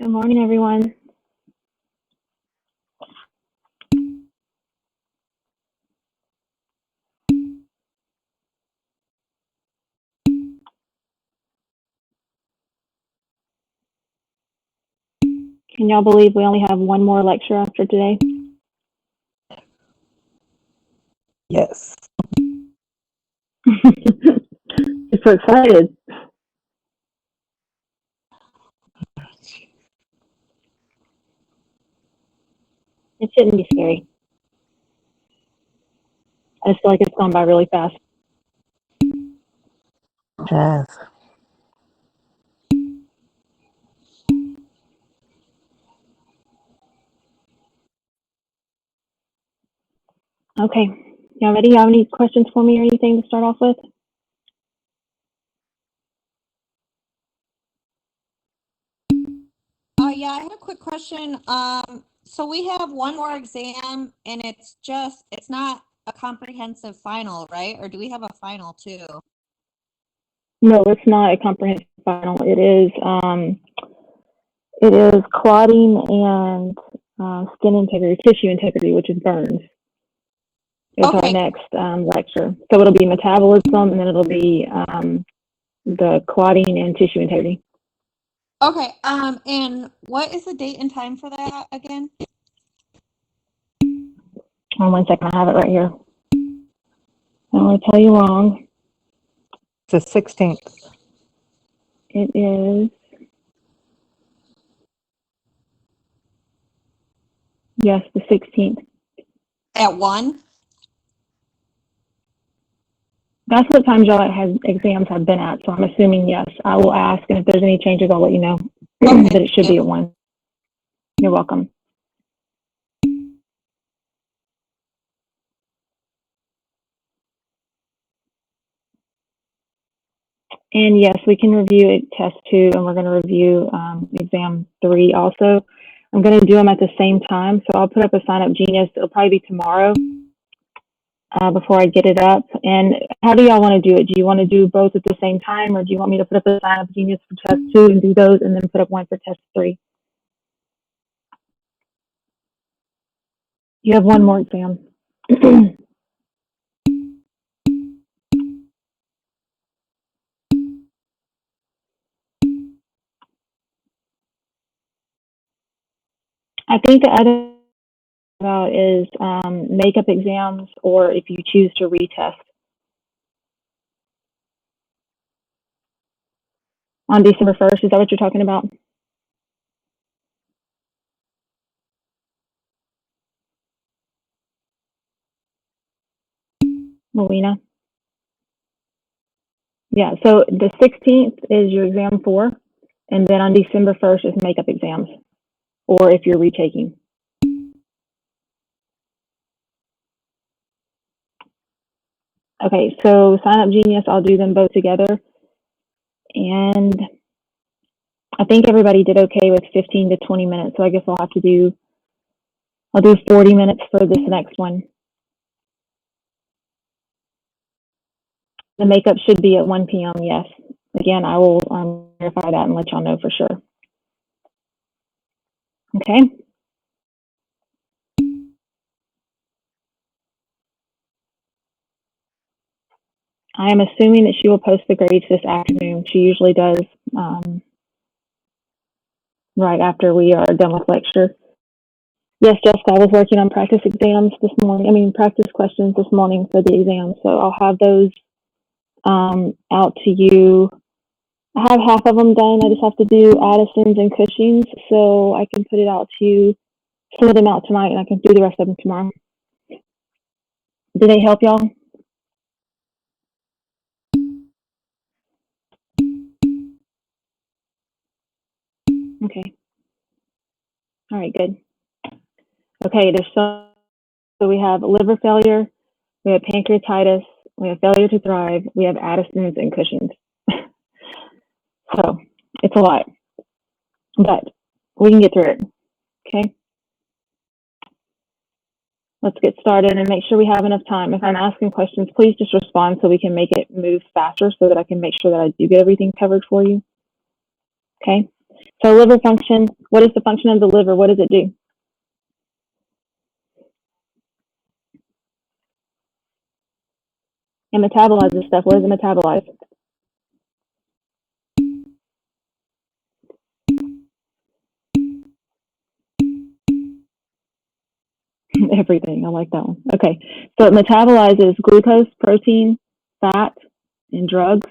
Good morning, everyone. Can y'all believe we only have one more lecture after today? Yes. I'm so excited. It shouldn't be scary. I just feel like it's gone by really fast. Yes. Okay, y'all ready? You have any questions for me or anything to start off with? Yeah, I have a quick question. So we have one more exam and it's not a comprehensive final, right? Or do we have a final too? No, it's not a comprehensive final. It is clotting and skin integrity, tissue integrity, which is burns. It's our next lecture. So it'll be metabolism, and then it'll be the clotting and tissue integrity. Okay. And what is the date and time for that again? Oh, 1 second, I have it right here. I don't want to tell you wrong. It's the 16th. It is. Yes, the 16th. At 1? That's what times y'all exams have been at, so I'm assuming yes. I will ask, and if there's any changes, I'll let you know. Okay. But it should be at 1. You're welcome. And yes, we can review test 2, and we're going to review exam 3 also. I'm going to do them at the same time, so I'll put up a Sign Up Genius. It'll probably be tomorrow before I get it up. And how do y'all want to do it? Do you want to do both at the same time, or do you want me to put up a Sign Up Genius for test 2 and do those, and then put up one for test 3? You have one more exam. I think the other about is makeup exams, or if you choose to retest on December 1st. Is that what you're talking about? Melina? Yeah, so the 16th is your exam 4, and then on December 1st is makeup exams, or if you're retaking. Okay, so Sign Up Genius, I'll do them both together. And I think everybody did okay with 15 to 20 minutes, so I guess I'll do 40 minutes for this next one. The makeup should be at 1 p.m., yes. Again, I will verify that and let y'all know for sure. Okay. I am assuming that she will post the grades this afternoon. She usually does right after we are done with lecture. Yes, Jessica, I was working on practice exams this morning. Practice questions this morning for the exam. So I'll have those out to you. I have half of them done. I just have to do Addison's and Cushing's, so I can put it out to you, some of them out tonight, and I can do the rest of them tomorrow. Do they help y'all? Okay. All right, good. Okay, so we have liver failure, we have pancreatitis, we have failure to thrive, we have Addison's and Cushing's. So it's a lot, but we can get through it. Okay. Let's get started and make sure we have enough time. If I'm asking questions, please just respond so we can make it move faster, so that I can make sure that I do get everything covered for you. Okay. So liver function, what is the function of the liver? What does it do? It metabolizes stuff. What does it metabolize? Everything. I like that one. Okay. So it metabolizes glucose, protein, fat, and drugs.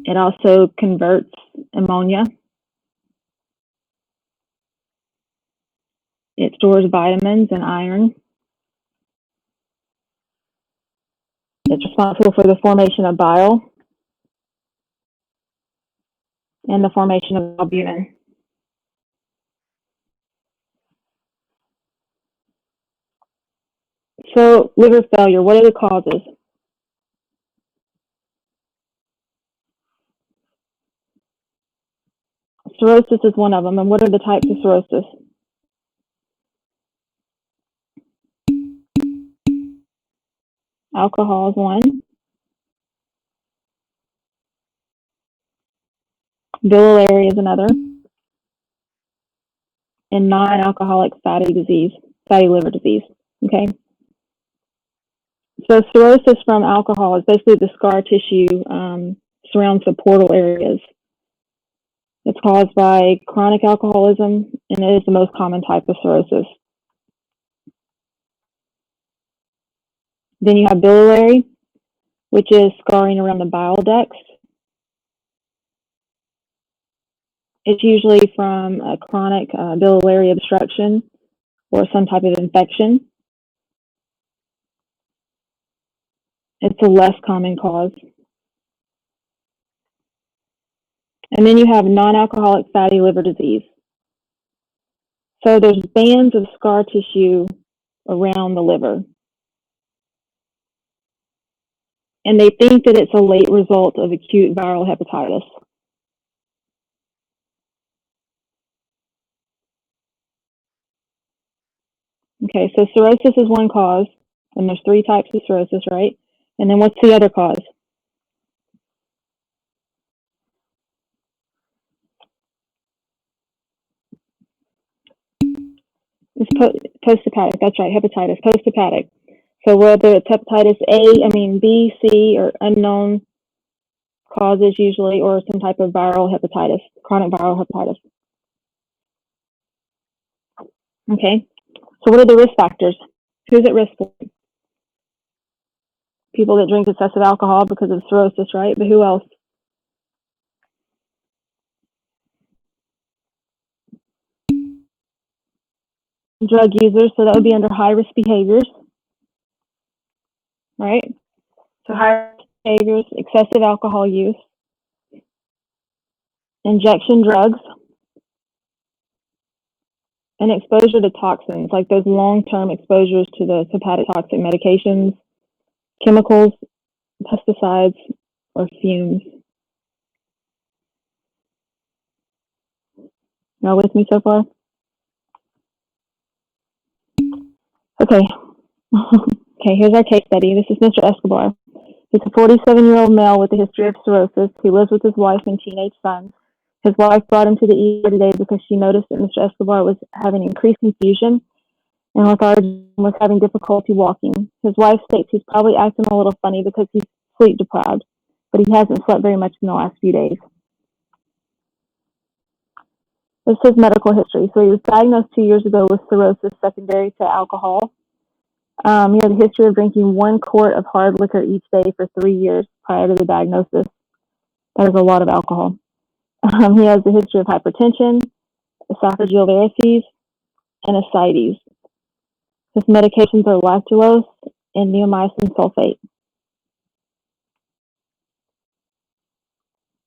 It also converts ammonia. It stores vitamins and iron. It's responsible for the formation of bile and the formation of albumin. So liver failure, what are the causes? Cirrhosis is one of them. And what are the types of cirrhosis? Alcohol is one. Biliary is another. And non-alcoholic fatty liver disease. Okay. So cirrhosis from alcohol is basically the scar tissue surrounds the portal areas. It's caused by chronic alcoholism, and it is the most common type of cirrhosis. Then you have biliary, which is scarring around the bile ducts. It's usually from a chronic biliary obstruction or some type of infection. It's a less common cause. And then you have non-alcoholic fatty liver disease. So there's bands of scar tissue around the liver. And they think that it's a late result of acute viral hepatitis. Okay, so cirrhosis is one cause, and there's three types of cirrhosis, right? And then what's the other cause? It's post-hepatic, that's right, hepatitis, post-hepatic. So whether it's hepatitis B, C, or unknown causes usually, or some type of viral hepatitis, chronic viral hepatitis. Okay, so what are the risk factors? Who's at risk for it? People that drink excessive alcohol because of cirrhosis, right? But who else? Drug users, so that would be under high-risk behaviors, right? So high-risk behaviors, excessive alcohol use, injection drugs, and exposure to toxins, like those long-term exposures to the hepatic toxic medications, chemicals, pesticides, or fumes. Y'all with me so far? Okay. Okay, here's our case study. This is Mr. Escobar. He's a 47-year-old male with a history of cirrhosis. He lives with his wife and teenage son. His wife brought him to the ER today because she noticed that Mr. Escobar was having increased confusion and was having difficulty walking. His wife states he's probably acting a little funny because he's sleep deprived, but he hasn't slept very much in the last few days. This is his medical history. So he was diagnosed 2 years ago with cirrhosis secondary to alcohol. He had a history of drinking 1 quart of hard liquor each day for 3 years prior to the diagnosis. That is a lot of alcohol. He has a history of hypertension, esophageal varices, and ascites. His medications are lactulose and neomycin sulfate.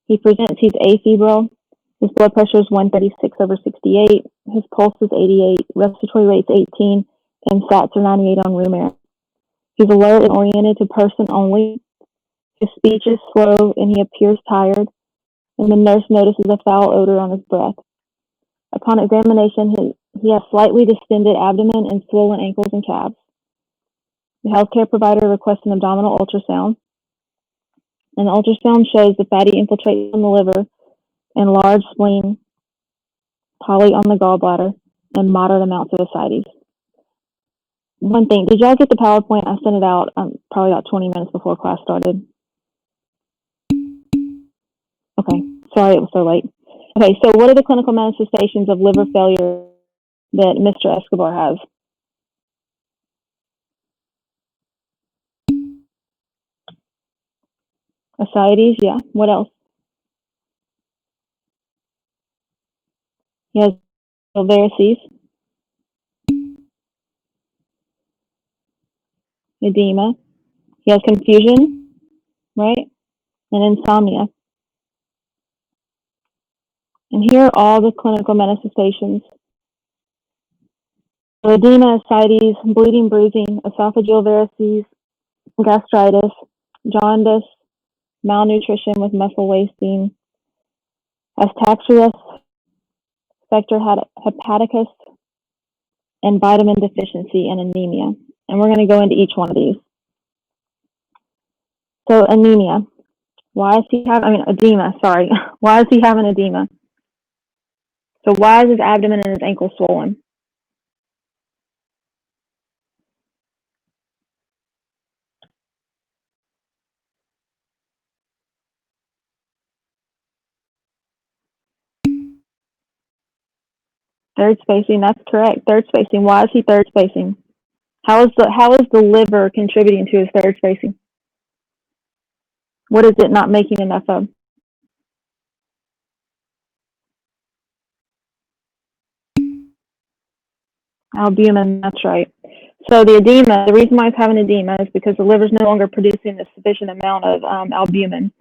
He presents, he's afebrile. His blood pressure is 136/68. His pulse is 88, respiratory rate's 18, and sats are 98 on room air. He's alert and oriented to person only. His speech is slow and he appears tired, and the nurse notices a foul odor on his breath. Upon examination, he has slightly distended abdomen and swollen ankles and calves. The healthcare provider requests an abdominal ultrasound. An ultrasound shows the fatty infiltrate in the liver and large spleen, poly on the gallbladder, and moderate amounts of ascites. One thing, did y'all get the PowerPoint? I sent it out probably about 20 minutes before class started. Okay, sorry it was so late. Okay, so what are the clinical manifestations of liver failure that Mr. Escobar has? Ascites, yeah. What else? He has varices, edema. He has confusion, right? And insomnia. And here are all the clinical manifestations. So edema, ascites, bleeding, bruising, esophageal varices, gastritis, jaundice, malnutrition with muscle wasting, ataxia, specter hepaticus, and vitamin deficiency and anemia. And we're going to go into each one of these. So anemia. Why is he having, edema, sorry. Why is he having edema? So why is his abdomen and his ankle swollen? Third spacing, that's correct. Third spacing. Why is he third spacing? How is the liver contributing to his third spacing? What is it not making enough of? Albumin, that's right. So the edema, the reason why he's having edema is because the liver's no longer producing a sufficient amount of albumin.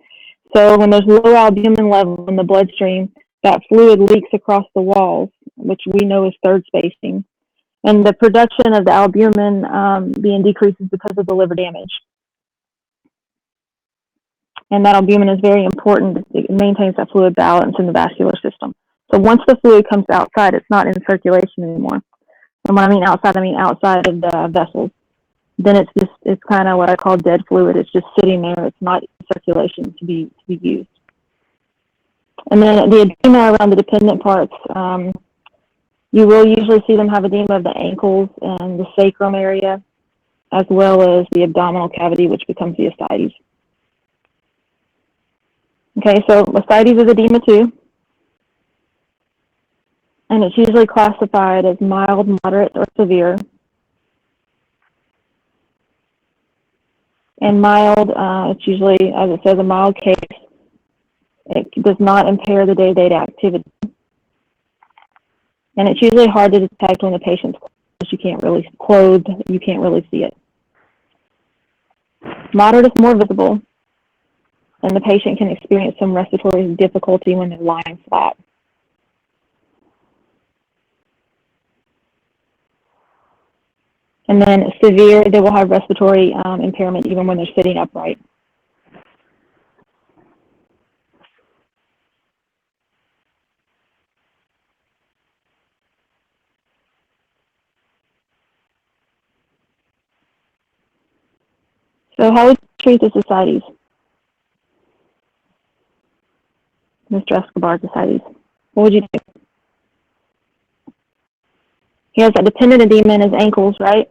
So when there's low albumin level in the bloodstream, that fluid leaks across the walls, which we know is third spacing. And the production of the albumin being decreased is because of the liver damage. And that albumin is very important. It maintains that fluid balance in the vascular system. So once the fluid comes outside, it's not in circulation anymore. And when I mean outside of the vessels. Then it's kind of what I call dead fluid. It's just sitting there. It's not in circulation to be used. And then the edema around the dependent parts, you will usually see them have edema of the ankles and the sacrum area, as well as the abdominal cavity, which becomes the ascites. Okay, so ascites is edema too. And it's usually classified as mild, moderate, or severe. And mild, it's usually, as it says, a mild case. It does not impair the day-to-day activity. And it's usually hard to detect when the patient's clothed, you can't really see it. Moderate is more visible, and the patient can experience some respiratory difficulty when they're lying flat. And then severe, they will have respiratory impairment even when they're sitting upright. So how would you treat this ascites? Mr. Escobar's ascites. What would you do? He has that dependent edema in his ankles, right?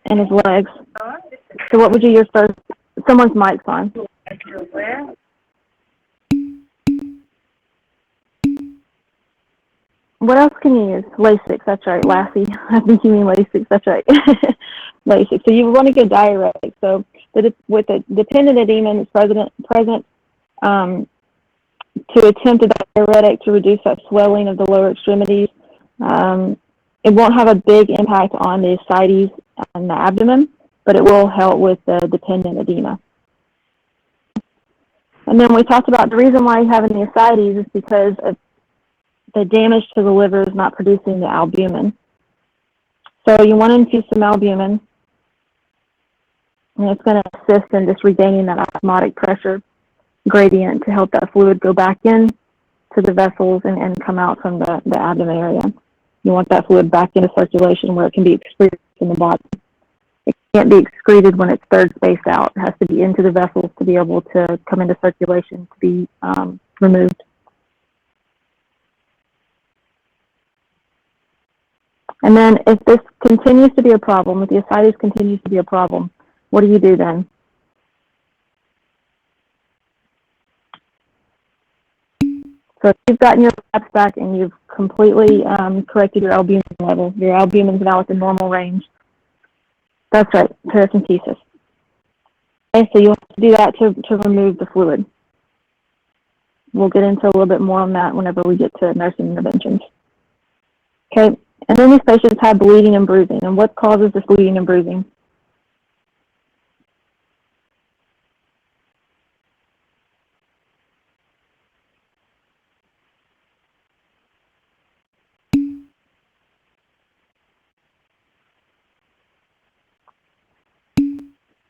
And his legs. So what would you use first? Someone's mic's on. What else can you use? Lasix, that's right. Lassie. I think you mean Lasix, that's right. Lasix. So you want to get diuretic. So with the dependent edema that's present, to attempt a diuretic to reduce that swelling of the lower extremities, it won't have a big impact on the ascites and the abdomen, but it will help with the dependent edema. And then we talked about the reason why you're having the ascites is because of the damage to the liver is not producing the albumin. So you want to infuse some albumin, and it's going to assist in just regaining that osmotic pressure gradient to help that fluid go back in to the vessels and come out from the abdomen area. You want that fluid back into circulation where it can be excreted in the body. can't be excreted when it's third spaced out. It has to be into the vessels to be able to come into circulation to be removed. And then if this continues to be a problem, if the ascites continues to be a problem, what do you do then? So if you've gotten your labs back and you've completely corrected your albumin level, your albumin is now at the normal range. That's right, paracentesis. Okay, so you'll have to do that to remove the fluid. We'll get into a little bit more on that whenever we get to nursing interventions. Okay, and then these patients have bleeding and bruising. And what causes this bleeding and bruising?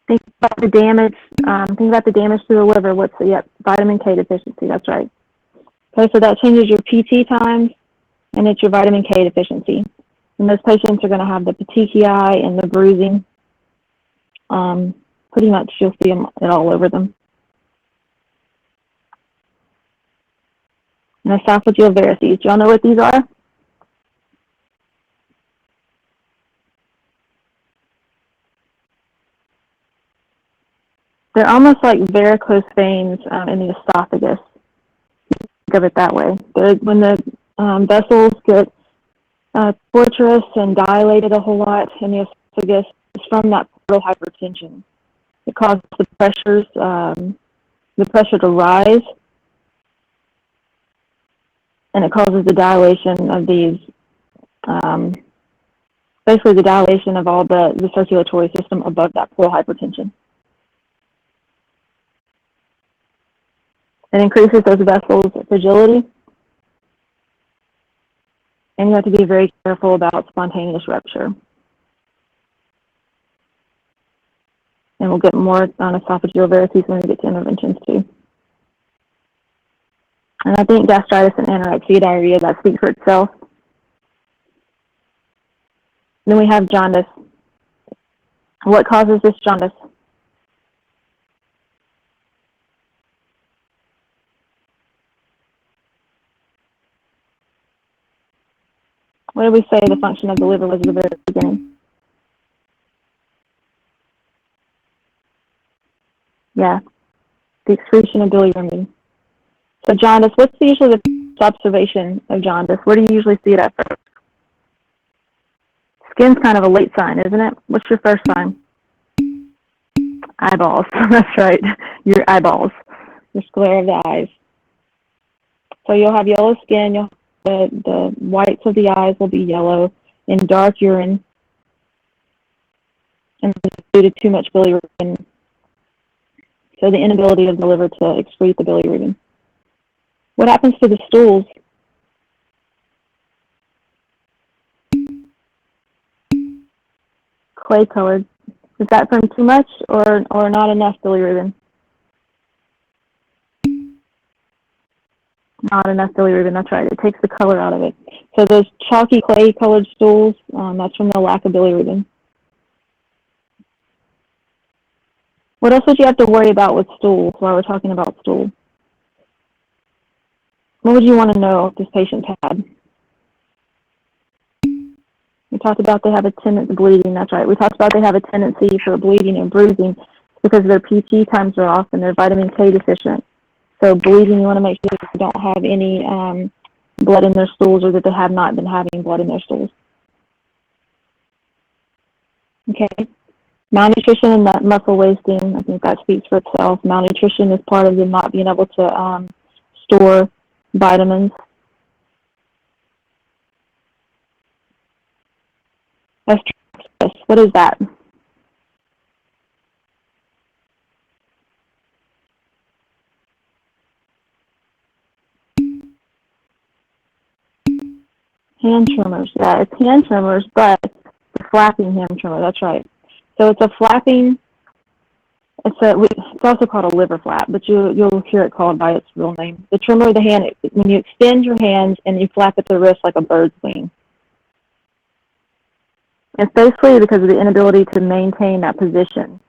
Think about the damage. Think about the damage to the liver. What's the vitamin K deficiency? That's right. Okay, so that changes your PT times, and it's your vitamin K deficiency. And those patients are going to have the petechiae and the bruising. Pretty much, you'll see them all over them. And esophageal varices. Do y'all know what these are? They're almost like varicose veins in the esophagus. Think of it that way. When the vessels get tortuous and dilated a whole lot in the esophagus, it's from that portal hypertension. It causes the pressure to rise, and it causes the dilation of these, basically the dilation of all the circulatory system above that portal hypertension. It increases those vessels' fragility, and you have to be very careful about spontaneous rupture. And we'll get more on esophageal varices when we get to interventions too. And I think gastritis and anorexia diarrhea, that speaks for itself. Then we have jaundice. What causes this jaundice? What did we say the function of the liver was at the very beginning? Yeah, the excretion of bilirubin. So jaundice, what's usually the first observation of jaundice? Where do you usually see it at first? Skin's kind of a late sign, isn't it? What's your first sign? Eyeballs. That's right, your eyeballs, your sclera of the eyes. So you'll have yellow skin, the whites of the eyes will be yellow, and dark urine, and due to too much bilirubin. So the inability of the liver to excrete the bilirubin. What happens to the stools? Clay colored. Is that from too much or not enough bilirubin? Not enough bilirubin, that's right. It takes the color out of it. So those chalky clay colored stools, that's from the lack of bilirubin. What else would you have to worry about with stools while we're talking about stool? What would you want to know if this patient had? We talked about they have a tendency bleeding, that's right. We talked about they have a tendency for bleeding and bruising because their PT times are off and they're vitamin K deficient. So bleeding, you want to make sure that they don't have any blood in their stools or that they have not been having blood in their stools. Okay. Malnutrition and that muscle wasting, I think that speaks for itself. Malnutrition is part of them not being able to store vitamins. What is that? Hand tremors. Yeah, it's hand tremors, but the flapping hand tremor. That's right. So it's a flapping. It's also called a liver flap, but you'll hear it called by its real name. The tremor of the hand, when you extend your hands and you flap at the wrist like a bird's wing. It's basically because of the inability to maintain that position.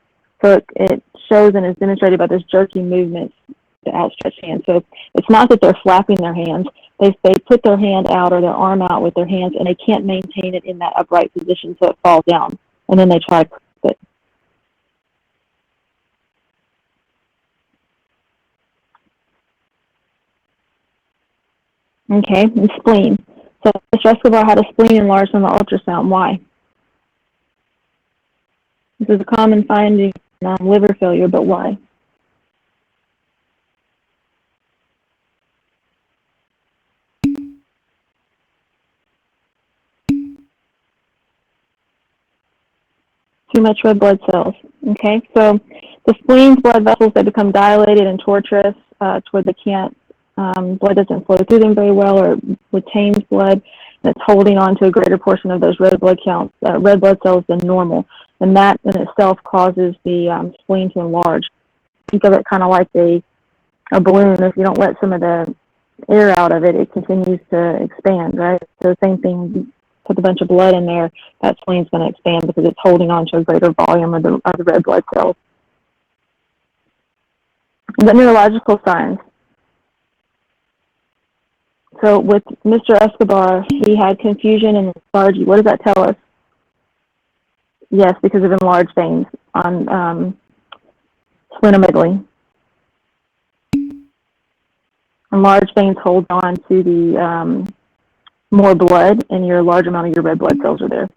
So it shows and is demonstrated by this jerky movement, the outstretched hand. So it's not that they're flapping their hands. They put their hand out or their arm out with their hands, and they can't maintain it in that upright position, so it falls down. And then they try to clip it. Okay, and spleen. So Mr. Escobar had a spleen enlarged on the ultrasound. Why? This is a common finding in liver failure, but why? Too much red blood cells. Okay, so the spleen's blood vessels, they become dilated and tortuous to where they can't, blood doesn't flow through them very well, or retains blood, and it's holding on to a greater portion of those red blood cells than normal, and that in itself causes the spleen to enlarge. Think of it kind of like a balloon. If you don't let some of the air out of it, it continues to expand, right? So the same thing, put a bunch of blood in there, that spleen is going to expand because it's holding on to a greater volume of the red blood cells. The neurological signs. So with Mr. Escobar, he had confusion and lethargy. What does that tell us? Yes, because of enlarged veins on splenomegaly. Enlarged veins hold on to the more blood, and your large amount of your red blood cells are there.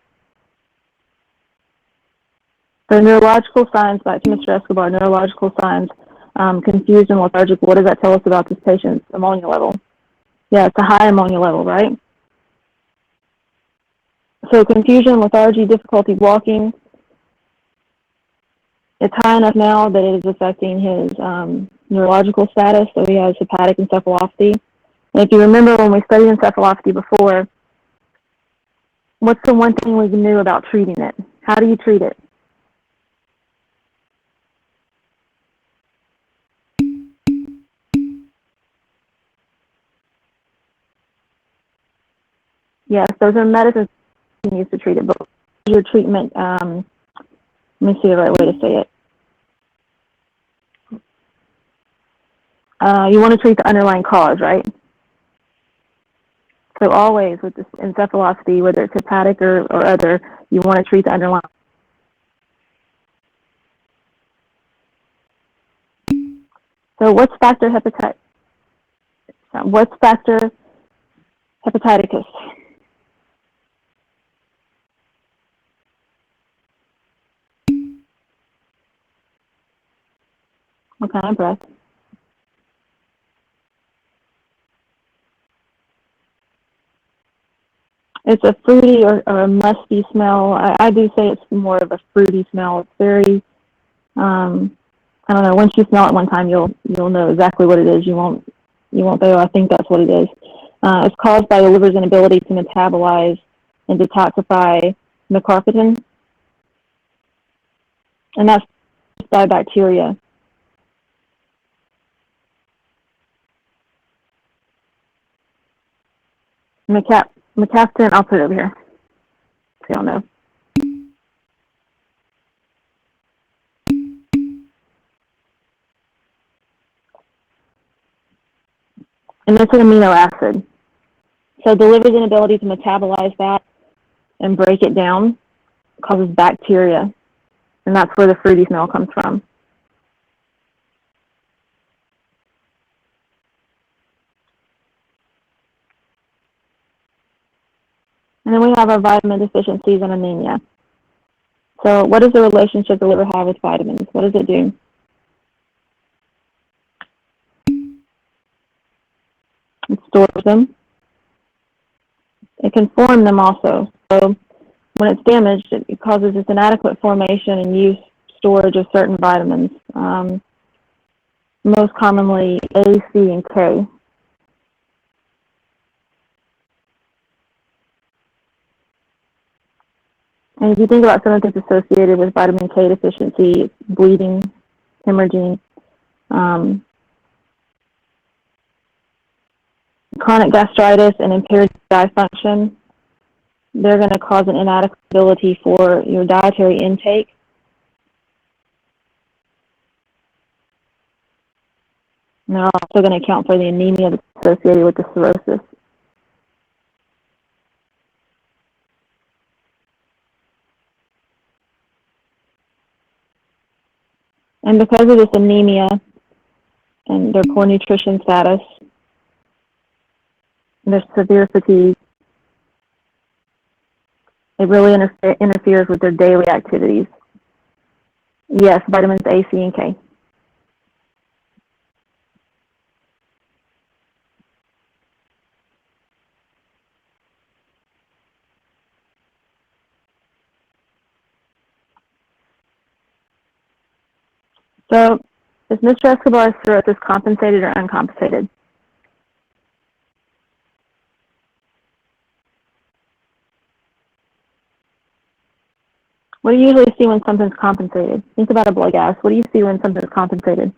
So neurological signs, back to Mr. Escobar, neurological signs, confused and lethargic. What does that tell us about this patient's ammonia level? Yeah, it's a high ammonia level, right? So confusion, lethargy, difficulty walking. It's high enough now that it is affecting his neurological status, so he has hepatic encephalopathy. And if you remember when we studied encephalopathy before, what's the one thing we knew about treating it? How do you treat it? Yes, those are medicines used to treat it, but your treatment, let me see the right way to say it. You want to treat the underlying cause, right? So always with this encephalopathy, whether it's hepatic or other, you want to treat the underlying. So what's factor hepatitis? What's factor hepatitis? What kind of breath? It's a fruity or a musty smell. I do say it's more of a fruity smell. It's very, I don't know. Once you smell it one time, you'll know exactly what it is. You won't say, oh, I think that's what it is. It's caused by the liver's inability to metabolize and detoxify mecarpidin, and that's by bacteria. Mercaptan, I'll put it over here so y'all know. And it's an amino acid. So the liver's inability to metabolize that and break it down causes bacteria, and that's where the fruity smell comes from. And then we have our vitamin deficiencies and anemia. So what is the relationship the liver have with vitamins? What does it do? It stores them. It can form them also. So when it's damaged, it causes this inadequate formation and use storage of certain vitamins, most commonly A, C, and K. And if you think about some of the things associated with vitamin K deficiency, bleeding, hemorrhaging, chronic gastritis, and impaired GI function. they're going to cause an inadequacy for your dietary intake. And they're also going to account for the anemia that's associated with the cirrhosis. And because of this anemia and their poor nutrition status, and their severe fatigue, it really interferes with their daily activities. Yes, vitamins A, C, and K. So, is Mr. Escobar's cirrhosis compensated or uncompensated? What do you usually see when something's compensated? Think about a blood gas. What do you see when something's compensated?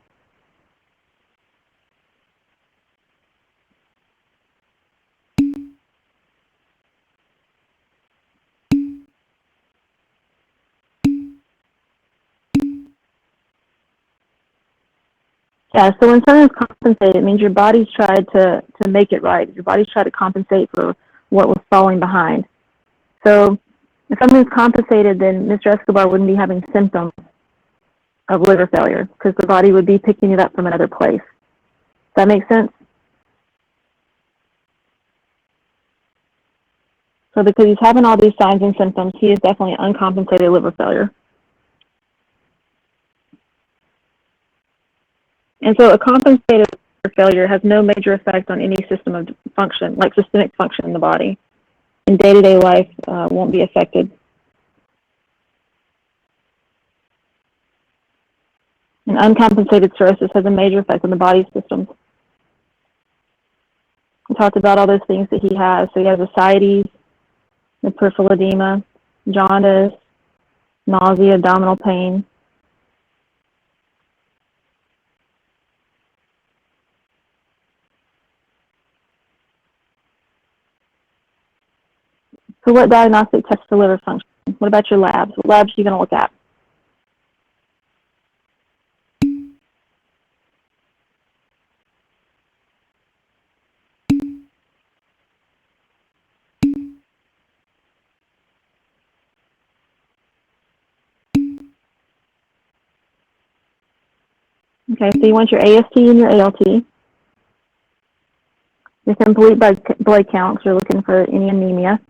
Yeah, so when something's compensated, it means your body's tried to make it right. Your body's tried to compensate for what was falling behind. So if something's compensated, then Mr. Escobar wouldn't be having symptoms of liver failure because the body would be picking it up from another place. Does that make sense? So because he's having all these signs and symptoms, he is definitely uncompensated liver failure. And so a compensated liver failure has no major effect on any system of function, like systemic function in the body. And day-to-day life won't be affected. And uncompensated cirrhosis has a major effect on the body's systems. We talked about all those things that he has. So he has ascites, the peripheral edema, jaundice, nausea, abdominal pain. So what diagnostic tests for liver function? What about your labs? What labs are you going to look at? Okay, so you want your AST and your ALT. Your complete blood counts, you're looking for any anemia,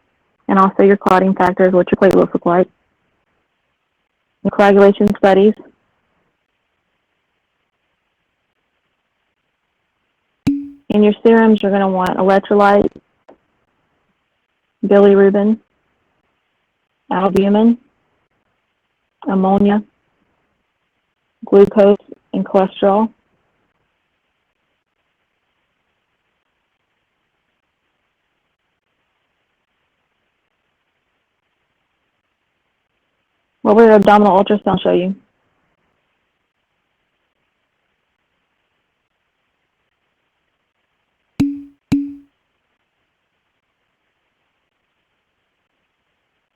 and also your clotting factors, what your platelets look like. Your coagulation studies. In your serums, you're going to want electrolytes, bilirubin, albumin, ammonia, glucose, and cholesterol. What will your abdominal ultrasound show you?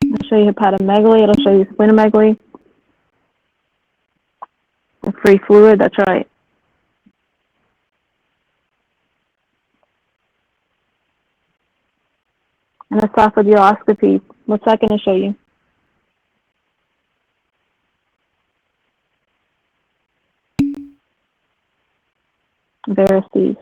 It'll show you hepatomegaly, it'll show you splenomegaly, the free fluid, that's right. And esophageoscopy, what's that going to show you? Varices.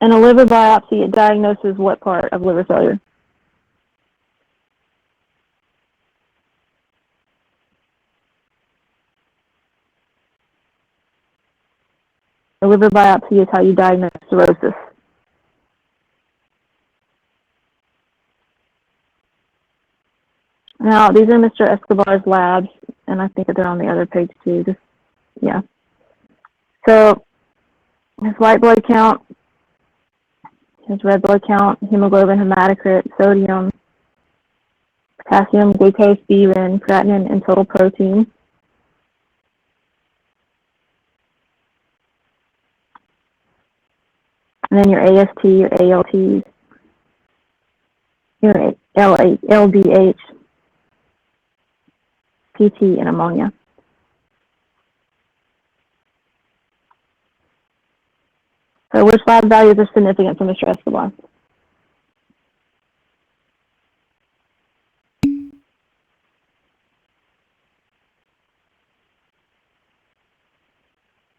And a liver biopsy, it diagnoses what part of liver failure? A liver biopsy is how you diagnose cirrhosis. Now, these are Mr. Escobar's labs, and I think that they're on the other page too. Yeah. So, his white blood count, his red blood count, hemoglobin, hematocrit, sodium, potassium, glucose, B-rin, creatinine, and total protein. And then your AST, your ALTs, your LDH, PT, and ammonia. So which lab values are significant for Mr. Escobar?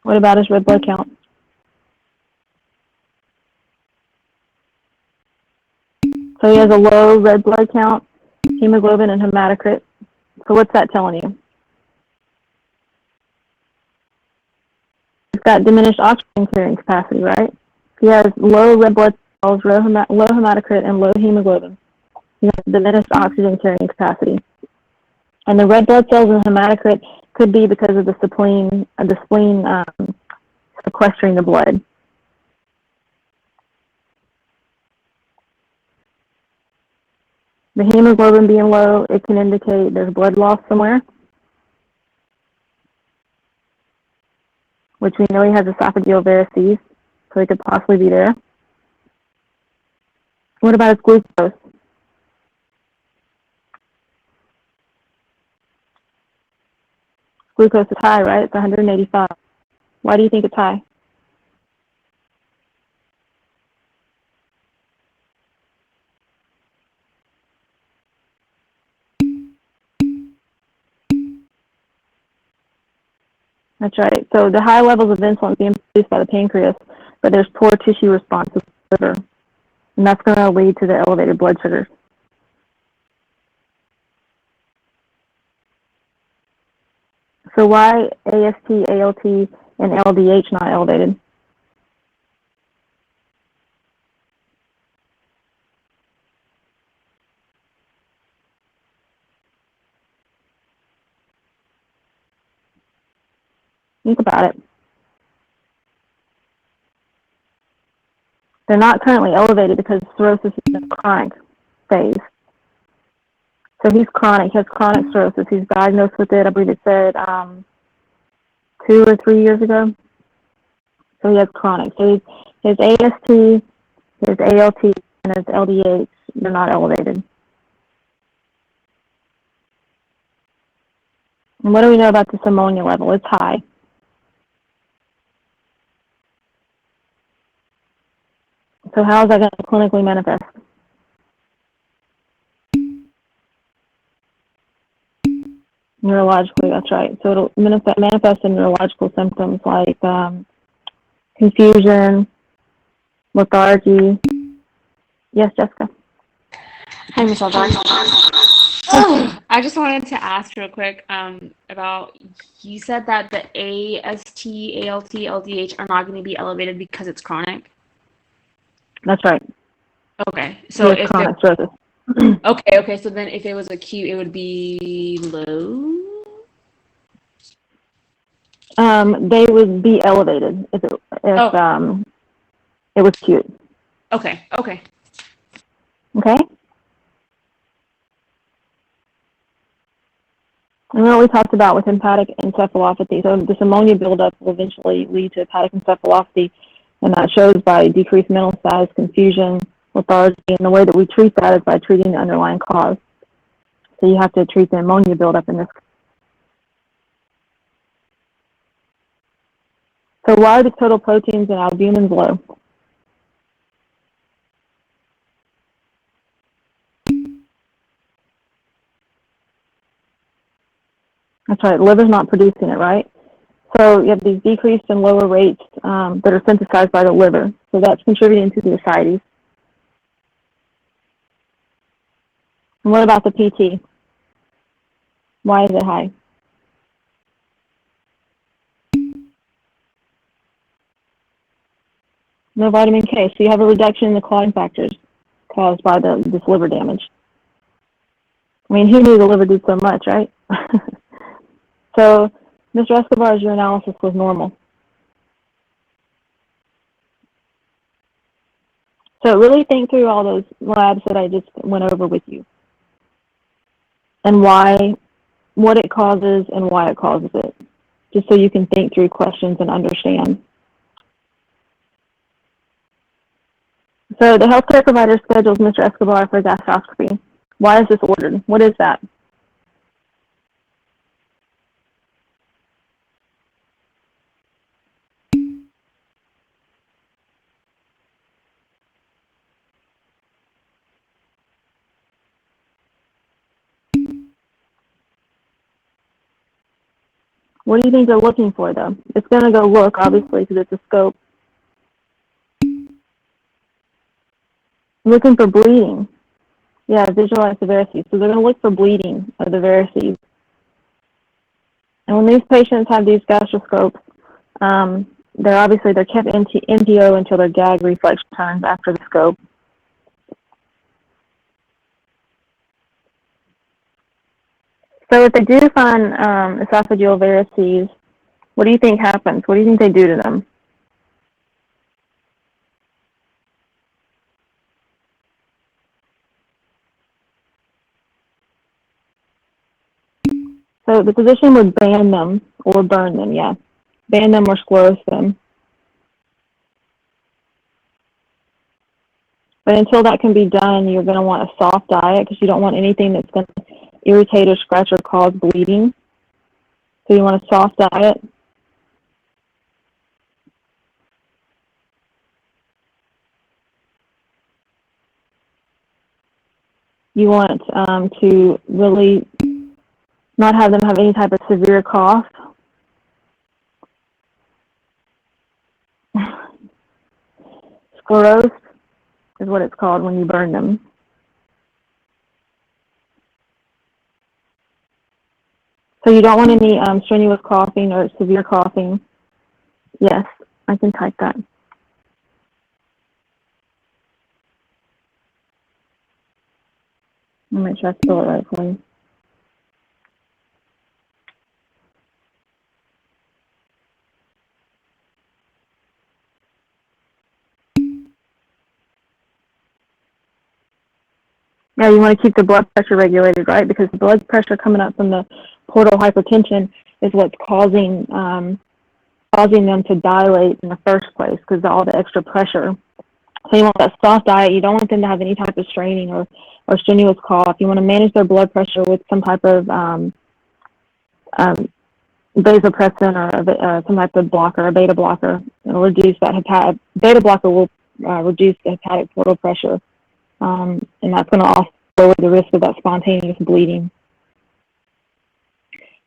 What about his red blood count? So he has a low red blood count, hemoglobin, and hematocrit. So what's that telling you? He's got diminished oxygen carrying capacity, right? He has low red blood cells, low hematocrit, and low hemoglobin. He has diminished oxygen carrying capacity. And the red blood cells and hematocrit could be because of the spleen sequestering the blood. The hemoglobin being low, it can indicate there's blood loss somewhere, which we know he has esophageal varices, so it could possibly be there. What about his glucose? Glucose is high, right? It's 185. Why do you think it's high? That's right. So the high levels of insulin being produced by the pancreas, but there's poor tissue response to the liver, and that's going to lead to the elevated blood sugars. So why AST, ALT, and LDH not elevated? Think about it. They're not currently elevated because cirrhosis is in a chronic phase. So he's chronic. He has chronic cirrhosis. He's diagnosed with it, I believe it said 2 or 3 years ago. So he has chronic. So his AST, his ALT, and his LDH, they're not elevated. And what do we know about this ammonia level? It's high. So how is that going to clinically manifest? Neurologically, that's right. So it'll manifest in neurological symptoms like confusion, lethargy. Yes, Jessica? Hi, Miss Aldar. I just wanted to ask real quick about, you said that the AST, ALT, LDH are not going to be elevated because it's chronic? That's right. Okay, so if chronic cirrhosis. okay, so then if it was acute, it would be low? They would be elevated if it was acute. Okay. Okay? And what we talked about with hepatic encephalopathy. So this ammonia buildup will eventually lead to hepatic encephalopathy, and that shows by decreased mental status, confusion, lethargy, and the way that we treat that is by treating the underlying cause. So you have to treat the ammonia buildup in this. So why are the total proteins and albumins low? That's right, the liver's not producing it, right? So you have these decreased and lower rates that are synthesized by the liver. So that's contributing to the ascites. And what about the PT? Why is it high? No vitamin K. So you have a reduction in the clotting factors caused by this liver damage. I mean, who knew the liver did so much, right? So Mr. Escobar's urinalysis was normal. So really think through all those labs that I just went over with you, and what it causes and why it causes it, just so you can think through questions and understand. So the healthcare provider schedules Mr. Escobar for gastroscopy. Why is this ordered? What is that? What do you think they're looking for, though? It's going to go look, obviously, because it's a scope. Looking for bleeding. Yeah, visualize the varices. So they're going to look for bleeding of the varices. And when these patients have these gastroscopes, they're kept NPO until their gag reflex returns after the scope. So if they do find esophageal varices, what do you think happens? What do you think they do to them? So the physician would ban them or burn them, yeah. Ban them or sclerose them. But until that can be done, you're going to want a soft diet because you don't want anything that's going to irritate or scratch or cause bleeding. So you want a soft diet. You want to really not have them have any type of severe cough. Sclerose is what it's called when you burn them. So you don't want any strenuous coughing or severe coughing. Yes, I can type that. I'll make sure I spell it right for you. Yeah, you want to keep the blood pressure regulated, right? Because the blood pressure coming up from the portal hypertension is what's causing them to dilate in the first place because of all the extra pressure. So you want that soft diet. You don't want them to have any type of straining or strenuous cough. You want to manage their blood pressure with some type of vasopressin or some type of blocker, a beta blocker. It'll reduce that beta blocker will reduce the hepatic portal pressure. And that's going to also lower the risk of that spontaneous bleeding.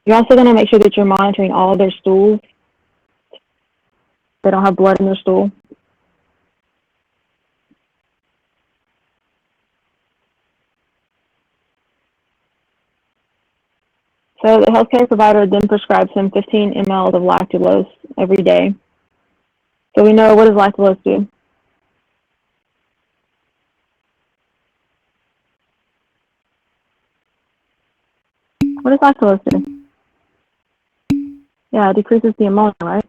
You're also going to make sure that you're monitoring all of their stools. They don't have blood in their stool. So the healthcare provider then prescribes him 15 ml of lactulose every day. So we know, what does lactulose do? What does lactulose do? Yeah, it decreases the ammonia, right?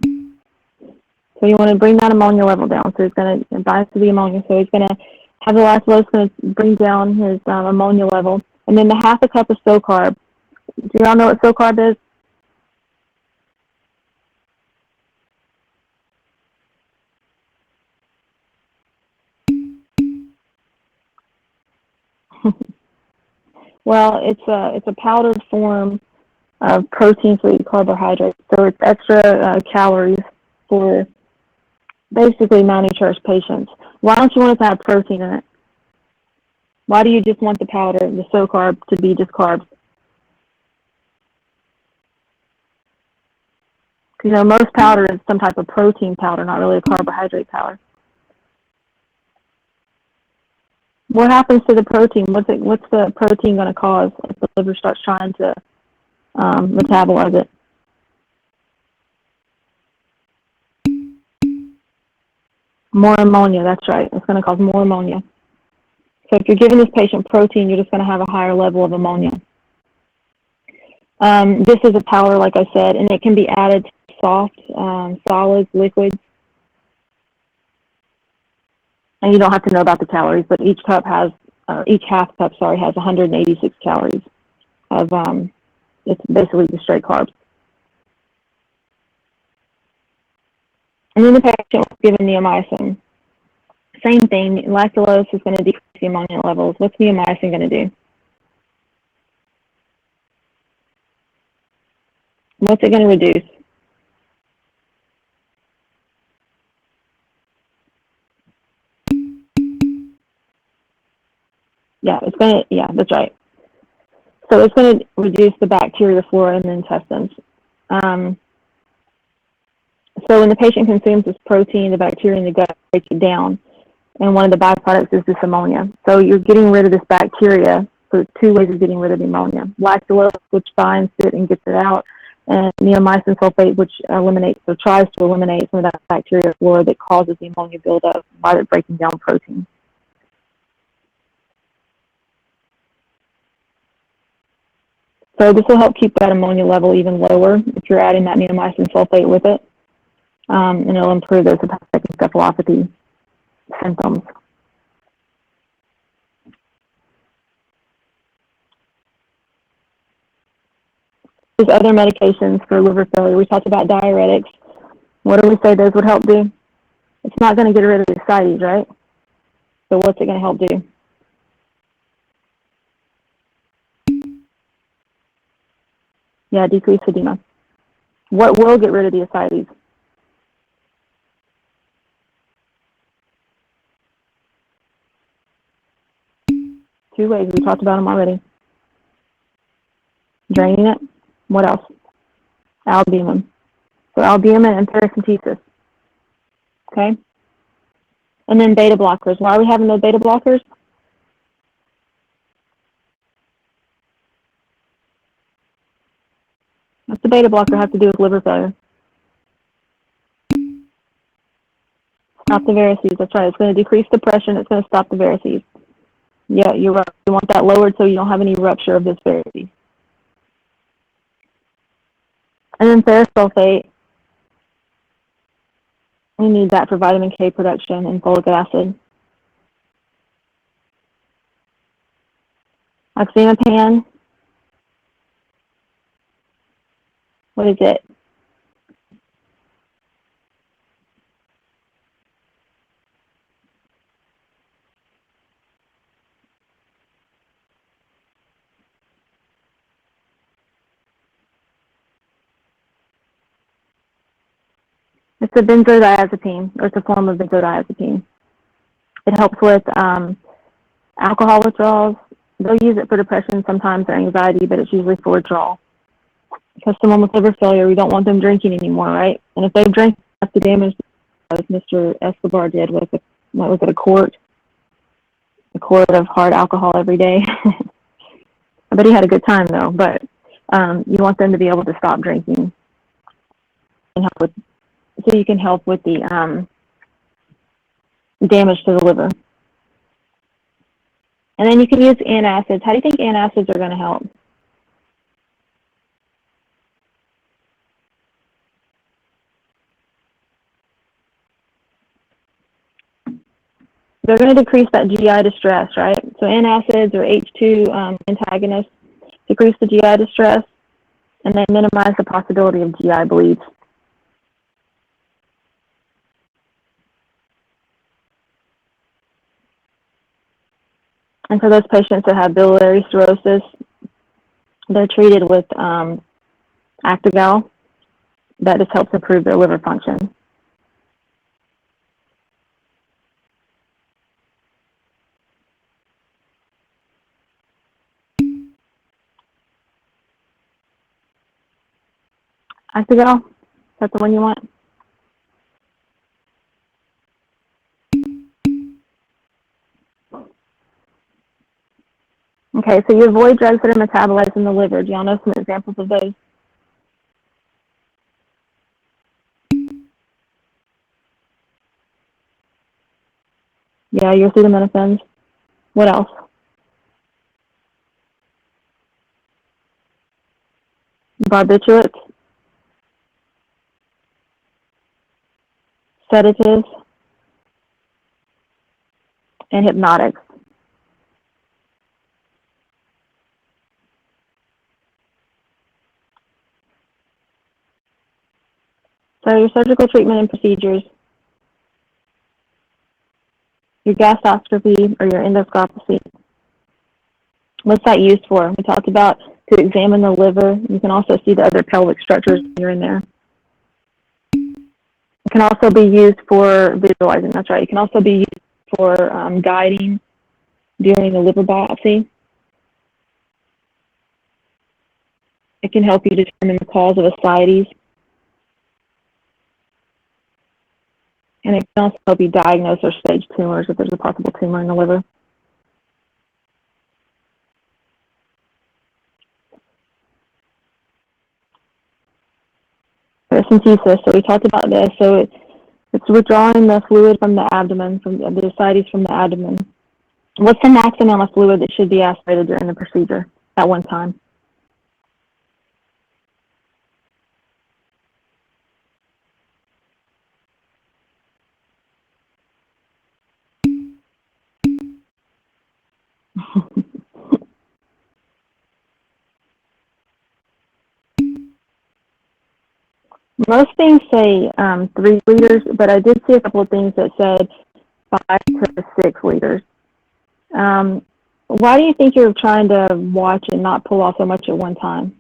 So you want to bring that ammonia level down. So it's going to bind to the ammonia. So he's going to have the lactulose going to bring down his ammonia level. And then the half a cup of SoCarb. Do you all know what SoCarb is? Well, it's a powdered form of protein-free carbohydrates. So it's extra calories for basically malnourished patients. Why don't you want it to have protein in it? Why do you just want the powder, the SoCarb, to be just carbs? You know, most powder is some type of protein powder, not really a carbohydrate powder. What happens to the protein? What's the protein going to cause if the liver starts trying to metabolize it? More ammonia, that's right. It's going to cause more ammonia. So if you're giving this patient protein, you're just going to have a higher level of ammonia. This is a powder, like I said, and it can be added to soft, solids, liquids. And you don't have to know about the calories, but each half cup has 186 calories of, it's basically just straight carbs. And then the patient was given neomycin. Same thing, lactulose is going to decrease the ammonia levels. What's neomycin going to do? What's it going to reduce? Yeah, it's going to, yeah, that's right. So it's going to reduce the bacteria flora in the intestines. So when the patient consumes this protein, the bacteria in the gut breaks it down, and one of the byproducts is this ammonia. So you're getting rid of this bacteria. So there's two ways of getting rid of the ammonia. Lactulose, which binds it and gets it out, and neomycin sulfate, which eliminates or tries to eliminate some of that bacteria flora that causes the ammonia buildup by it breaking down protein. So this will help keep that ammonia level even lower if you're adding that neomycin sulfate with it, and it'll improve those hepatic encephalopathy symptoms. There's other medications for liver failure. We talked about diuretics. What do we say those would help do? It's not going to get rid of the ascites, right? So what's it going to help do? Yeah, decrease edema. What will get rid of the ascites? Two ways. We talked about them already. Draining it. What else? Albumin. So albumin and paracentesis. Okay? And then beta blockers. Why are we having those beta blockers? What's the beta blocker have to do with liver failure? Stop the varices. That's right. It's going to decrease the pressure. It's going to stop the varices. Yeah, you're right. You want that lowered so you don't have any rupture of this varices. And then ferrous sulfate. We need that for vitamin K production and folic acid. Oxynapan. What is it? It's a benzodiazepine, or it's a form of benzodiazepine. It helps with alcohol withdrawals. They'll use it for depression sometimes or anxiety, but it's usually for withdrawal. Because someone with liver failure, we don't want them drinking anymore, right? And if they've drank enough to damage, as Mr. Escobar did with, what was it, a quart of hard alcohol every day. I bet he had a good time though, but you want them to be able to stop drinking and help with, so you can help with the damage to the liver. And then you can use antacids. How do you think antacids are going to help? They're going to decrease that GI distress, right? So antacids or H2 antagonists decrease the GI distress, and they minimize the possibility of GI bleeds. And for those patients that have biliary cirrhosis, they're treated with Actigal. That just helps improve their liver function. Actigal, is that the one you want? Okay, so you avoid drugs that are metabolized in the liver. Do y'all know some examples of those? Yeah, your acetaminophen. What else? Barbiturates, sedatives, and hypnotics. So your surgical treatment and procedures. your gastroscopy or your endoscopy. What's that used for? We talked about to examine the liver. You can also see the other pelvic structures when you're in there. It can also be used for visualizing. That's right. It can also be used for guiding during the liver biopsy. It can help you determine the cause of ascites. And it can also help you diagnose or stage tumors if there's a possible tumor in the liver. Paracentesis, so we talked about this. So it's withdrawing the fluid from the abdomen, from the ascites from the abdomen. What's the max amount of fluid that should be aspirated during the procedure at one time? Most things say 3 liters, but I did see a couple of things that said 5 to 6 liters. Why do you think you're trying to watch and not pull off so much at one time?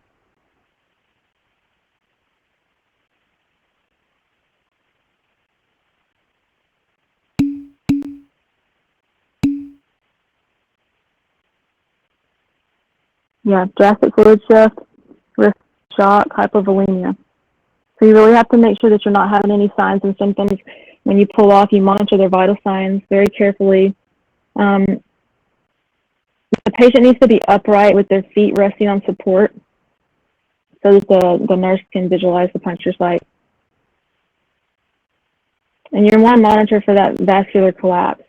Yeah, drastic fluid shift, risk shock, hypovolemia. So you really have to make sure that you're not having any signs and symptoms. When you pull off, you monitor their vital signs very carefully. The patient needs to be upright with their feet resting on support so that the nurse can visualize the puncture site. And you want to monitor for that vascular collapse.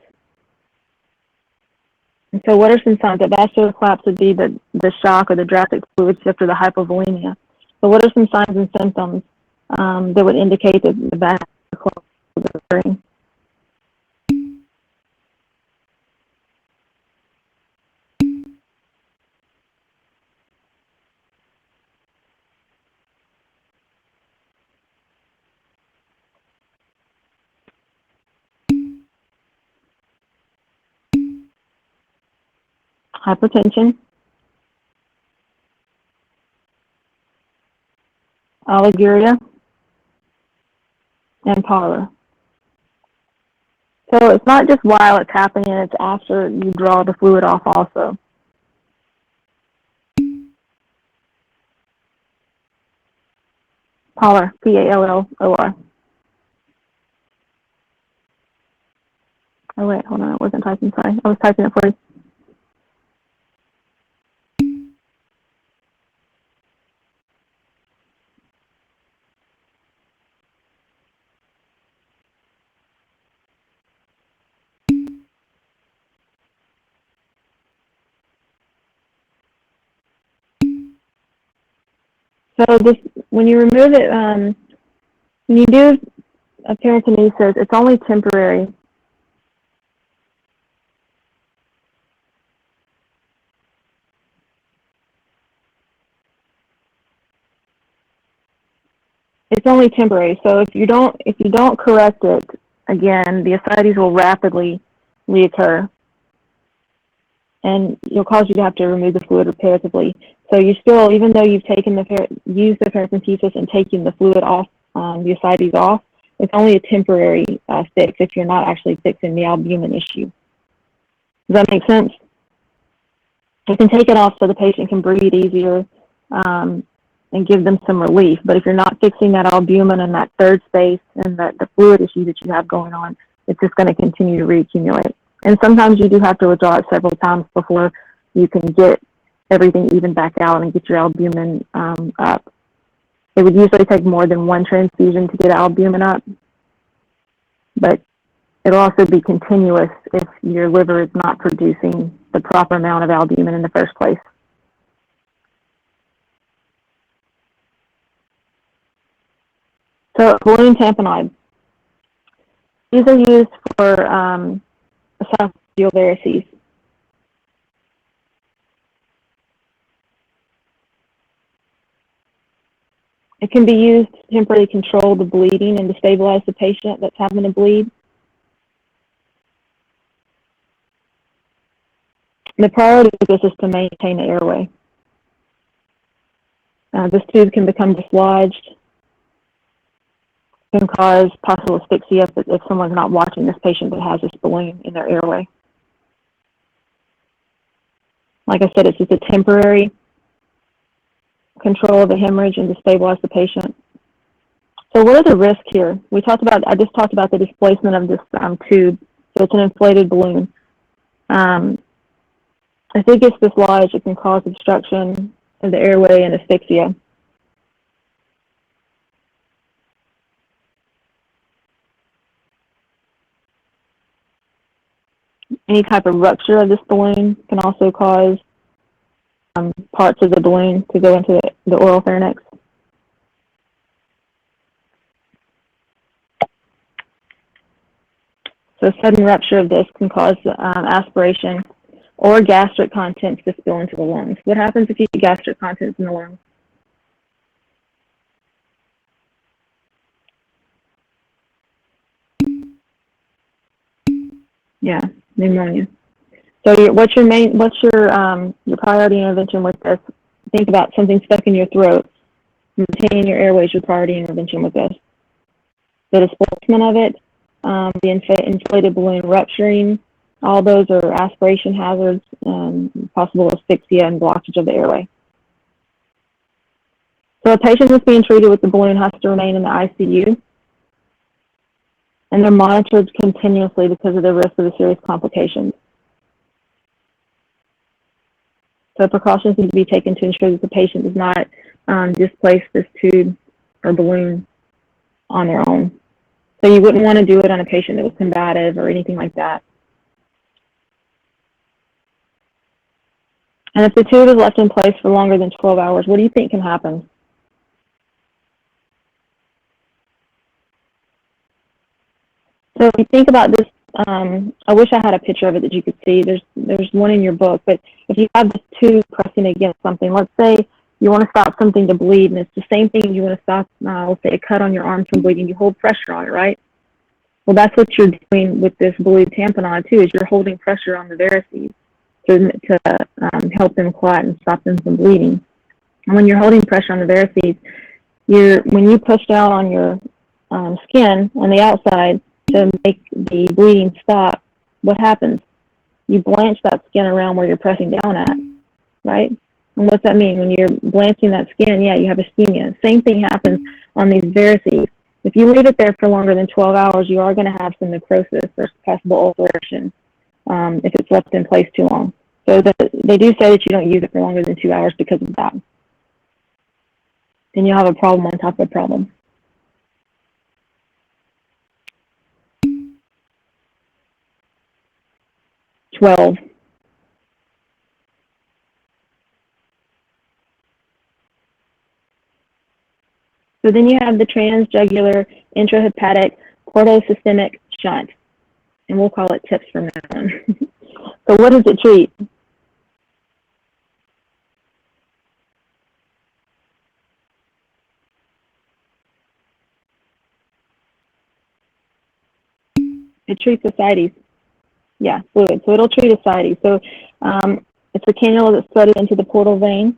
And so what are some signs? That vascular collapse would be the shock or the drastic fluid shift or the hypovolemia. So what are some signs and symptoms that would indicate that the vascular collapse is occurring? Hypertension, oliguria, and pallor. So it's not just while it's happening, it's after you draw the fluid off also. Pallor, P-A-L-L-O-R. Oh wait, hold on, I wasn't typing, sorry. I was typing it for you. So this, when you remove it, when you do a peritonitis, it's only temporary. It's only temporary. So if you don't correct it, again, the ascites will rapidly reoccur, and it'll cause you to have to remove the fluid repetitively. So you still, even though you've taken used the paracentesis and taken the fluid off, the ascites off, it's only a temporary fix if you're not actually fixing the albumin issue. Does that make sense? You can take it off so the patient can breathe easier and give them some relief. But if you're not fixing that albumin and that third space and the fluid issue that you have going on, it's just going to continue to reaccumulate. And sometimes you do have to withdraw it several times before you can get everything even back out and get your albumin up. It would usually take more than one transfusion to get albumin up, but it'll also be continuous if your liver is not producing the proper amount of albumin in the first place. So balloon tamponade. These are used for esophageal varices. It can be used to temporarily control the bleeding and to stabilize the patient that's having to bleed. The priority of this is to maintain the airway. This tube can become dislodged, can cause possible asphyxia if someone's not watching this patient that has this balloon in their airway. Like I said, it's just a temporary control of the hemorrhage and to stabilize the patient. So what are the risks here? I just talked about the displacement of this tube. So it's an inflated balloon. If it gets dislodged, it can cause obstruction of the airway and asphyxia. Any type of rupture of this balloon can also cause parts of the balloon to go into the oral pharynx. So sudden rupture of this can cause aspiration or gastric contents to spill into the lungs. What happens if you get gastric contents in the lungs? Yeah, pneumonia. So what's your priority intervention with this? Think about something stuck in your throat. Maintaining your airways, your priority intervention with this. The displacement of it, the inflated balloon rupturing, all those are aspiration hazards, possible asphyxia and blockage of the airway. So a patient that's being treated with the balloon has to remain in the ICU, and they're monitored continuously because of the risk of the serious complications. So precautions need to be taken to ensure that the patient does not displace this tube or balloon on their own. So you wouldn't want to do it on a patient that was combative or anything like that. And if the tube is left in place for longer than 12 hours, what do you think can happen? So if you think about this, I wish I had a picture of it that you could see. There's one in your book, but if you have this tube pressing against something, let's say you want to stop something to bleed, and it's the same thing you want to stop, let's say a cut on your arm from bleeding, you hold pressure on it, right? Well, that's what you're doing with this balloon tamponade too, is you're holding pressure on the varices to help them clot and stop them from bleeding. And when you're holding pressure on the varices, when you push down on your skin on the outside to make the bleeding stop, what happens? You blanch that skin around where you're pressing down at, right? And what's that mean? When you're blanching that skin, yeah, you have ischemia. Same thing happens on these varices. If you leave it there for longer than 12 hours, you are going to have some necrosis or possible ulceration if it's left in place too long. So they do say that you don't use it for longer than 2 hours because of that. Then you'll have a problem on top of a problem. So then you have the transjugular intrahepatic portosystemic shunt, and we'll call it TIPS from now on. So what does it treat? It treats ascites. Yeah, fluid. So it'll treat ascites. So it's a cannula that's threaded into the portal vein.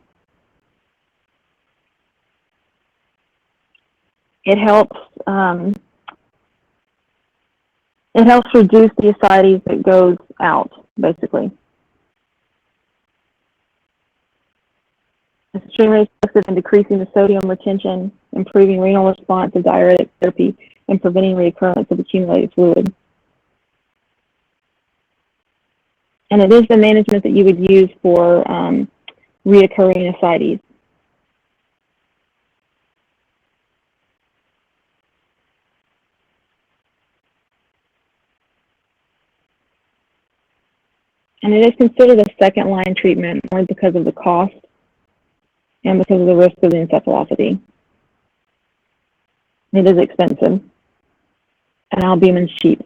It helps reduce the ascites that goes out, basically. It's extremely effective in decreasing the sodium retention, improving renal response to diuretic therapy, and preventing reoccurrence of accumulated fluid. And it is the management that you would use for reoccurring ascites. And it is considered a second-line treatment only because of the cost and because of the risk of the encephalopathy. It is expensive, and albumin's cheap.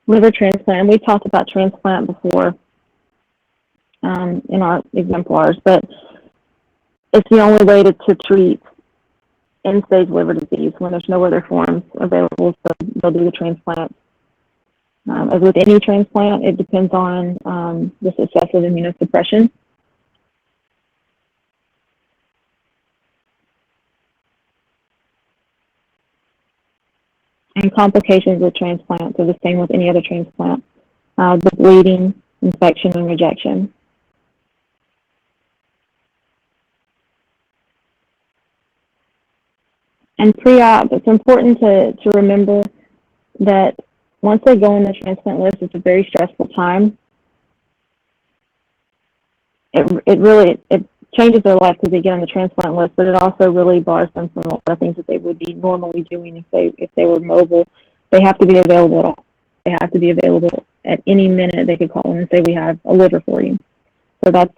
Liver transplant, we talked about transplant before in our exemplars, but it's the only way to treat end-stage liver disease, when there's no other forms available, so they'll do the transplant. As with any transplant, it depends on the success of immunosuppression. And complications with transplant are the same with any other transplant, the bleeding, infection, and rejection. And pre-op, it's important to remember that once they go on the transplant list, it's a very stressful time. It changes their life because they get on the transplant list, but it also really bars them from a lot of things that they would be normally doing if they were mobile. They have to be available at all. They have to be available at any minute. They could call in and say, we have a liver for you. So that's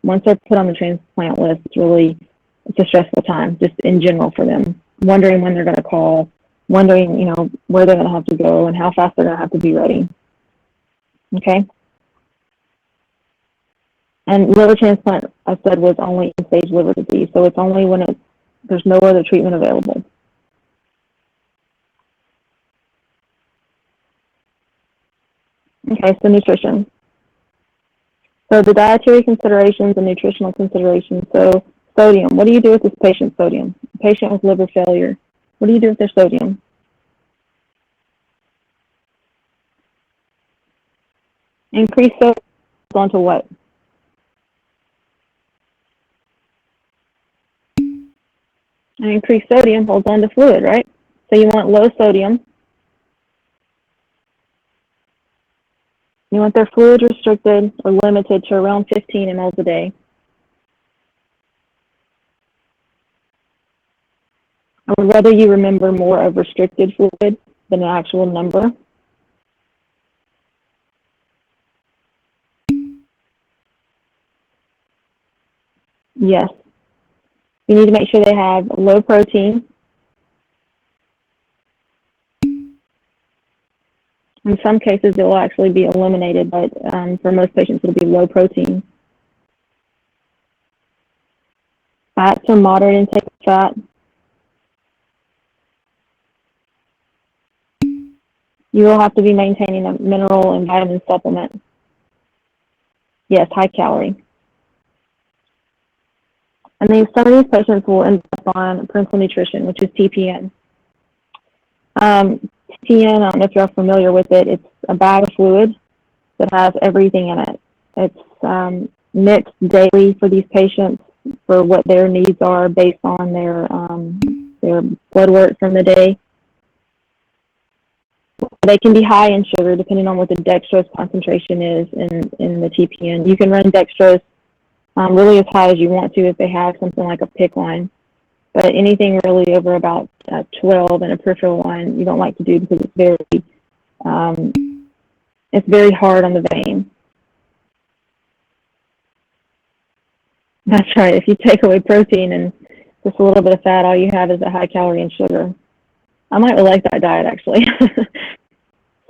once they're put on the transplant list, it's a stressful time just in general for them, wondering when they're going to call, wondering, where they're going to have to go and how fast they're going to have to be ready. Okay. And liver transplant, I said, was only end-stage liver disease, so it's only when there's no other treatment available. Okay, so nutrition. So the dietary considerations and nutritional considerations. So sodium, what do you do with this patient's sodium? A patient with liver failure, what do you do with their sodium? Increase sodium onto what? And increased sodium holds on to fluid, right? So you want low sodium. You want their fluid restricted or limited to around 15 mLs a day. I would rather you remember more of restricted fluid than the actual number. Yes. You need to make sure they have low protein. In some cases, it will actually be eliminated, but for most patients, it'll be low protein. Fats or moderate intake of fat. You will have to be maintaining a mineral and vitamin supplement. Yes, high calorie. And then some of these patients will end up on parenteral nutrition, which is TPN. TPN, I don't know if you're familiar with it, it's a bag of fluid that has everything in it. It's mixed daily for these patients for what their needs are based on their blood work from the day. They can be high in sugar depending on what the dextrose concentration is in the TPN. You can run dextrose really as high as you want to if they have something like a PICC line. But anything really over about 12 in a peripheral line, you don't like to do because it's very hard on the vein. That's right. If you take away protein and just a little bit of fat, all you have is a high calorie and sugar. I might really like that diet, actually.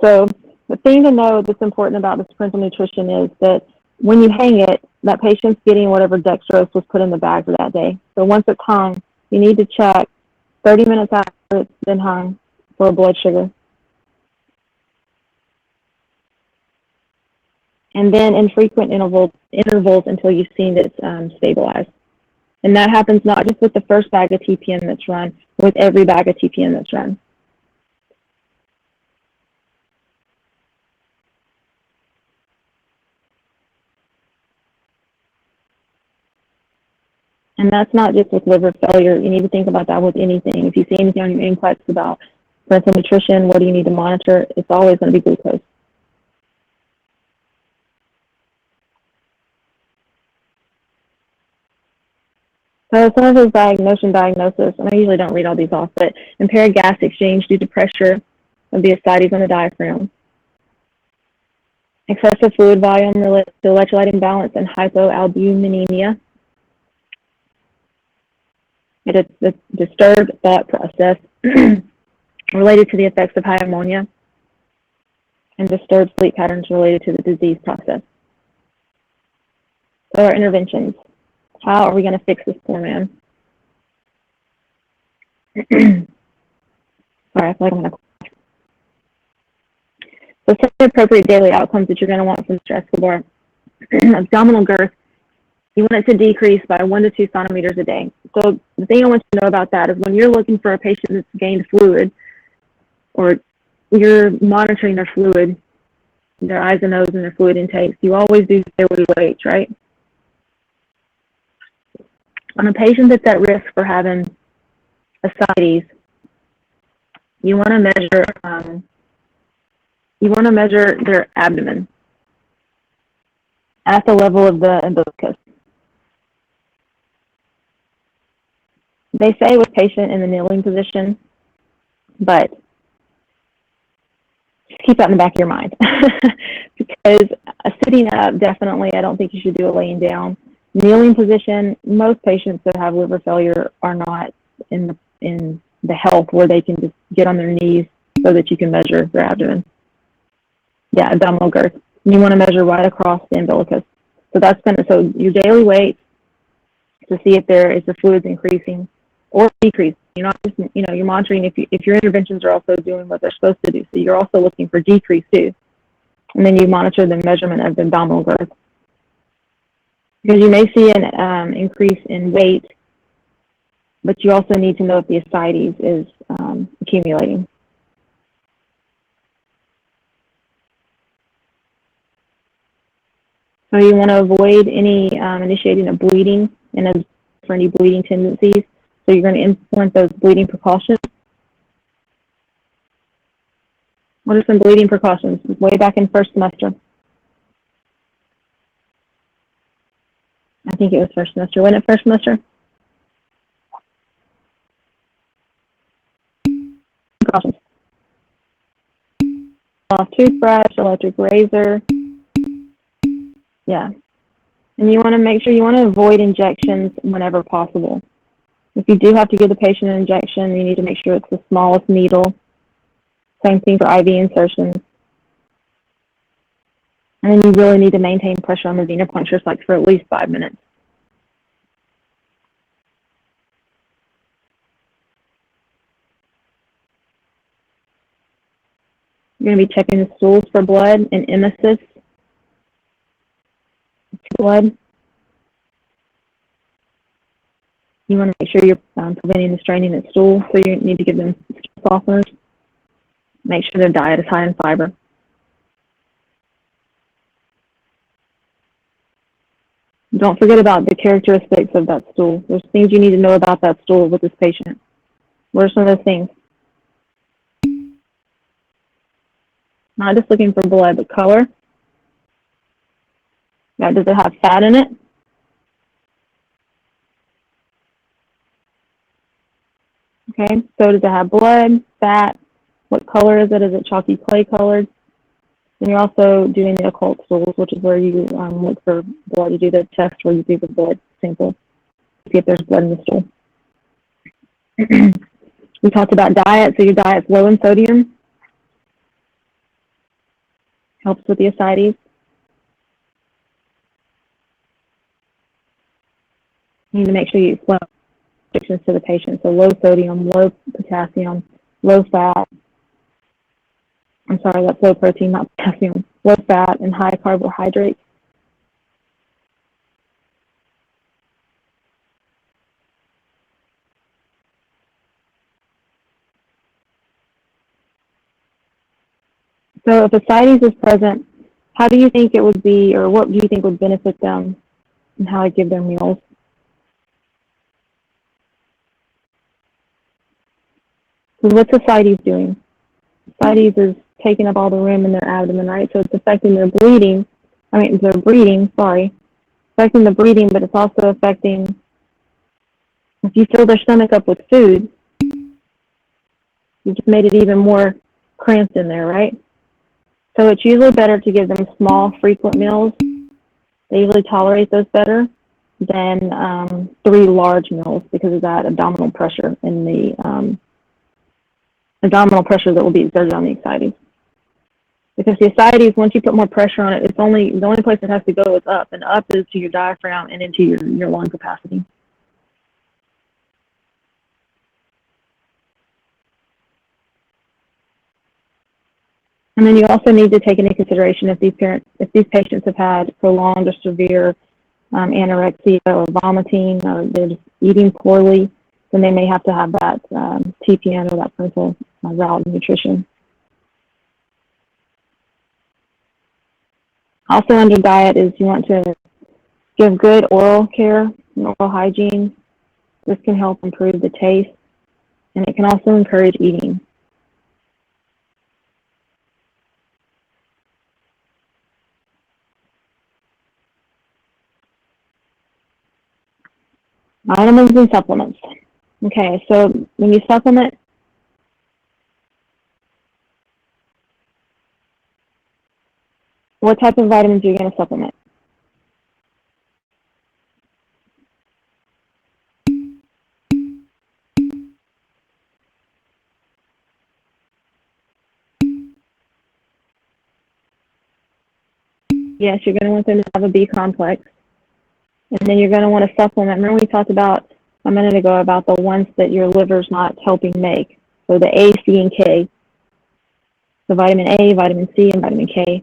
So the thing to know that's important about this parenteral nutrition is that when you hang it, that patient's getting whatever dextrose was put in the bag for that day. So once it's hung, you need to check 30 minutes after it's been hung for blood sugar. And then in frequent intervals until you've seen it stabilize. And that happens not just with the first bag of TPN that's run, with every bag of TPN that's run. And that's not just with liver failure. You need to think about that with anything. If you see anything on your NCLEX about parenteral nutrition, what do you need to monitor? It's always going to be glucose. So some of those diagnosis, and I usually don't read all these off, but impaired gas exchange due to pressure of the ascites on the diaphragm. Excessive fluid volume related to electrolyte imbalance and hypoalbuminemia. It is a disturbed thought process related to the effects of high ammonia and disturbed sleep patterns related to the disease process. So our interventions. How are we going to fix this poor man? Sorry, I feel like I'm going to. So some appropriate daily outcomes that you're going to want from stress score. Abdominal girth, you want it to decrease by 1 to 2 centimeters a day. So the thing I want you to know about that is when you're looking for a patient that's gained fluid, or you're monitoring their fluid, their eyes and nose and their fluid intakes, you always do daily weights, right? On a patient that's at risk for having ascites, you want to measure their abdomen at the level of the umbilicus. They say with patient in the kneeling position, but just keep that in the back of your mind. Because sitting up, definitely, I don't think you should do it laying down. Kneeling position, most patients that have liver failure are not in the health where they can just get on their knees so that you can measure their abdomen. Yeah, abdominal girth. You want to measure right across the umbilicus. So your daily weight to see if the fluid's increasing or decreasing. You're not just, you're monitoring if your interventions are also doing what they're supposed to do. So you're also looking for decrease too. And then you monitor the measurement of the abdominal girth. Because you may see an increase in weight, but you also need to know if the ascites is accumulating. So you want to avoid any initiating of bleeding and for any bleeding tendencies. So you're going to implement those bleeding precautions. What are some bleeding precautions? Way back in first semester. I think it was first semester. Wasn't it first semester? Precautions. Off toothbrush, electric razor. Yeah. And you want to make sure you want to avoid injections whenever possible. If you do have to give the patient an injection, you need to make sure it's the smallest needle. Same thing for IV insertions. And then you really need to maintain pressure on the venipuncture site for at least 5 minutes. You're going to be checking the stools for blood and emesis. Blood. You want to make sure you're preventing the straining at stool, so you need to give them softeners. Make sure their diet is high in fiber. Don't forget about the characteristics of that stool. There's things you need to know about that stool with this patient. What are some of those things? Not just looking for blood, but color. Now, does it have fat in it? Okay, so does it have blood, fat? What color is it? Is it chalky clay colored? And you're also doing the occult stools, which is where you look for blood. You do the test where you do the blood sample to see if there's blood in the stool. We talked about diet, so your diet's low in sodium. Helps with the ascites. You need to make sure you eat slow restrictions to the patient. So low sodium, low potassium, low fat. I'm sorry, that's low protein, not potassium. Low fat and high carbohydrates. So if ascites is present, how do you think it would be, or what do you think would benefit them and how to give their meals? So what's ascites doing? Ascites is taking up all the room in their abdomen, right? So it's affecting their breathing, affecting the breathing, but it's also affecting, if you fill their stomach up with food, you just made it even more cramped in there, right? So it's usually better to give them small, frequent meals. They usually tolerate those better than 3 large meals because of that abdominal pressure and the abdominal pressure that will be exerted on the ascites. Because the ascites, once you put more pressure on it, the only place it has to go is up, and up is to your diaphragm and into your lung capacity. And then you also need to take into consideration if these patients have had prolonged or severe anorexia or vomiting, or they're just eating poorly, then they may have to have that TPN, or that parental route of nutrition. Also under diet is you want to give good oral care and oral hygiene. This can help improve the taste, and it can also encourage eating. Vitamins and supplements. Okay, so when you supplement, what type of vitamins are you going to supplement? Yes, you're going to want them to have a B complex. And then you're going to want to supplement. Remember we talked about a minute ago about the ones that your liver's not helping make. So the A, C, and K. So vitamin A, vitamin C, and vitamin K.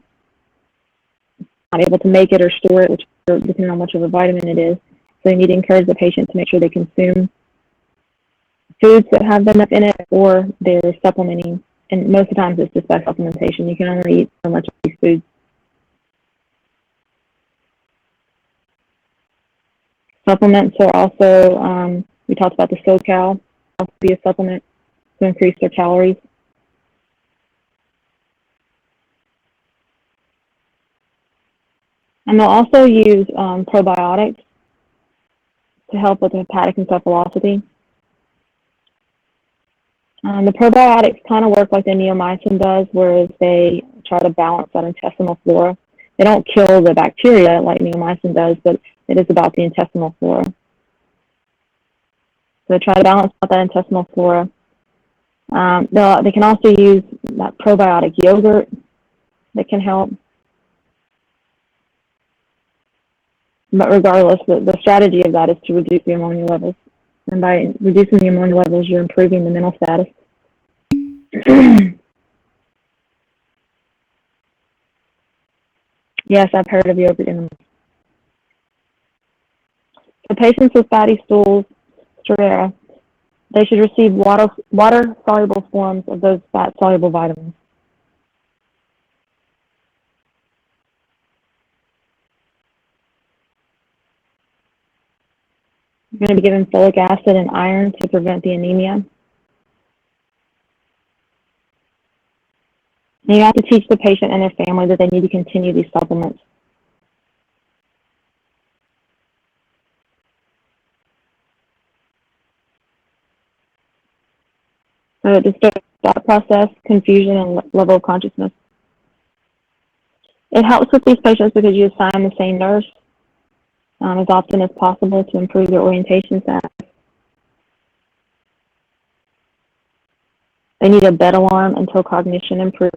Not able to make it or store it, which depending on how much of a vitamin it is. So you need to encourage the patient to make sure they consume foods that have enough in it, or they're supplementing. And most of the times it's just by supplementation. You can only eat so much of these foods. Supplements are also, we talked about the SoCal, also be a supplement to increase their calories. And they'll also use probiotics to help with hepatic encephalopathy. The probiotics kind of work like the neomycin does, whereas they try to balance that intestinal flora. They don't kill the bacteria like neomycin does, but it is about the intestinal flora. So they try to balance out that intestinal flora. They can also use that probiotic yogurt that can help. But regardless, the strategy of that is to reduce the ammonia levels. And by reducing the ammonia levels, you're improving the mental status. Yes, I've heard of yogurt in them. For patients with fatty stools, striae, they should receive water-soluble forms of those fat-soluble vitamins. You're going to be given folic acid and iron to prevent the anemia. And you have to teach the patient and their family that they need to continue these supplements. So it disturbs thought process, confusion, and level of consciousness. It helps with these patients because you assign the same nurse as often as possible to improve their orientation status. They need a bed alarm until cognition improves.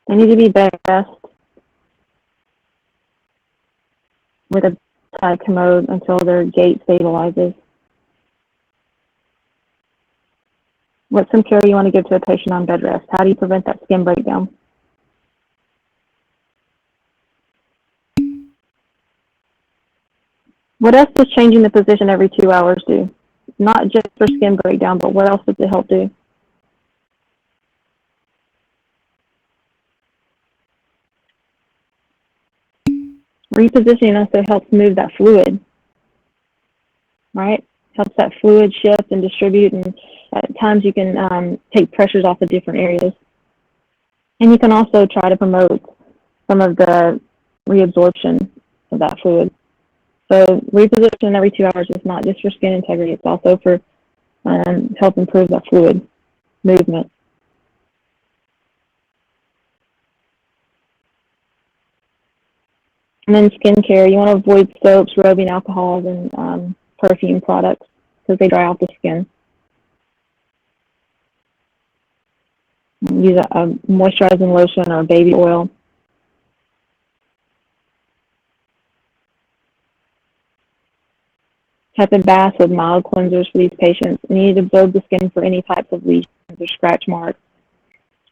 They need to be bed rest with a bedside commode until their gait stabilizes. What's some care you want to give to a patient on bed rest? How do you prevent that skin breakdown? What else does changing the position every 2 hours do? Not just for skin breakdown, but what else does it help do? Repositioning also helps move that fluid, right? Helps that fluid shift and distribute, and at times you can take pressures off of different areas. And you can also try to promote some of the reabsorption of that fluid. So reposition every 2 hours is not just for skin integrity, it's also for help improve that fluid movement. And then skincare, you want to avoid soaps, rubbing alcohols, and perfume products because they dry out the skin. Use a moisturizing lotion or baby oil. tepid baths with mild cleansers for these patients. And you need to observe the skin for any types of lesions or scratch marks.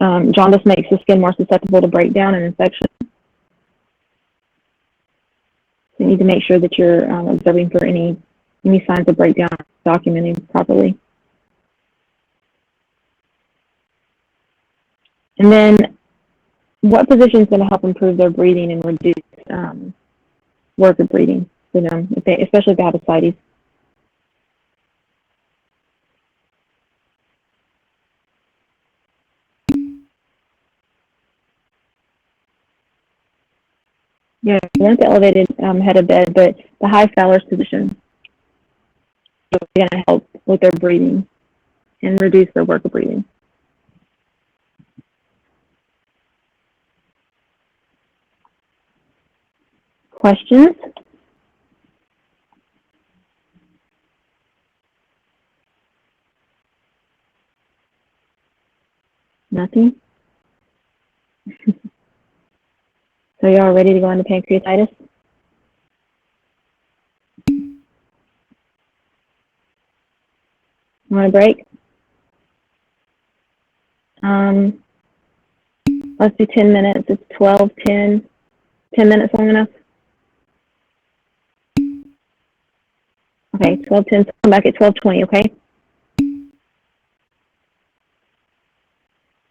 Jaundice makes the skin more susceptible to breakdown and infection. So you need to make sure that you're observing for any signs of breakdown, documenting properly. And then what position is going to help improve their breathing and reduce work of breathing for them, especially if they have ascites? Yeah, I want the elevated head of bed, but the high Fowler's position is going to help with their breathing and reduce their work of breathing. Questions? Nothing? So y'all ready to go into pancreatitis? Want a break? Let's do 10 minutes. It's 12, 10. 10 minutes long enough? Okay, 12, 10. Come back at 12:20, okay?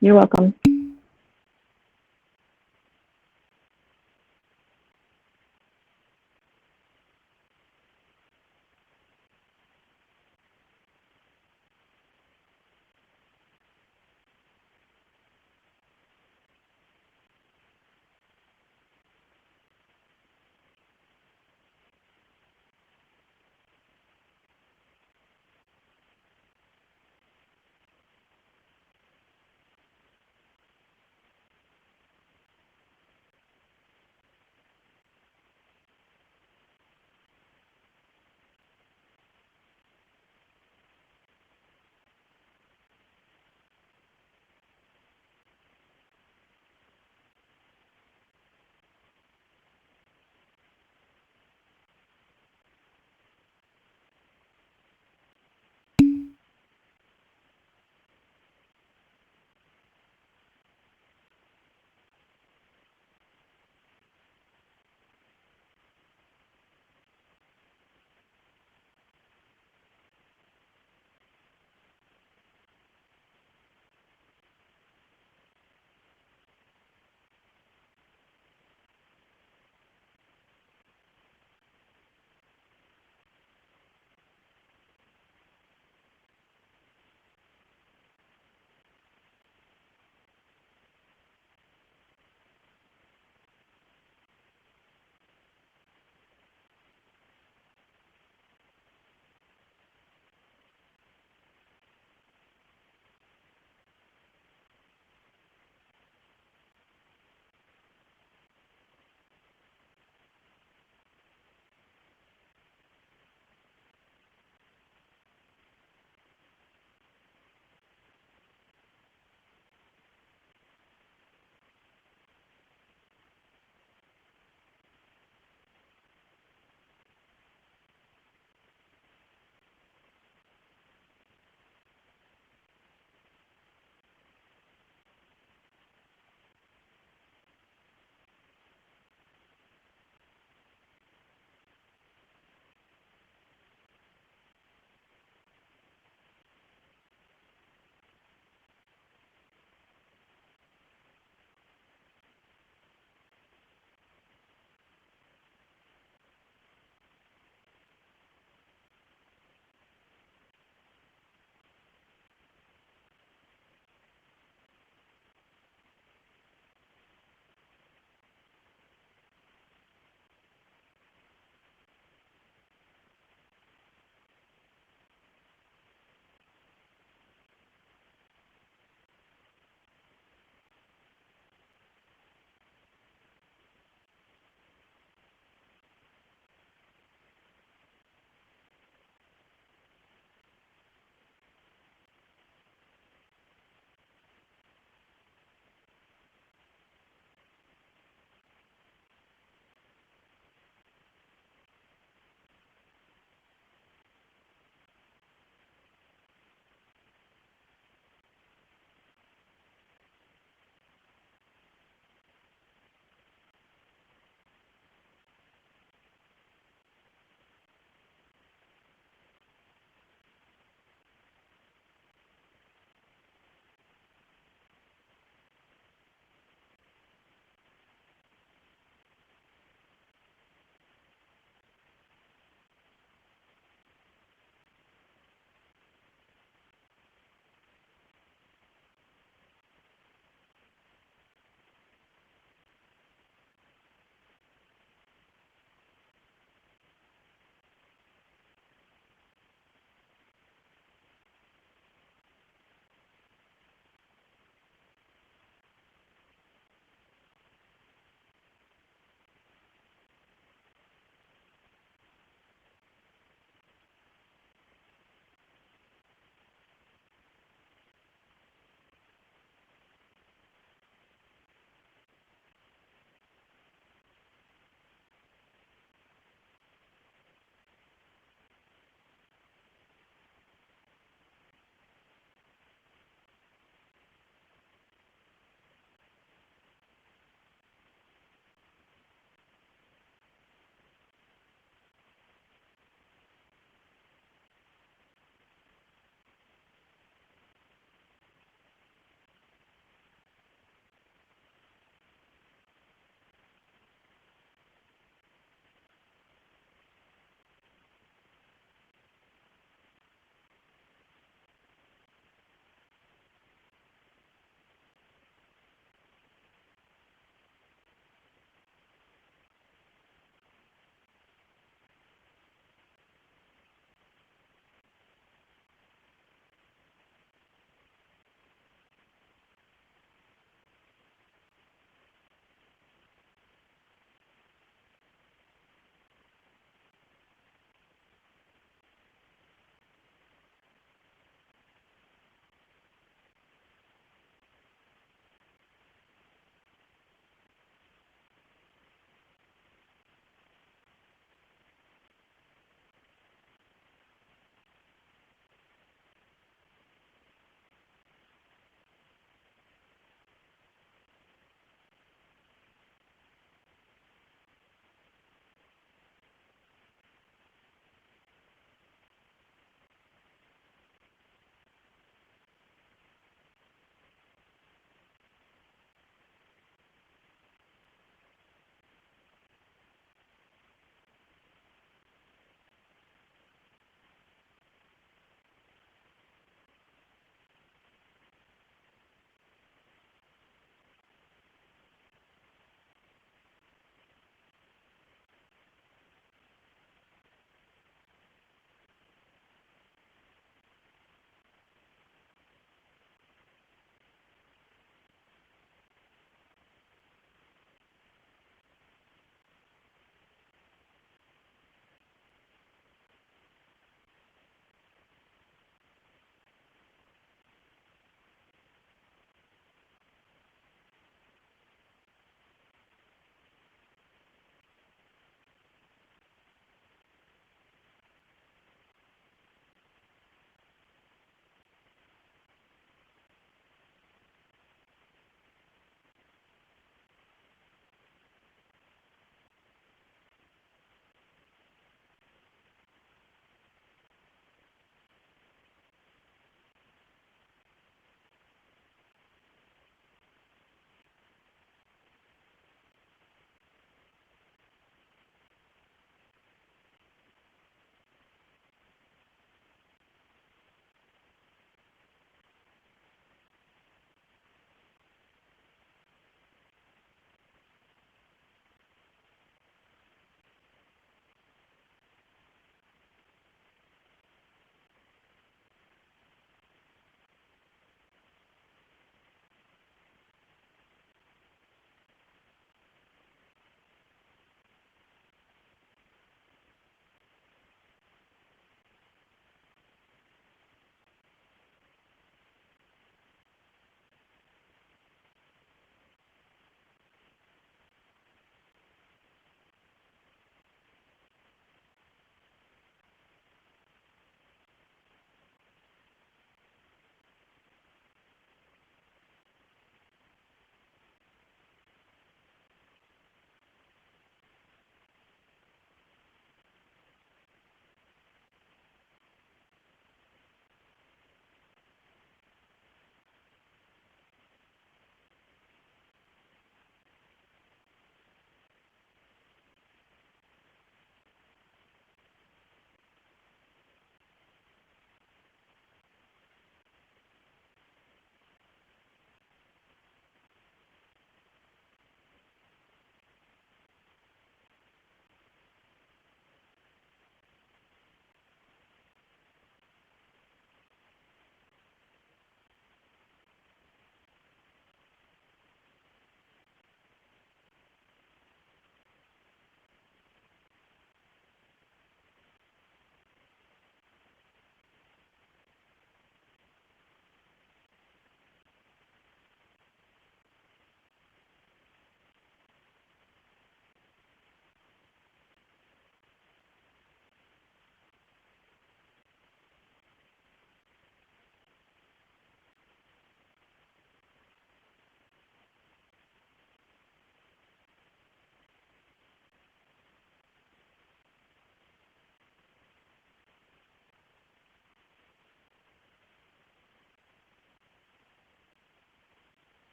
You're welcome.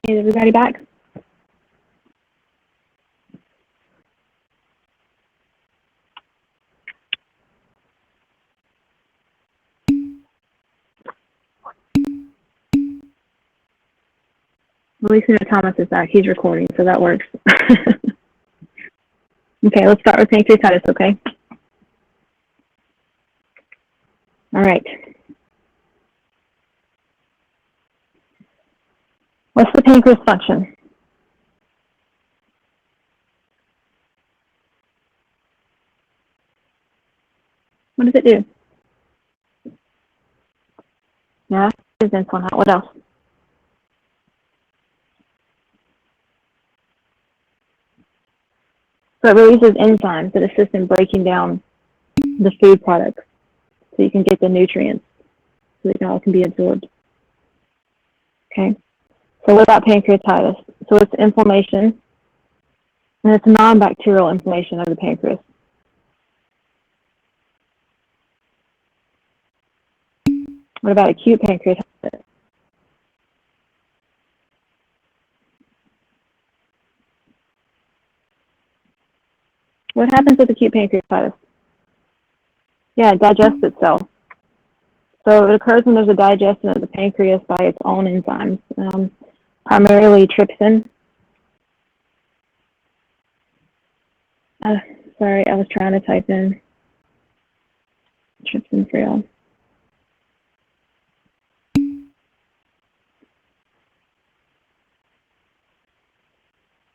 Is everybody back? At least we know Thomas is back. He's recording, so that works. Okay, let's start with pancreatitis, okay? All right. What's the pancreas function? What does it do? Yeah, it's insulin. What else? So it releases enzymes that assist in breaking down the food products so you can get the nutrients so that all can be absorbed. Okay. So what about pancreatitis? So it's inflammation, and it's non-bacterial inflammation of the pancreas. What about acute pancreatitis? What happens with acute pancreatitis? Yeah, it digests itself. So it occurs when there's a digestion of the pancreas by its own enzymes, primarily trypsin. Sorry, I was trying to type in trypsin for y'all.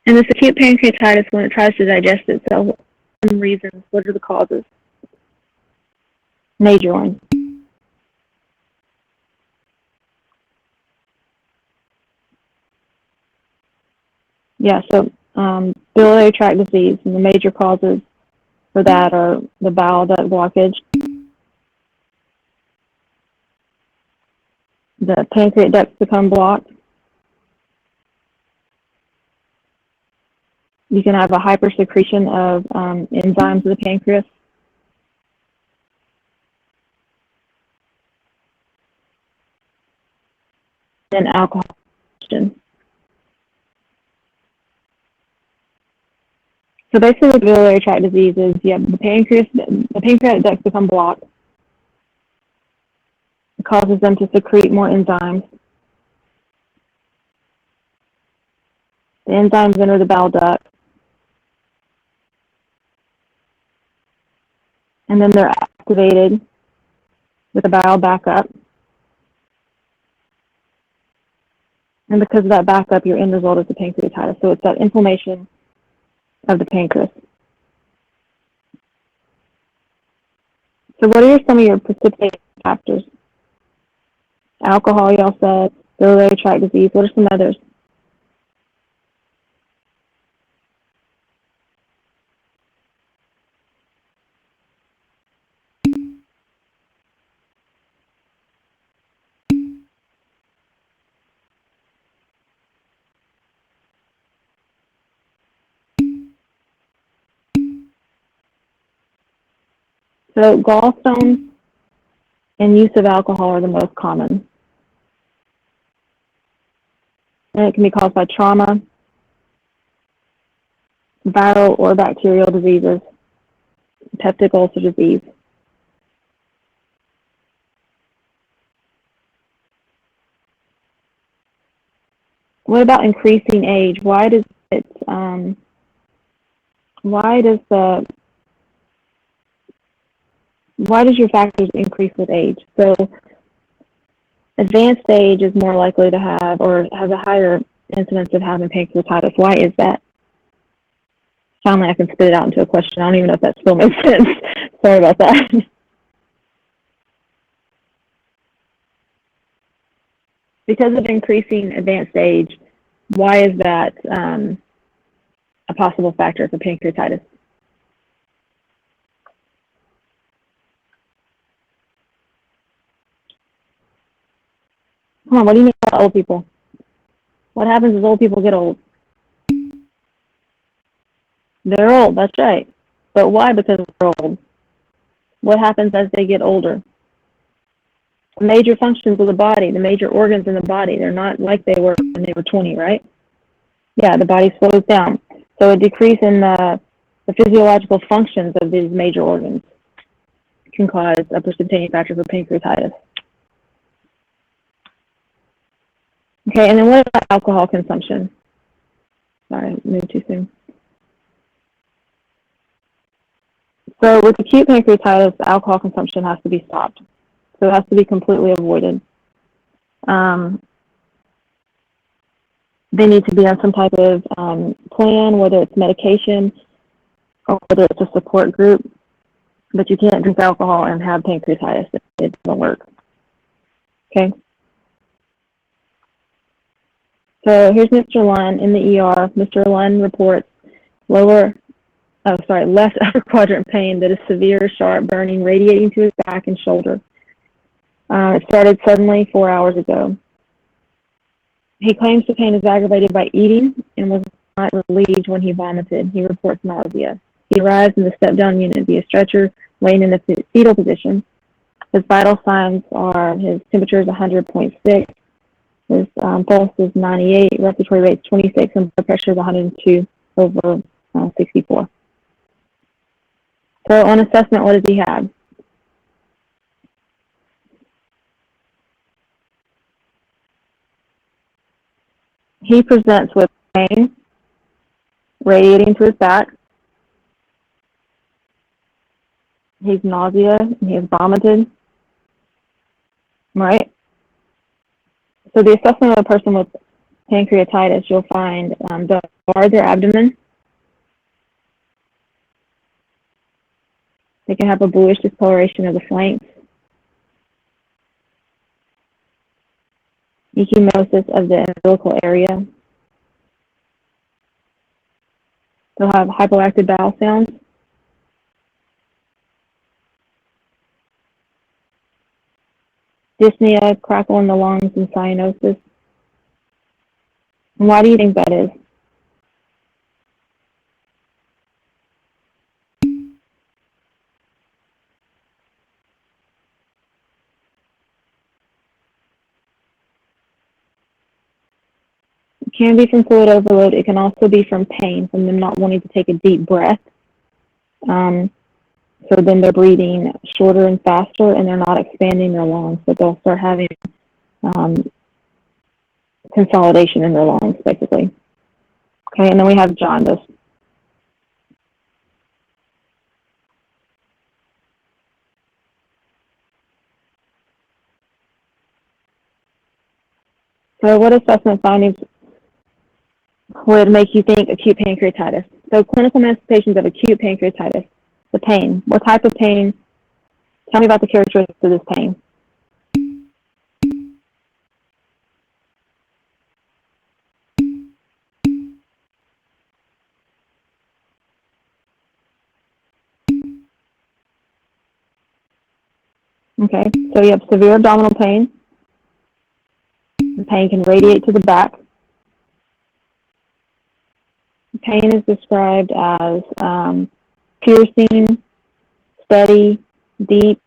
And this acute pancreatitis, when it tries to digest itself, some reasons, what are the causes? Major ones. Yeah, so biliary tract disease, and the major causes for that are the bowel duct blockage, the pancreatic ducts become blocked, you can have a hypersecretion of enzymes of the pancreas, and alcohol. So basically, with biliary tract disease is the pancreatic ducts become blocked. It causes them to secrete more enzymes. The enzymes enter the bowel duct, and then they're activated with the bile backup. And because of that backup, your end result is the pancreatitis. So it's that inflammation of the pancreas. So what are some of your precipitating factors? Alcohol, y'all said, biliary tract disease. What are some others? So gallstones and use of alcohol are the most common. And it can be caused by trauma, viral or bacterial diseases, peptic ulcer disease. What about increasing age? Why does your factors increase with age? So advanced age is more likely to have or has a higher incidence of having pancreatitis. Why is that? Finally, I can spit it out into a question. I don't even know if that still makes sense. Sorry about that. Because of increasing advanced age, why is that a possible factor for pancreatitis? Come on, what do you mean about old people? What happens as old people get old? They're old, that's right. But why? Because they're old. What happens as they get older? major functions of the body, the major organs in the body. They're not like they were when they were 20, right? Yeah, the body slows down. So a decrease in the physiological functions of these major organs can cause a precipitating factor for pancreatitis. Okay, and then what about alcohol consumption? Sorry, I moved too soon. So with acute pancreatitis, alcohol consumption has to be stopped. So it has to be completely avoided. They need to be on some type of plan, whether it's medication or whether it's a support group. But you can't drink alcohol and have pancreatitis. It doesn't work. Okay. So here's Mr. Lunn in the ER. Mr. Lunn reports left upper quadrant pain that is severe, sharp, burning, radiating to his back and shoulder. It started suddenly 4 hours ago. He claims the pain is aggravated by eating and was not relieved when he vomited. He reports nausea. He arrives in the step-down unit via stretcher, laying in the fetal position. His vital signs are his temperature is 100.6, his pulse is 98, respiratory rate is 26, and blood pressure is 102/64. So on assessment, what does he have? He presents with pain radiating to his back. He's nausea, and he has vomited, right? So the assessment of a person with pancreatitis, you'll find the their abdomen. They can have a bluish discoloration of the flanks, ecchymosis of the umbilical area. They'll have hypoactive bowel sounds. Dyspnea, crackle in the lungs, and cyanosis. And why do you think that is? It can be from fluid overload. It can also be from pain, from them not wanting to take a deep breath. So then they're breathing shorter and faster, and they're not expanding their lungs. So they'll start having consolidation in their lungs, basically. Okay, and then we have jaundice. So what assessment findings would make you think acute pancreatitis? So clinical manifestations of acute pancreatitis. The pain. What type of pain? Tell me about the characteristics of this pain. Okay, so you have severe abdominal pain. The pain can radiate to the back. The pain is described as piercing, steady, deep.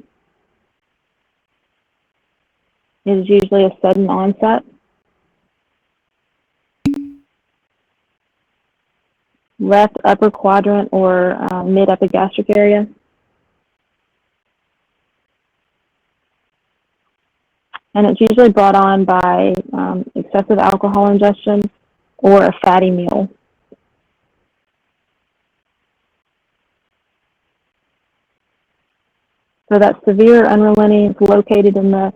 It is usually a sudden onset. Left upper quadrant or mid-epigastric area. And it's usually brought on by excessive alcohol ingestion or a fatty meal. So that severe unrelenting is located in the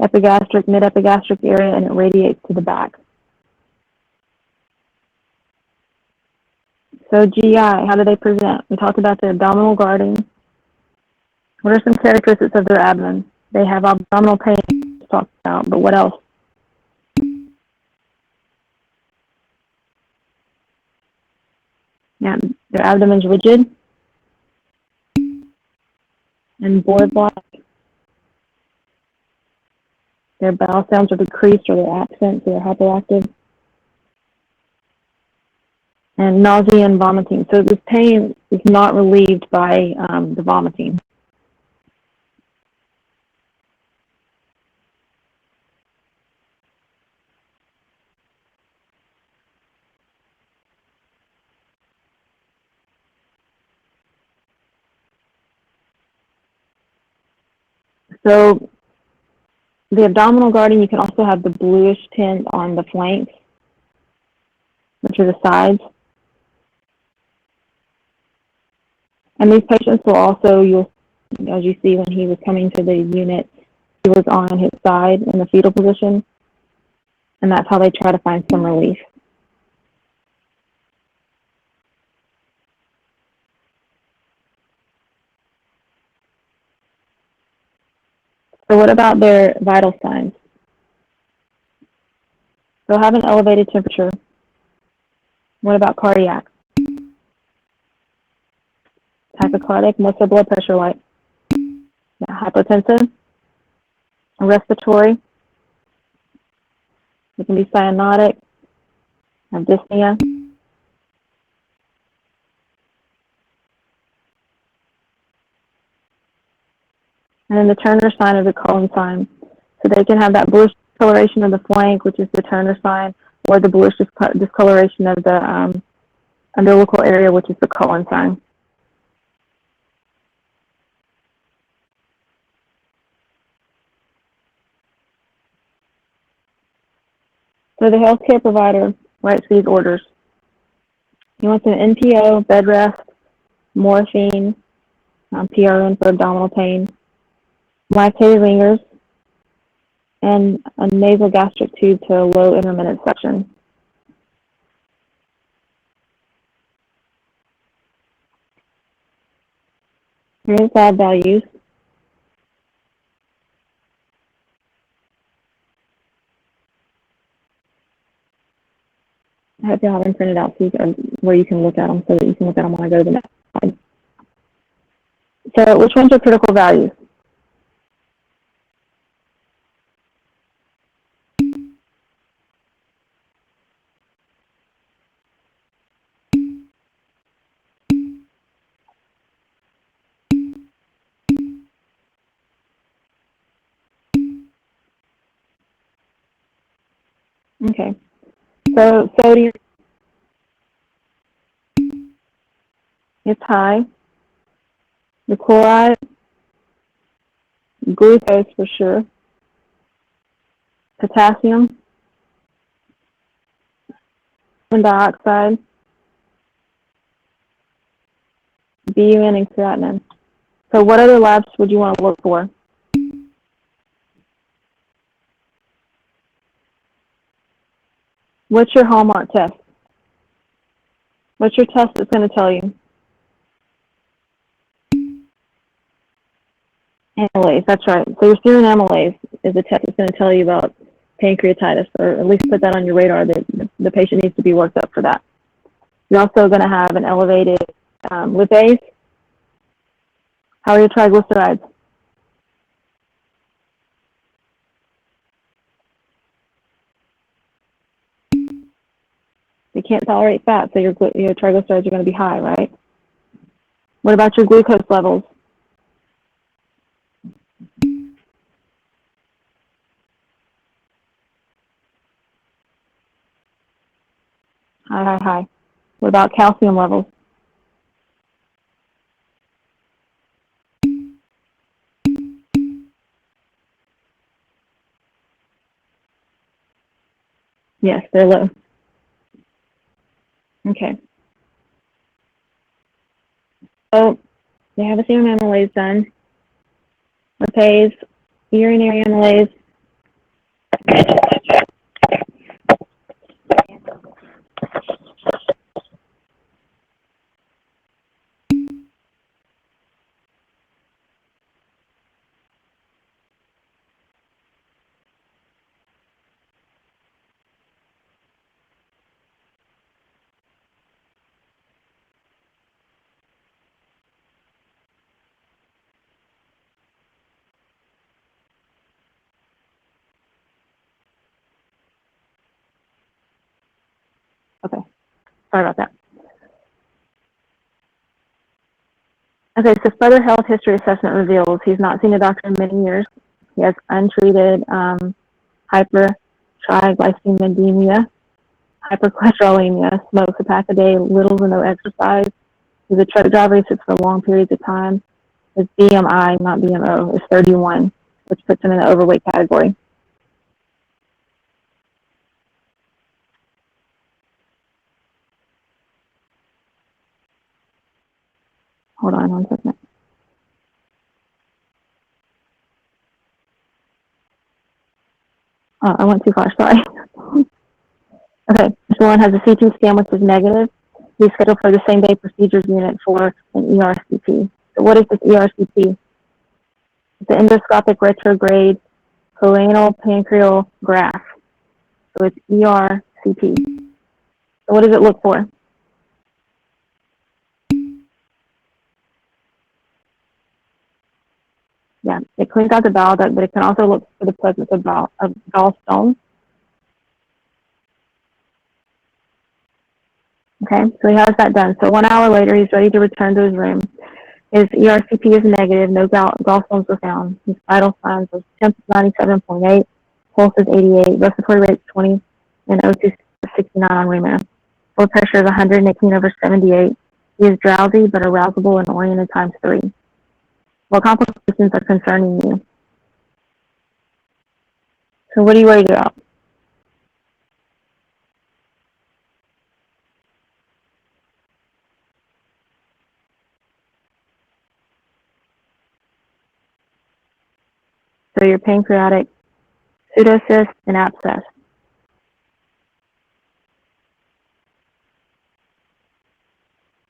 epigastric, mid-epigastric area, and it radiates to the back. So GI, how do they present? We talked about the abdominal guarding. What are some characteristics of their abdomen? They have abdominal pain, talked about, but what else? Yeah, their abdomen's rigid and board-like. Their bowel sounds are decreased or they're absent, so they're hyperactive. And nausea and vomiting. So this pain is not relieved by the vomiting. So the abdominal guarding, you can also have the bluish tint on the flanks, which are the sides. And these patients will also, as you see when he was coming to the unit, he was on his side in the fetal position, and that's how they try to find some relief. So what about their vital signs? They'll have an elevated temperature. What about cardiac? Tachycardic, what's their blood pressure like? Yeah, hypotensive, respiratory. It can be cyanotic, have dyspnea. And then the Turner sign is a colon sign. So they can have that bluish discoloration of the flank, which is the Turner sign, or the bluish discoloration of the umbilical area, which is the colon sign. So the healthcare provider writes these orders. He wants an NPO, bed rest, morphine, PRN for abdominal pain, lactated ringers, and a nasal gastric tube to low intermittent suction. Here's lab values. I hope you have them printed out so where you can look at them so that you can look at them when I go to the next slide. So which ones are critical values? Okay. So sodium is high. The chloride, glucose for sure. Potassium, carbon dioxide, BUN, and creatinine. So what other labs would you want to look for? What's your hallmark test? What's your test that's going to tell you? Amylase, that's right. So your serum amylase is a test that's going to tell you about pancreatitis, or at least put that on your radar that the patient needs to be worked up for that. You're also going to have an elevated lipase. How are your triglycerides? You can't tolerate fat, so your triglycerides are going to be high, right? What about your glucose levels? High, high, high. What about calcium levels? Yes, they're low. Okay. So they have a serum amylase done. Lipase, urinary amylase. Okay, sorry about that. Okay, so further health history assessment reveals he's not seen a doctor in many years. He has untreated hypertriglyceridemia, hypercholesterolemia, smokes a pack a day, little to no exercise. He's a truck driver. He sits for long periods of time. His BMI, not BMO, is 31. which puts them in the overweight category. Hold on 1 second. Oh, I went too far, sorry. Okay, if one has a CT scan which is negative, he's scheduled for the same day procedures unit for an ERCP. So what is this ERCP? It's an endoscopic retrograde choanal pancreal graft. So it's ERCP. So what does it look for? Yeah, it cleans out the bile duct, but it can also look for the presence of gallstones. Okay, so he has that done. So 1 hour later, he's ready to return to his room. His ERCP is negative, no gallstones were found. His vital signs was temp 97.8, pulse is 88, respiratory rate 20, and O2 is 69 on remand. Blood pressure is 118/78. He is drowsy but arousable and oriented times 3. What complications are concerning you? So what are you worried about? So your pancreatic pseudocyst and abscess.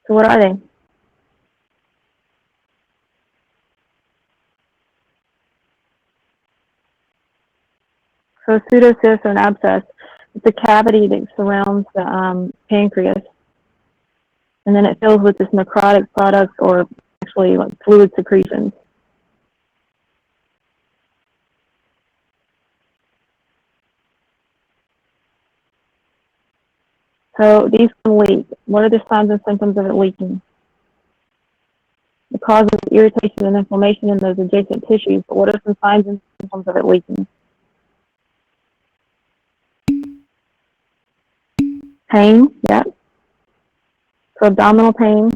So what are they? So pseudocyst or an abscess, it's a cavity that surrounds the pancreas, and then it fills with this necrotic product or actually like fluid secretions. So these can leak. What are the signs and symptoms of it leaking? It causes irritation and inflammation in those adjacent tissues, but what are some signs and symptoms of it leaking? Pain, yeah. So abdominal pain.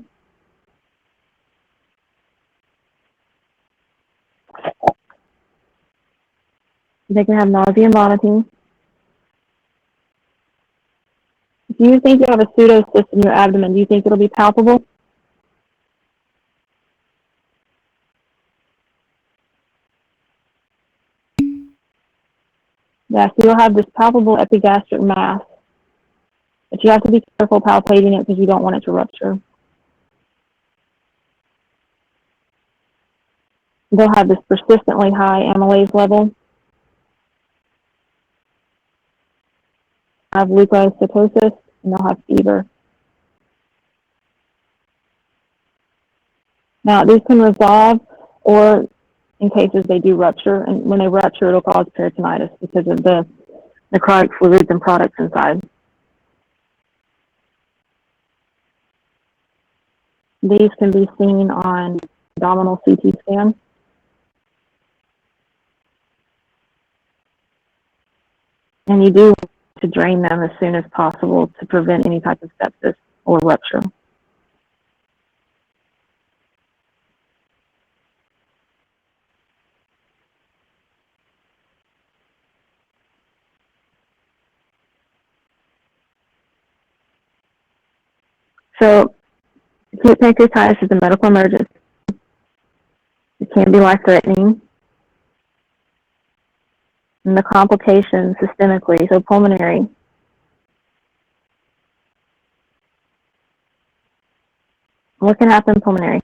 They can have nausea and vomiting. If you think you have a pseudocyst in your abdomen, do you think it'll be palpable? Yes, you'll have this palpable epigastric mass, but you have to be careful palpating it because you don't want it to rupture. They'll have this persistently high amylase level, have leukocytosis, and they'll have fever. Now, these can resolve, or in cases they do rupture, and when they rupture, it'll cause peritonitis because of the necrotic fluids and products inside. These can be seen on abdominal CT scan. And you do want to drain them as soon as possible to prevent any type of sepsis or rupture. So acute pancreatitis is a medical emergency. It can be life-threatening. And the complications systemically, so pulmonary. What can happen pulmonary?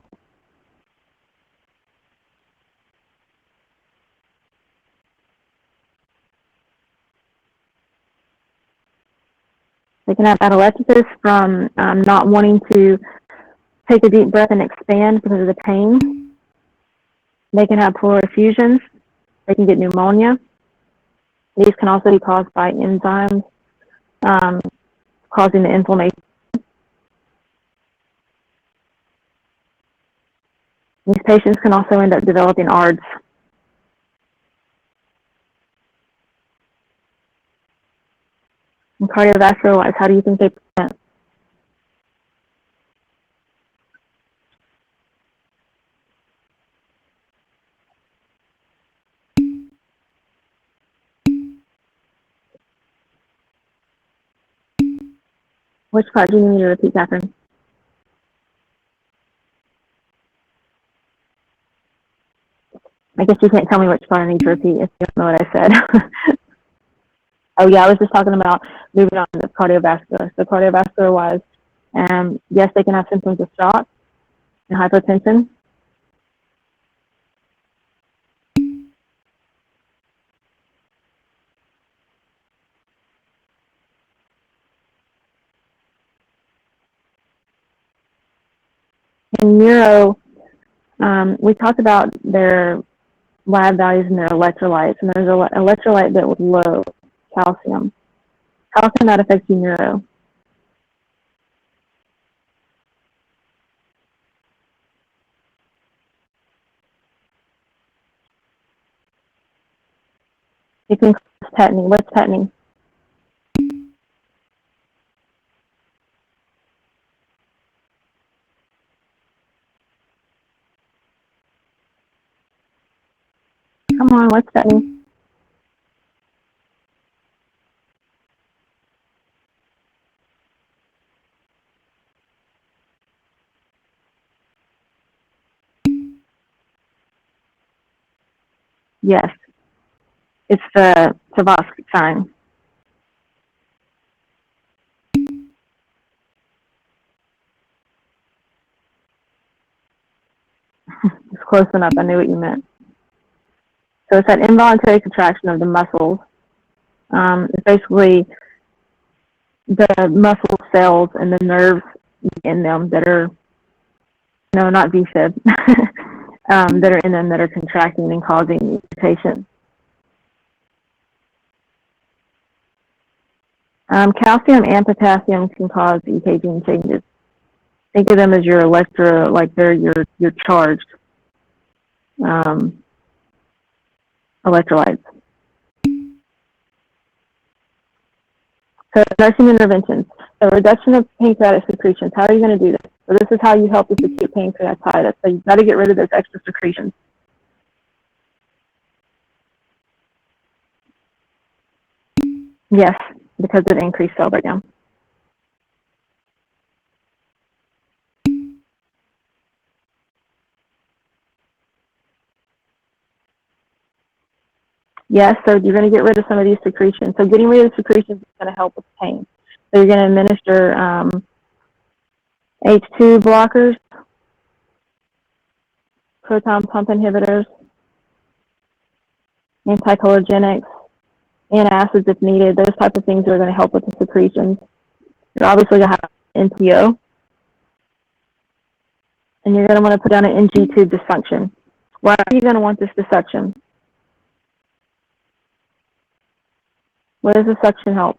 They can have atelectasis from not wanting to take a deep breath and expand because of the pain. They can have pleural effusions. They can get pneumonia. These can also be caused by enzymes causing the inflammation. These patients can also end up developing ARDS. And cardiovascular-wise, how do you think they present? Which part do you need me to repeat, Catherine? I guess you can't tell me which part I need to repeat if you don't know what I said. Oh yeah, I was just talking about moving on to cardiovascular. So cardiovascular wise, yes, they can have symptoms of shock and hypotension. In neuro, we talked about their lab values and their electrolytes, and there's an electrolyte that was low, calcium. How can that affect you neuro? It can cause tetany. What's tetany? Come on, what's tetany? Yes, it's the Savosky sign. It's close enough. I knew what you meant. So it's that involuntary contraction of the muscles. It's basically the muscle cells and the nerves in them that are, no, not V-fib, that are in them that are contracting and causing irritation. Calcium and potassium can cause EKG changes. Think of them as your like they're your charged electrolytes. So nursing interventions. So reduction of pancreatic secretions. How are you going to do this? So this is how you help with acute pancreatitis. So you've got to get rid of those extra secretions. Yes, because of increased cell breakdown. Yes, so you're going to get rid of some of these secretions. So getting rid of secretions is going to help with pain. So you're going to administer H2 blockers, proton pump inhibitors, anticholinergics, antacids if needed. Those type of things are going to help with the secretions. You're obviously going to have NPO, and you're going to want to put down an NG tube disfunction. Why are you going to want this dissection? What does the suction help?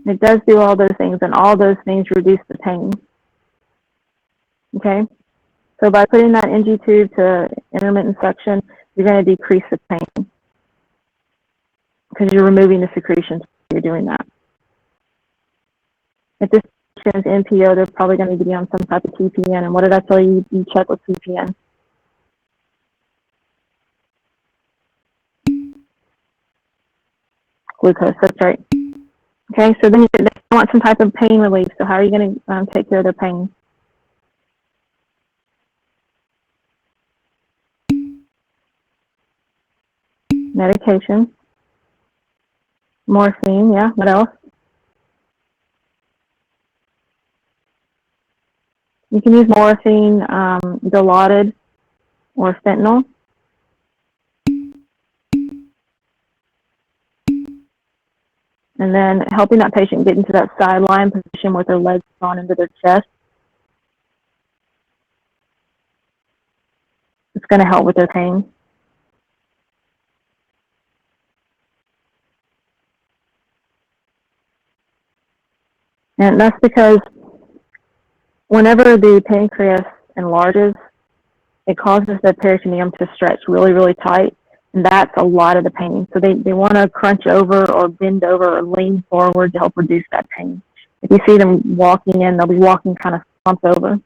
It does do all those things, and all those things reduce the pain. Okay? So by putting that NG tube to intermittent suction, you're going to decrease the pain because you're removing the secretions. You're doing that. If this is NPO, they're probably going to be on some type of TPN. And what did I tell you? You check with TPN. Glucose, that's right. Okay, so then they want some type of pain relief. So how are you going to take care of their pain? Medication. Morphine, yeah. What else? You can use morphine, Dilaudid, or fentanyl. And then helping that patient get into that sideline position with their legs drawn into their chest. It's going to help with their pain. And that's because whenever the pancreas enlarges, it causes the peritoneum to stretch really, really tight. And that's a lot of the pain. So they want to crunch over or bend over or lean forward to help reduce that pain. If you see them walking in, they'll be walking kind of month over.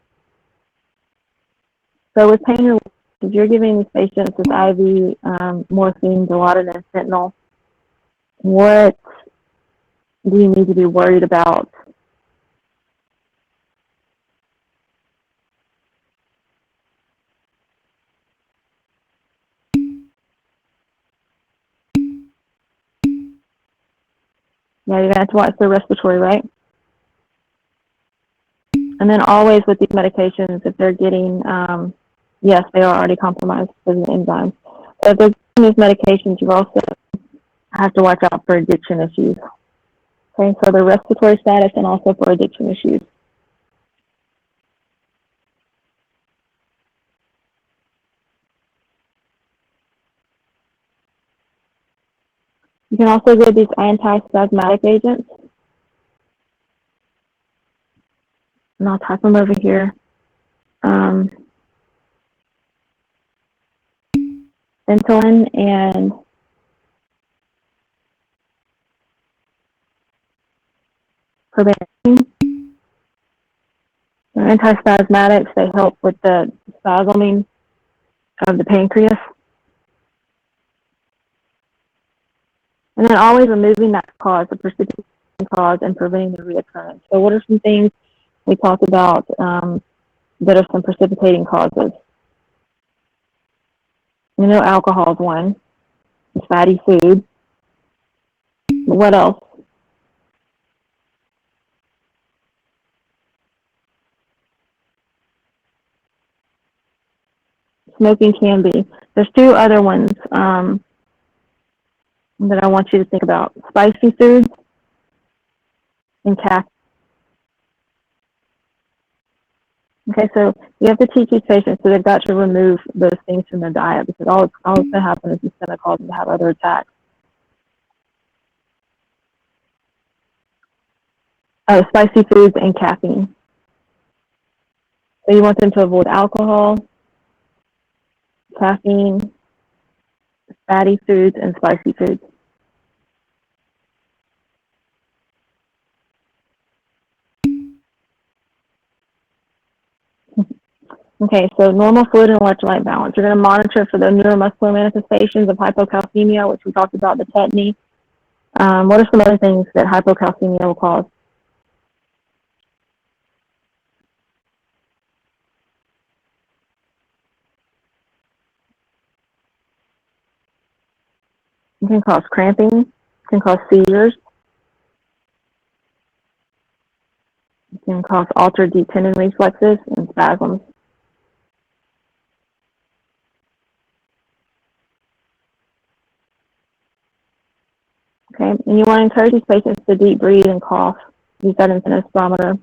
So with pain relief, if you're giving these patients with IV morphine, Dilaudid, and fentanyl, what do you need to be worried about? Yeah, you're going to have to watch their respiratory, right? And then always with these medications, if they're getting, yes, they are already compromised because of the enzymes. But if they're getting these medications, you also have to watch out for addiction issues. Okay, so the respiratory status and also for addiction issues. You can also give these antispasmodic agents. And I'll type them over here. Insulin and prevention. They're antispasmodics. They help with the spasming of the pancreas. And then always removing that cause, the precipitating cause, and preventing the reoccurrence. So what are some things we talked about that are some precipitating causes? You know, alcohol is one. It's fatty food. But what else? Smoking can be. There's two other ones that I want you to think about. Spicy foods and caffeine. Okay, so you have to teach these patients so they've got to remove those things from their diet because all it's going to happen is it's going to cause them to have other attacks. Oh, spicy foods and caffeine. So you want them to avoid alcohol, caffeine, fatty foods, and spicy foods. Okay, so normal fluid and electrolyte balance. You're going to monitor for the neuromuscular manifestations of hypocalcemia, which we talked about, the tetany. What are some other things that hypocalcemia will cause? It can cause cramping, it can cause seizures, it can cause altered deep tendon reflexes and spasms. Okay, and you want to encourage these patients to deep breathe and cough. Use that incentive spirometer.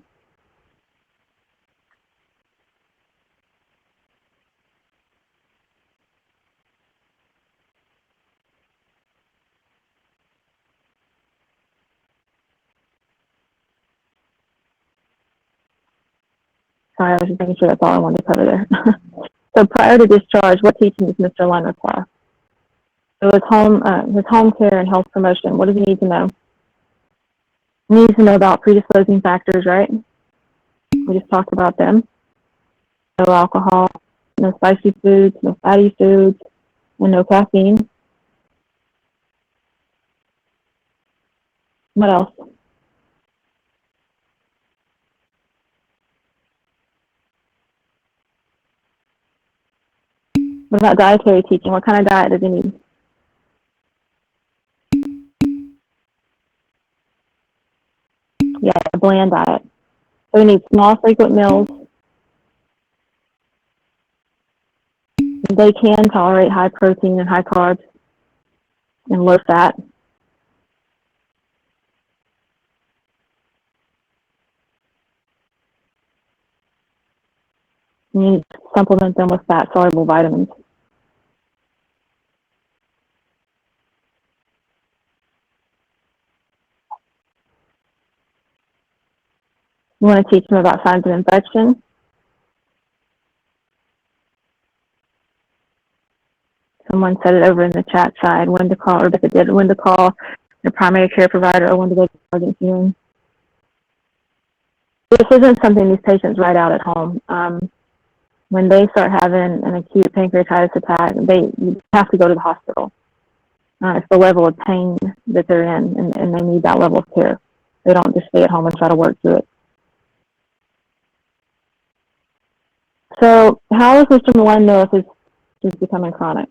Sorry, I was just making sure that's all I wanted to cover there. So prior to discharge, what teaching does Mr. Lund require? So his home care and health promotion, what does he need to know? He needs to know about predisposing factors, right? We just talked about them. No alcohol, no spicy foods, no fatty foods, and no caffeine. What else? What about dietary teaching? What kind of diet does he need? Yeah, a bland diet. So he needs small, frequent meals. They can tolerate high protein and high carbs and low fat. You need to supplement them with fat-soluble vitamins. You want to teach them about signs of infection. Someone said it over in the chat side, when to call, or Rebecca did, when to call the primary care provider or when to go to emergency room. this isn't something these patients write out at home. When they start having an acute pancreatitis attack, they have to go to the hospital. It's the level of pain that they're in, and they need that level of care. They don't just stay at home and try to work through it. So how does Mr. Malone know if it's becoming chronic?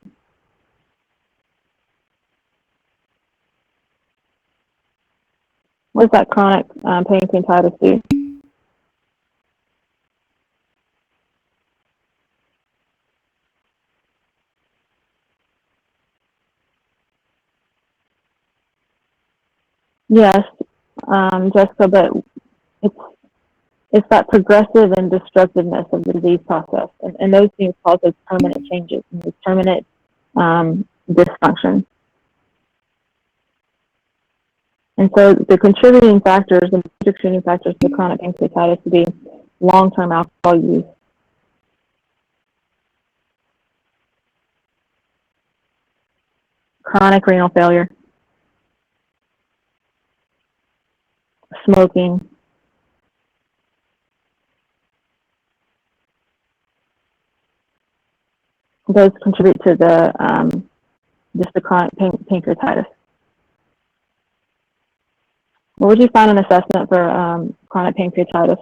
What does that chronic pancreatitis do? Yes, Jessica, but it's that progressive and destructiveness of the disease process, and those things cause those permanent changes and those permanent dysfunction. And so the contributing factors, the contributing factors to chronic pancreatitis would be long-term alcohol use, chronic renal failure, smoking, those contribute to the just the chronic pancreatitis. What would you find an assessment for chronic pancreatitis?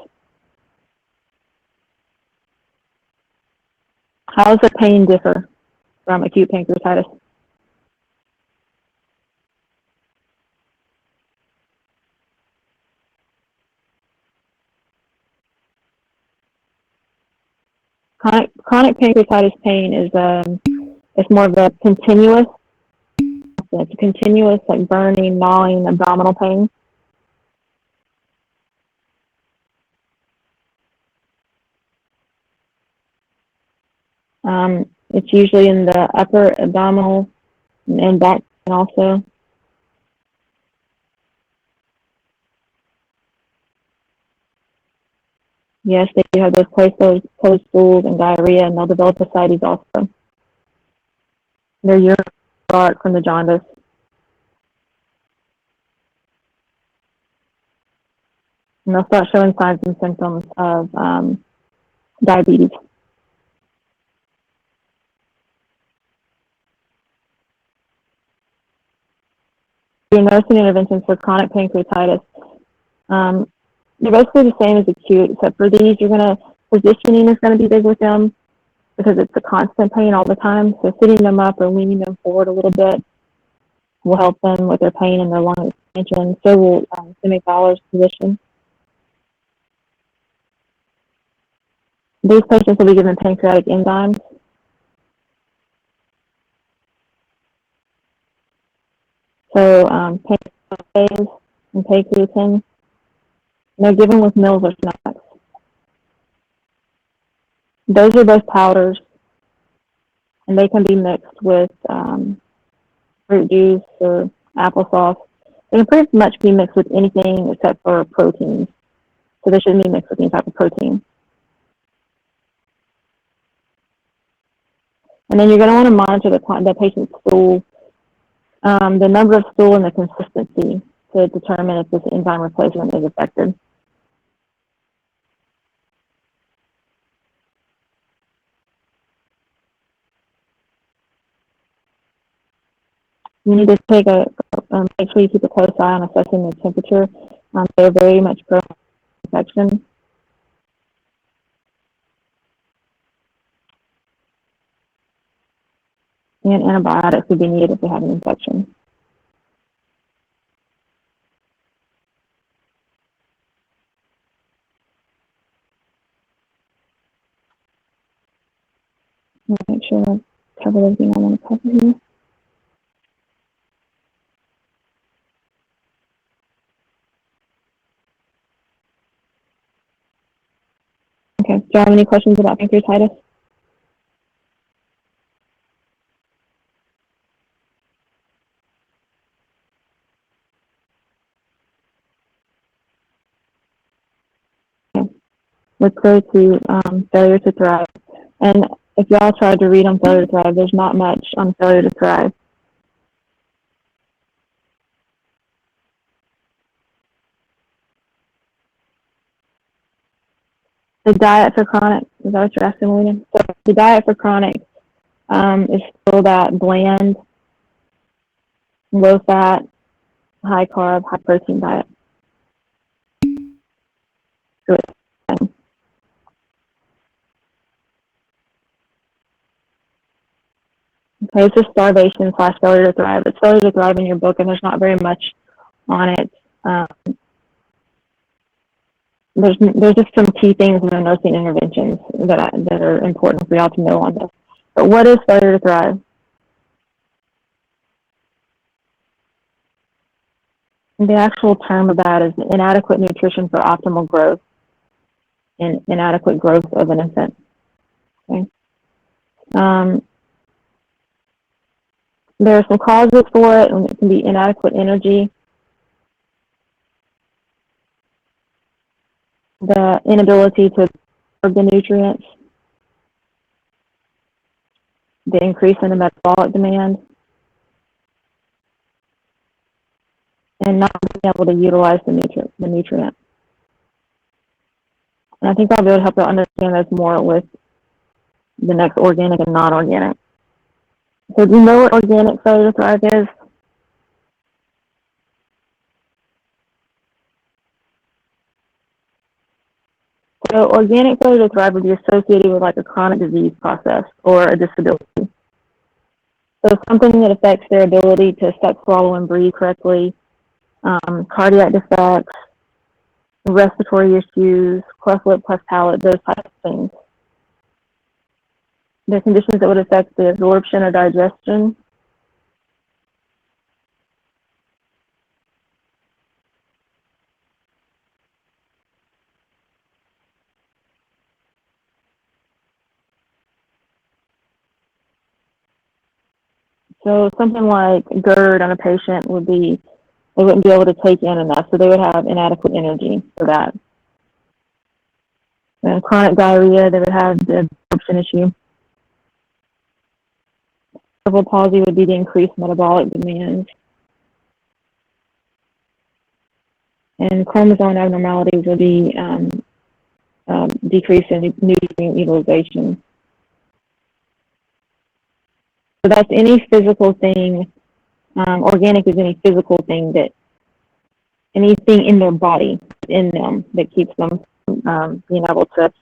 How does the pain differ from acute pancreatitis? Chronic pancreatitis pain is it's more of a continuous. It's a continuous, like burning, gnawing, abdominal pain. It's usually in the upper abdominal and back also. Yes, they do have those closed stools and diarrhea, and they'll develop ascites also. Their urine dark from the jaundice. And they'll start showing signs and symptoms of diabetes. Your nursing interventions for chronic pancreatitis, they're basically the same as acute, except for these, positioning is going to be big with them because it's a constant pain all the time. So sitting them up or leaning them forward a little bit will help them with their pain and their lung expansion. So will semi-Fowler's position. These patients will be given pancreatic enzymes. So pancreatase and pancreatin, and they're given with meals or snacks. Those are both powders, and they can be mixed with fruit juice or applesauce. They can pretty much be mixed with anything except for proteins. So they shouldn't be mixed with any type of protein. And then you're going to want to monitor the patient's stool, the number of stool and the consistency to determine if this enzyme replacement is effective. You need to make sure you keep a close eye on assessing the temperature. They're very much prone to infection. And antibiotics would be needed if they have an infection. Make sure I cover everything I want to cover here. Okay, do you have any questions about pancreatitis? Okay, let's go to failure to thrive. And if y'all tried to read on failure to thrive, there's not much on failure to thrive. The diet for chronic, is that what you're asking, William? So the diet for chronic is still that bland, low fat, high carb, high protein diet. So it's, okay, it's just starvation / failure to thrive. It's failure to thrive in your book, and there's not very much on it. There's just some key things in the nursing interventions that are important for y'all to know on this. But what is failure to thrive? The actual term of that is inadequate nutrition for optimal growth and inadequate growth of an infant. Okay. There are some causes for it, and it can be inadequate energy, the inability to absorb the nutrients, the increase in the metabolic demand, and not being able to utilize the nutrient. And I think I'll be able to help you understand this more with the next organic and non-organic. So do you know what organic failure to thrive is? So organic failure to thrive would be associated with like a chronic disease process or a disability. So something that affects their ability to suck, swallow, and breathe correctly, cardiac defects, respiratory issues, cleft lip, cleft palate, those types of things. They're conditions that would affect the absorption or digestion. So something like GERD on a patient would be, they wouldn't be able to take in enough, so they would have inadequate energy for that. And chronic diarrhea, they would have the absorption issue. Cerebral palsy would be the increased metabolic demands. And chromosome abnormalities would be decrease in nutrient utilization. So that's any physical thing. Organic is any physical thing that, anything in their body, in them, that keeps them being able to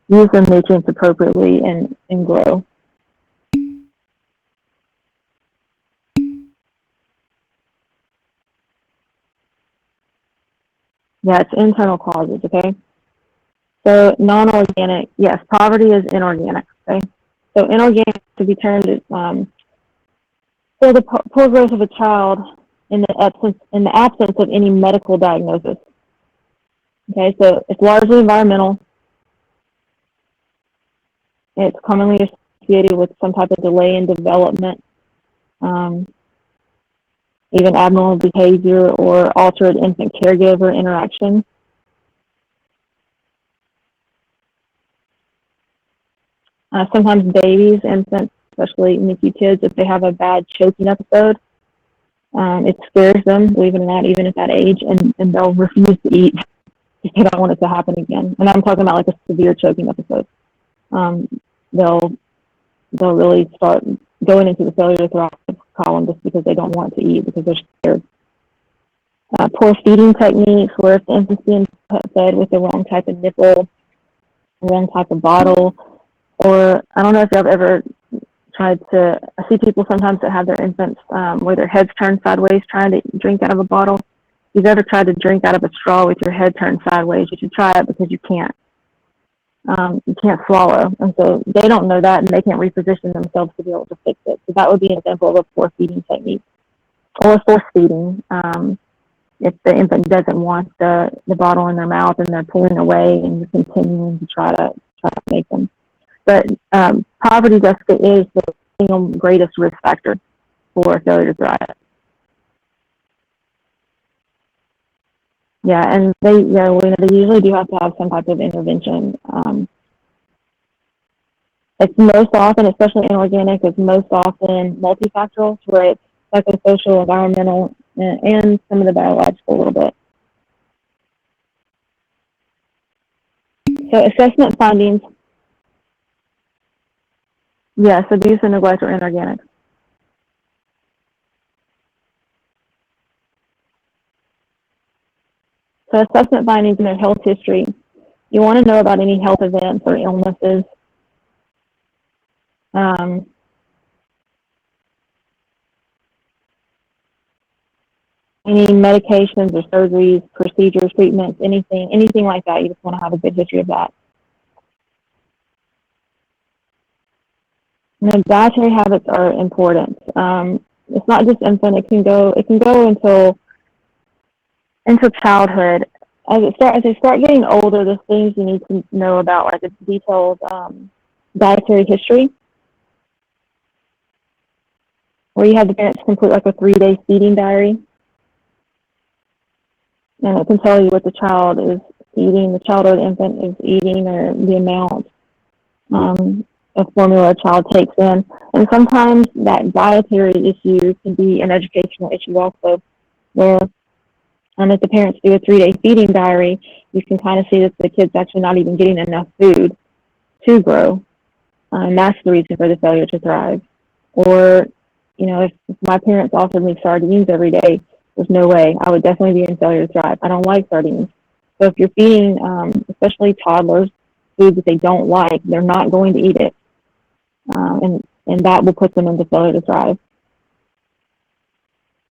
use their nutrients appropriately and grow. Yeah, it's internal causes, okay? So non-organic, yes, poverty is inorganic, okay? So inorganic to be termed as so the poor growth of a child in the absence of any medical diagnosis. Okay, so it's largely environmental. It's commonly associated with some type of delay in development, even abnormal behavior or altered infant caregiver interaction. Sometimes babies, infants, especially NICU kids, if they have a bad choking episode, it scares them, believe it or not, even at that age, and they'll refuse to eat if they don't want it to happen again. And I'm talking about like a severe choking episode. They'll really start going into the failure to thrive column just because they don't want to eat, because they're scared. Poor feeding techniques, where if the infant's being fed with the wrong type of nipple, the wrong type of bottle, or I don't know if y'all ever tried to, I see people sometimes that have their infants where their head's turned sideways trying to drink out of a bottle. If you've ever tried to drink out of a straw with your head turned sideways, you should try it, because you can't. You can't swallow, and so they don't know that, and they can't reposition themselves to be able to fix it. So that would be an example of a poor feeding technique, or force feeding. If the infant doesn't want the bottle in their mouth and they're pulling away and you're continuing to try to make them. But poverty, Jessica, is the single greatest risk factor for failure to thrive. Yeah, and they usually do have to have some type of intervention. It's most often, especially inorganic, it's most often multifactorial, where it's psychosocial, environmental, and some of the biological a little bit. So assessment findings, yes, abuse and neglect or inorganic. So assessment findings in their health history. You want to know about any health events or illnesses. Any medications or surgeries, procedures, treatments, anything like that. You just want to have a good history of that. And then dietary habits are important. It's not just infant; it can go into childhood. As they start getting older, there's things you need to know about, like a detailed dietary history, where you have the parents complete like a 3-day feeding diary, and it can tell you what the child is eating, the child or the infant is eating, or the amount of formula a child takes in. And sometimes that dietary issue can be an educational issue also, where if the parents do a 3-day feeding diary, you can kind of see that the kid's actually not even getting enough food to grow. And that's the reason for the failure to thrive. Or, if my parents offered me sardines every day, there's no way. I would definitely be in failure to thrive. I don't like sardines. So if you're feeding, especially toddlers, food that they don't like, they're not going to eat it. And that will put them into failure to thrive.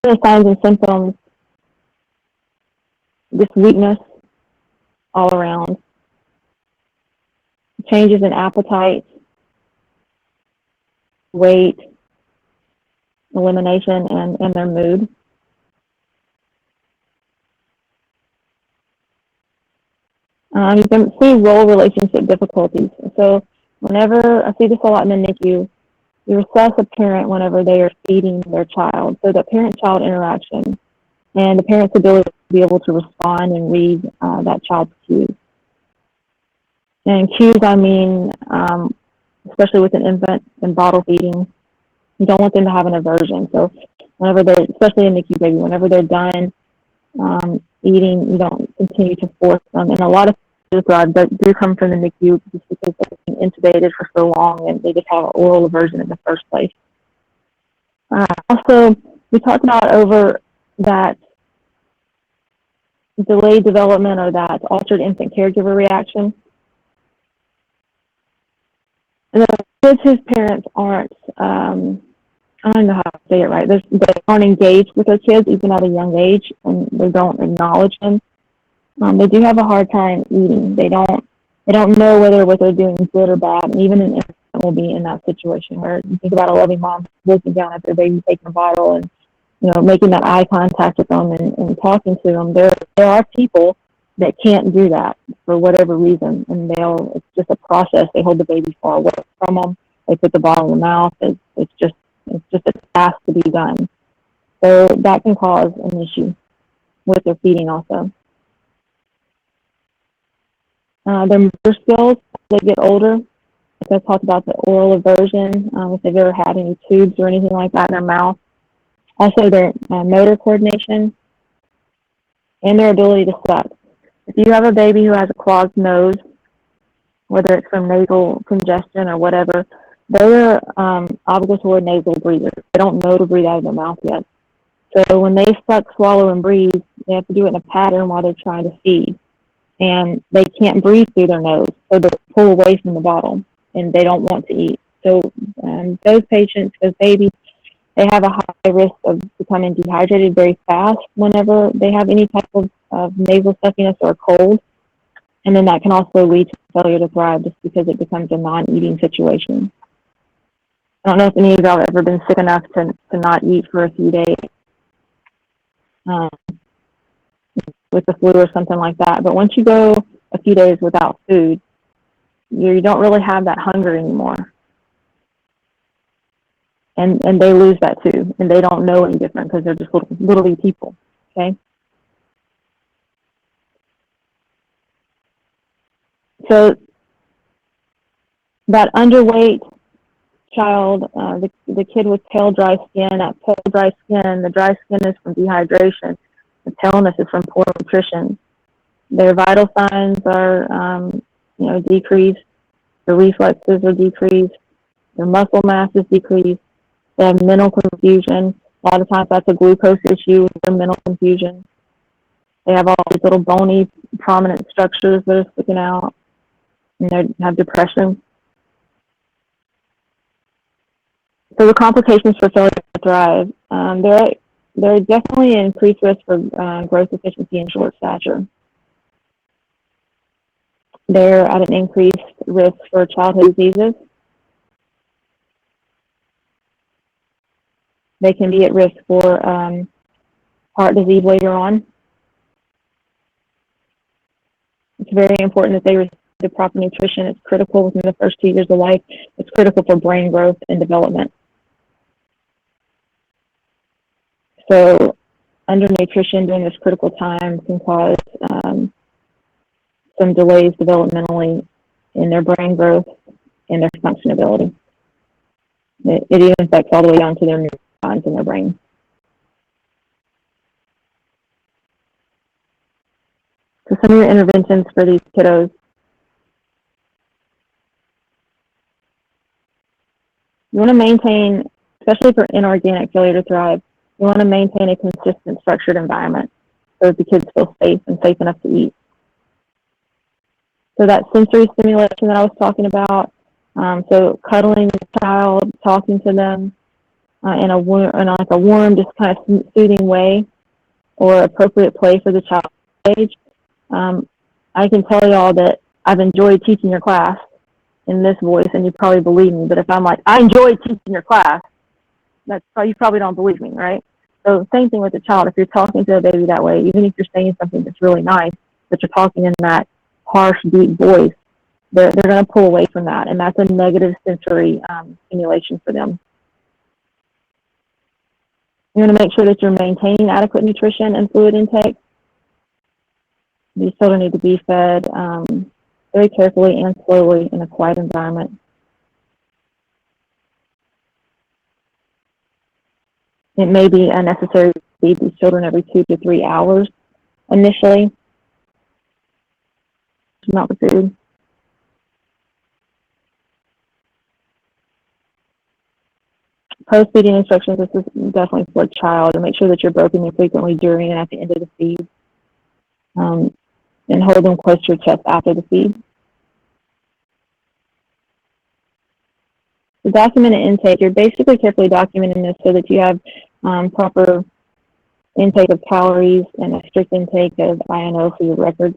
The signs and symptoms, just weakness all around, changes in appetite, weight, elimination, and their mood. You can see role relationship difficulties. So whenever, I see this a lot in the NICU, you assess a parent whenever they are feeding their child. So the parent-child interaction and the parent's ability to be able to respond and read that child's cues. And cues, I mean, especially with an infant and bottle feeding, you don't want them to have an aversion. So whenever they're, especially a NICU baby, whenever they're done eating, you don't continue to force them. And a lot of that do come from the NICU just because they've been intubated for so long and they just have an oral aversion in the first place. Also, we talked about over that delayed development or that altered infant caregiver reaction. And the kids whose parents aren't, I don't know how to say it right, they aren't engaged with their kids even at a young age, and they don't acknowledge them. They do have a hard time eating. They don't know whether what they're doing is good or bad. And even an infant will be in that situation where you think about a loving mom looking down at their baby taking a bottle and making that eye contact with them and talking to them. There are people that can't do that for whatever reason, and it's just a process. They hold the baby far away from them. They put the bottle in the mouth. It's just a task to be done. So that can cause an issue with their feeding also. Their motor skills, as they get older, like I talked about the oral aversion, if they've ever had any tubes or anything like that in their mouth. Also their motor coordination and their ability to suck. If you have a baby who has a clogged nose, whether it's from nasal congestion or whatever, they're obligatory nasal breathers. They don't know to breathe out of their mouth yet. So when they suck, swallow, and breathe, they have to do it in a pattern while they're trying to feed. And they can't breathe through their nose, so they pull away from the bottle, and they don't want to eat. So those patients, those babies, they have a high risk of becoming dehydrated very fast whenever they have any type of nasal stuffiness or cold. And then that can also lead to failure to thrive just because it becomes a non-eating situation. I don't know if any of y'all have ever been sick enough to not eat for a few days with the flu or something like that. But once you go a few days without food, you don't really have that hunger anymore. And they lose that too. And they don't know any different because they're just little people, okay? So that underweight child, the kid with pale, dry skin, that pale, dry skin, the dry skin is from dehydration. The paleness is from poor nutrition. Their vital signs are decreased, their reflexes are decreased, their muscle mass is decreased, they have mental confusion. A lot of times that's a glucose issue with their mental confusion. They have all these little bony, prominent structures that are sticking out, and they have depression. So the complications for failure to thrive, they're definitely an increased risk for growth deficiency and short stature. They're at an increased risk for childhood diseases. They can be at risk for heart disease later on. It's very important that they receive the proper nutrition. It's critical within the first 2 years of life. It's critical for brain growth and development. So undernutrition during this critical time can cause some delays developmentally in their brain growth and their functionability. It even affects all the way down to their neurons in their brain. So some of your interventions for these kiddos: you want to maintain, especially for inorganic failure to thrive, you want to maintain a consistent, structured environment so that the kids feel safe and safe enough to eat. So that sensory stimulation that I was talking about, so cuddling the child, talking to them in a warm, just kind of soothing way, or appropriate play for the child's age. I can tell y'all that I've enjoyed teaching your class in this voice, and you probably believe me. But if I'm like, I enjoyed teaching your class, you probably don't believe me, right? So same thing with the child. If you're talking to a baby that way, even if you're saying something that's really nice, but you're talking in that harsh, deep voice, they're going to pull away from that, and that's a negative sensory stimulation for them. You want to make sure that you're maintaining adequate nutrition and fluid intake. These children need to be fed very carefully and slowly in a quiet environment. It may be unnecessary to feed these children every 2 to 3 hours initially. Not the food. Post-feeding instructions, this is definitely for a child, and make sure that you're broken in frequently during and at the end of the feed. And hold them close to your chest after the feed. The documented intake, you're basically carefully documenting this so that you have proper intake of calories and a strict intake of INO for your record.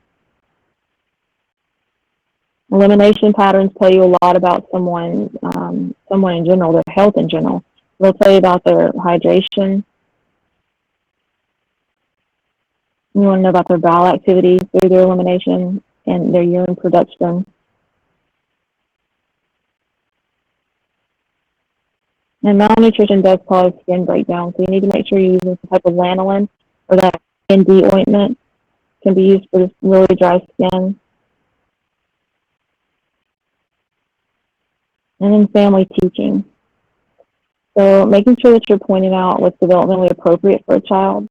Elimination patterns tell you a lot about someone in general, their health in general. They'll tell you about their hydration. You want to know about their bowel activity through their elimination and their urine production. And malnutrition does cause skin breakdown, so you need to make sure you're using some type of lanolin, or that ND ointment can be used for this really dry skin. And then family teaching. So making sure that you're pointing out what's developmentally appropriate for a child,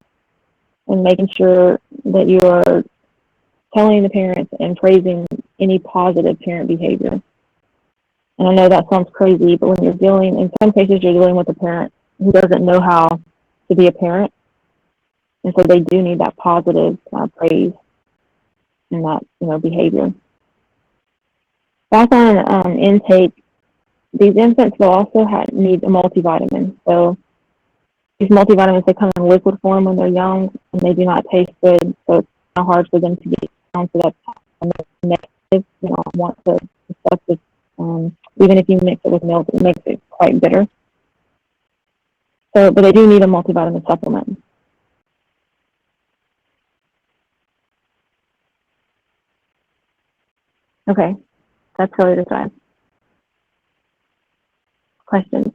and making sure that you are telling the parents and praising any positive parent behavior. And I know that sounds crazy, but when you're dealing, in some cases, you're dealing with a parent who doesn't know how to be a parent. And so they do need that positive praise and that, behavior. Back on intake, these infants will also need a multivitamin. So these multivitamins, they come in liquid form when they're young, and they do not taste good. So it's kind of hard for them to get down to that negative, want the stuff that's, even if you mix it with milk, it makes it quite bitter. So, but they do need a multivitamin supplement. Okay, that's failure to thrive. Questions?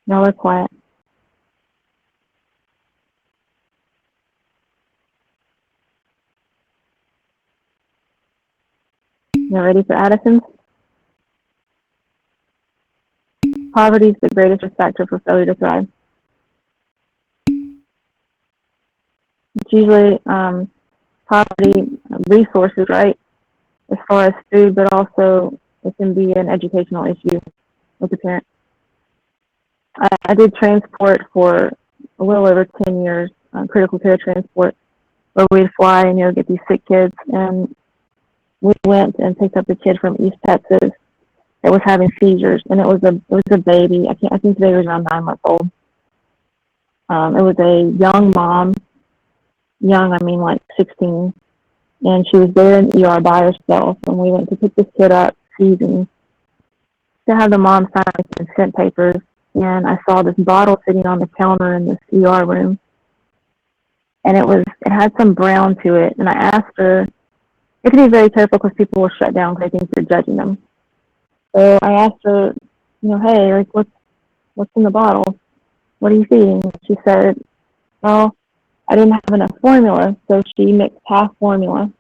Y'all are quiet. You ready for Addison's? Poverty is the greatest risk factor for failure to thrive. usually poverty resources, right, as far as food, but also it can be an educational issue with the parent. I did transport for a little over 10 years, critical care transport, where we'd fly and get these sick kids. And we went and picked up a kid from East Texas that was having seizures, and it was a baby. I think the baby was around 9 months old. It was a young mom, young, I mean like 16, and she was there in the ER by herself. And we went to pick this kid up, seizing, to have the mom sign the consent papers. And I saw this bottle sitting on the counter in this ER room, and it had some brown to it. And I asked her, you have to be very careful because people will shut down because they think you're judging them. So I asked her, hey, like what's in the bottle? What are you feeding? She said, well, I didn't have enough formula, so she mixed half formula,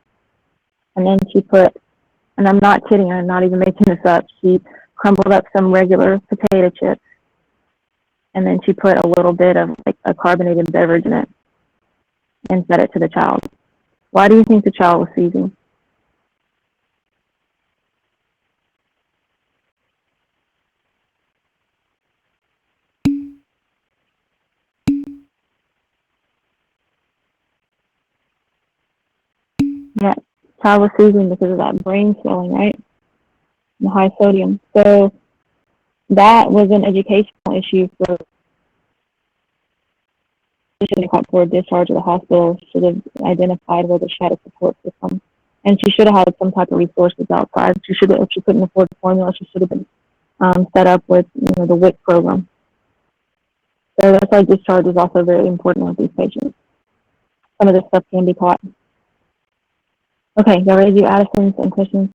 and then she put, and I'm not kidding her, I'm not even making this up, she crumbled up some regular potato chips, and then she put a little bit of like a carbonated beverage in it and fed it to the child. Why do you think the child was seizing? Yeah, child was seizing because of that brain swelling, right? The high sodium. So that was an educational issue for for discharge of the hospital. Should have identified whether she had a support system, and she should have had some type of resources outside. She should have, if she couldn't afford the formula, she should have been set up with the WIC program. So that's why discharge is also very important with these patients. Some of this stuff can be taught. Okay, y'all ready to do Addison's and questions?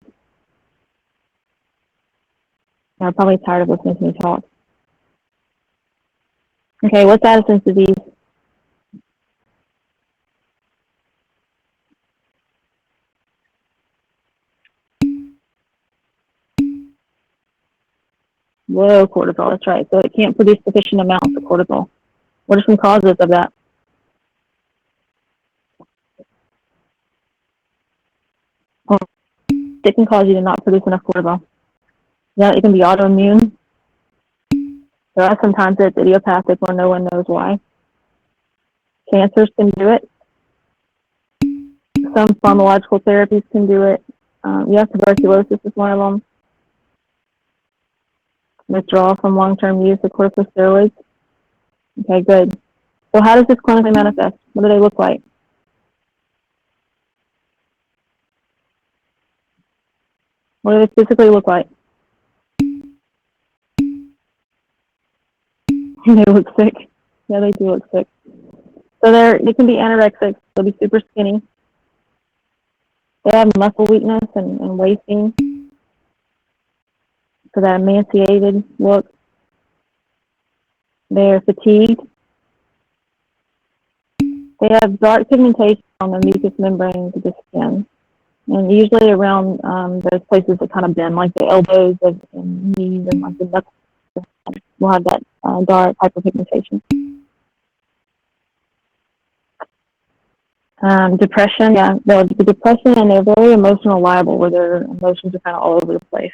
I'm probably tired of listening to me talk. Okay, what's Addison's disease? Low cortisol, that's right. So it can't produce sufficient amounts of cortisol. What are some causes of that? Well, it can cause you to not produce enough cortisol. Yeah, it can be autoimmune. There are sometimes it's idiopathic where no one knows why. Cancers can do it. Some pharmacological therapies can do it. Tuberculosis is one of them. Withdrawal from long-term use of corticosteroids. Okay, good. So how does this clinically manifest? What do they look like? What do they physically look like? They look sick. Yeah, they do look sick. So they can be anorexic. They'll be super skinny. They have muscle weakness and wasting. So that emaciated look. They're fatigued. They have dark pigmentation on the mucous membranes of the skin. And usually around those places that kind of bend, like the elbows and knees and like the knuckles, will have that dark hyperpigmentation. Depression, yeah, the depression, and they're very emotional liable, where their emotions are kind of all over the place.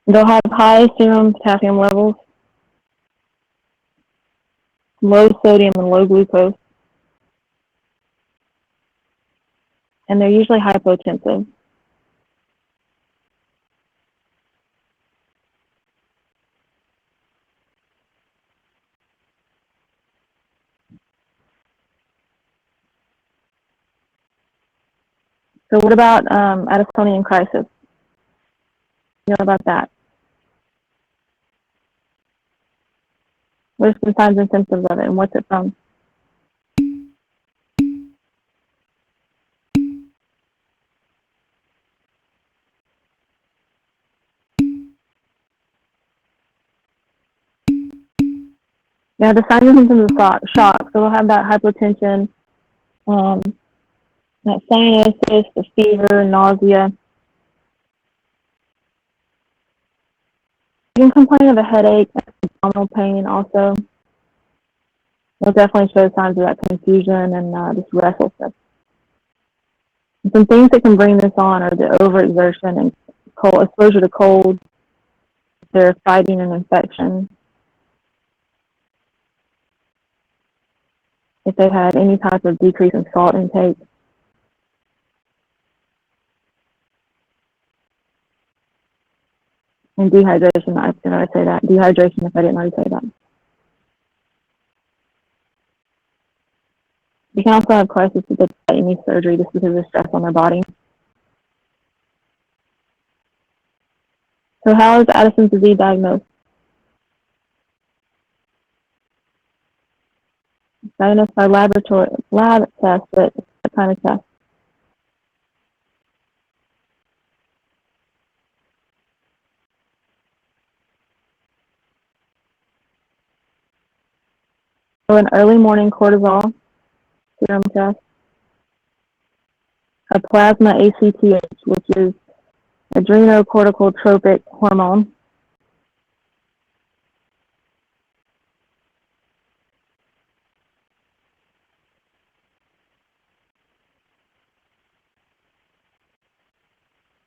They'll have high serum potassium levels, low sodium and low glucose, and they're usually hypotensive. So what about Addisonian crisis? You know about that? What are some signs and symptoms of it, and what's it from? Yeah, the signs and symptoms of shock. So we'll have that hypotension, that cyanosis, the fever, nausea. You can complain of a headache, abdominal pain also. They'll definitely show signs of that confusion and just restlessness. Some things that can bring this on are the overexertion and cold exposure to cold. They're fighting an infection. If they've had any type of decrease in salt intake. And dehydration, I didn't already say that. Dehydration, if I didn't already say that. They can also have crisis if they need surgery just because of stress on their body. So how is Addison's disease diagnosed? Diagnosed by lab test, but what kind of test? So an early morning cortisol serum test, a plasma ACTH, which is adrenocorticotropic hormone,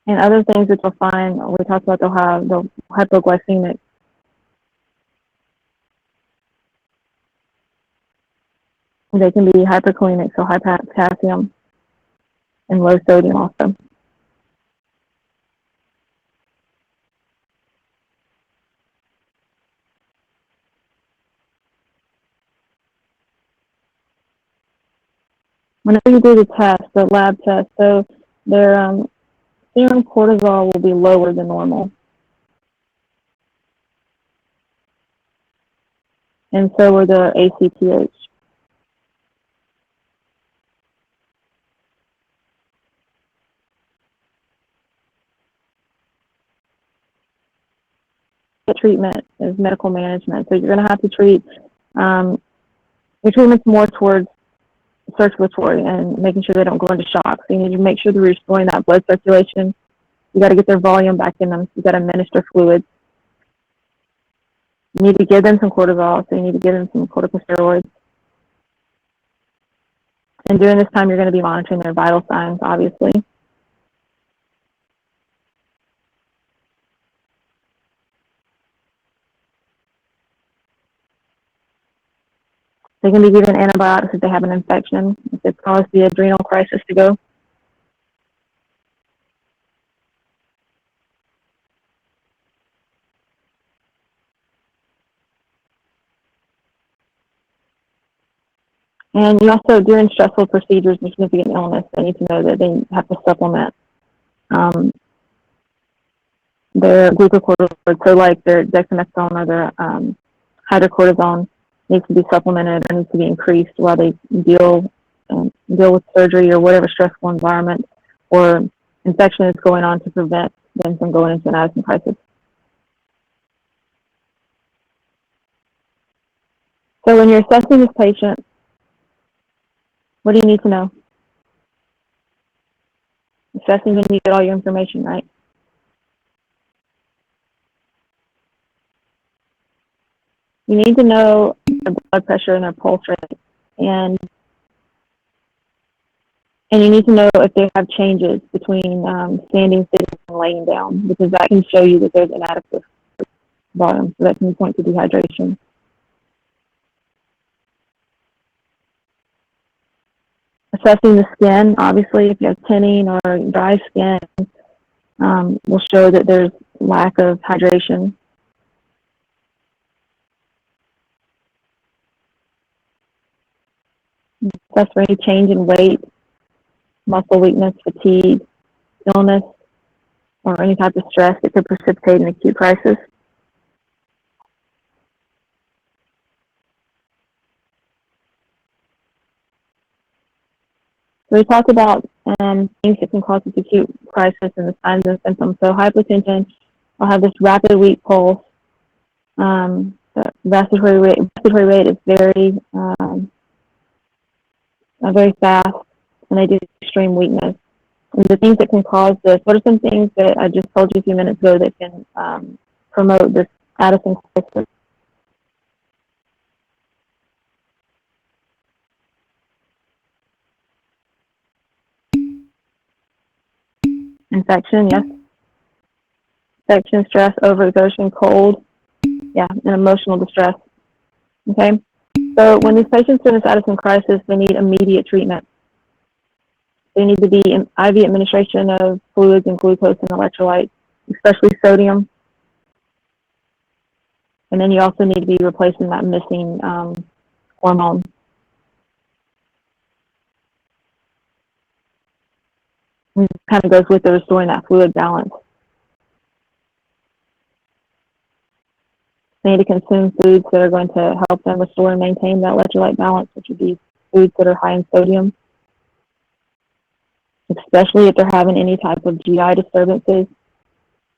and other things that you'll find, we talked about the hypoglycemic. They can be hyperkalemic, so high potassium and low sodium also. Whenever you do the test, the lab test, so their serum cortisol will be lower than normal. And so are the ACTH. The treatment is medical management. So you're going to have to treat, your treatment's more towards circulatory and making sure they don't go into shock. So you need to make sure they're restoring that blood circulation. You got to get their volume back in them. You got to administer fluids. You need to give them some cortisol, so you need to give them some corticosteroids. And during this time, you're going to be monitoring their vital signs, obviously. They can be given antibiotics if they have an infection, if it's caused the adrenal crisis to go. And you also, during stressful procedures or significant illness, they need to know that they have to supplement their glucocorticoids. So like their dexamethasone or their hydrocortisone needs to be supplemented or needs to be increased while they deal with surgery or whatever stressful environment or infection is going on to prevent them from going into an Addison crisis. So when you're assessing this patient, what do you need to know? Assessing when you get all your information, right? You need to know their blood pressure and their pulse rate, and you need to know if they have changes between standing, sitting, and laying down, because that can show you that there's inadequate volume. So that can point to dehydration. Assessing the skin, obviously, if you have tinning or dry skin, will show that there's lack of hydration. Assess for any change in weight, muscle weakness, fatigue, illness, or any type of stress that could precipitate an acute crisis. So we talked about things that can cause this acute crisis and the signs and symptoms. So hypotension will have this rapid weak pulse. The respiratory rate is very fast, and they do extreme weakness. And the things that can cause this, what are some things that I just told you a few minutes ago that can promote this Addison crisis? Infection, yes. Infection, stress, overexertion, cold, yeah, and emotional distress. Okay? So when these patients are in a status of crisis, they need immediate treatment. They need to be in IV administration of fluids and glucose and electrolytes, especially sodium. And then you also need to be replacing that missing hormone. And it kind of goes with the restoring that fluid balance. They need to consume foods that are going to help them restore and maintain that electrolyte balance, which would be foods that are high in sodium, especially if they're having any type of GI disturbances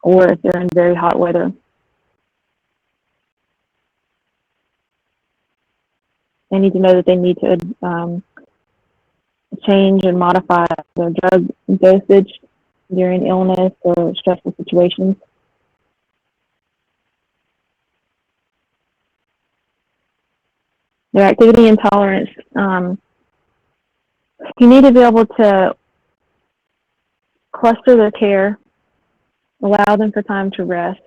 or if they're in very hot weather. They need to know that they need to change and modify their drug dosage during illness or stressful situations. Their activity intolerance, you need to be able to cluster their care, allow them for time to rest,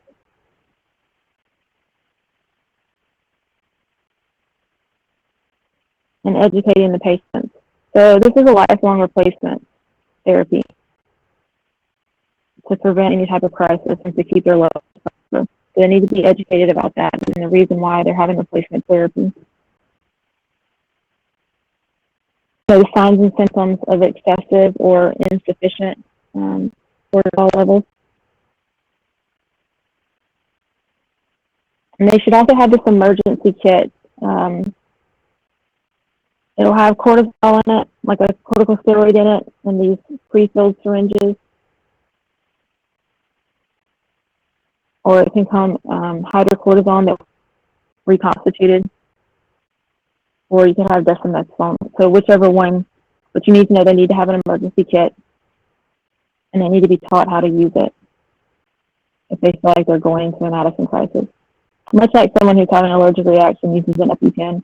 and educating the patient. So this is a lifelong replacement therapy to prevent any type of crisis and to keep their levels up. So they need to be educated about that and the reason why they're having replacement therapy. So the signs and symptoms of excessive or insufficient cortisol levels. And they should also have this emergency kit. It'll have cortisol in it, like a corticosteroid in it, and these pre-filled syringes. Or it can come hydrocortisone that's reconstituted, or you can have dexamethasone. So whichever one, but you need to know they need to have an emergency kit, and they need to be taught how to use it if they feel like they're going into an Addison crisis. Much like someone who's having an allergic reaction uses an EpiPen,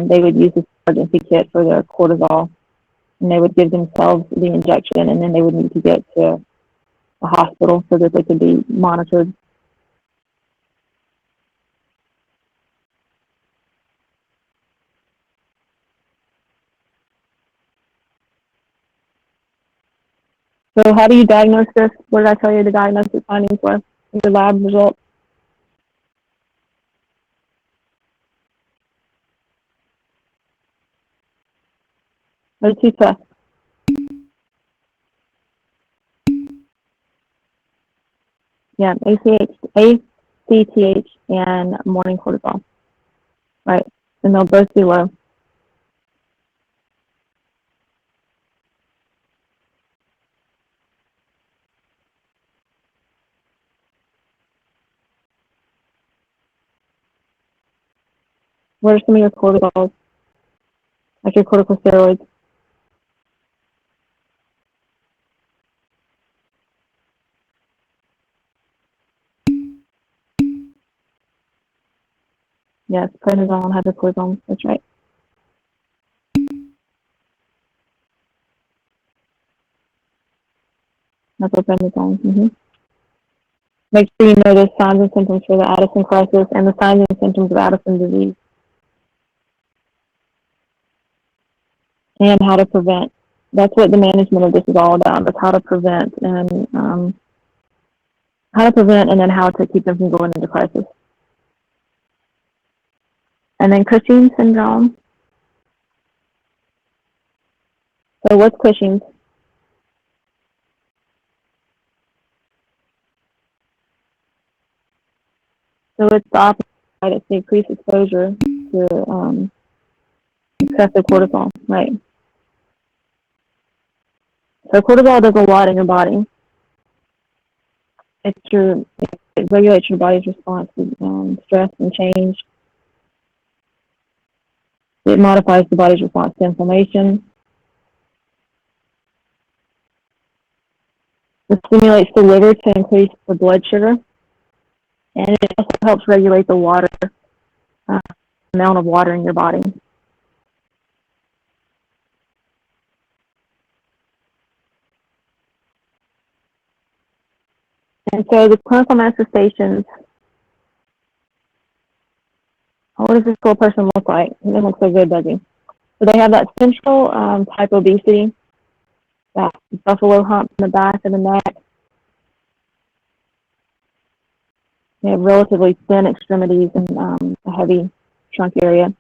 they would use this emergency kit for their cortisol, and they would give themselves the injection, and then they would need to get to a hospital so that they could be monitored. So how do you diagnose this? What did I tell you the diagnosis findings were? Your lab results? Those two tests. Yeah, ACTH and morning cortisol. Right, and they'll both be low. What are some of your cortisols? Like your corticosteroids? Yes, prednisone, hydrocortisone, that's right. Methylprednisone. Make sure you know the signs and symptoms for the Addison crisis and the signs and symptoms of Addison disease. And how to prevent. That's what the management of this is all about, is how to prevent and then how to keep them from going into crisis. And then Cushing's syndrome. So what's Cushing's? So it's the opposite, right? It's the increased exposure to excessive cortisol, right? So cortisol does a lot in your body. It regulates your body's response to stress and change. It modifies the body's response to inflammation. It stimulates the liver to increase the blood sugar. And it also helps regulate the water, amount of water in your body. And so the clinical manifestations, what does this poor person look like? It doesn't look so good, does he? So they have that central type obesity, that buffalo hump in the back of the neck. They have relatively thin extremities and a heavy trunk area.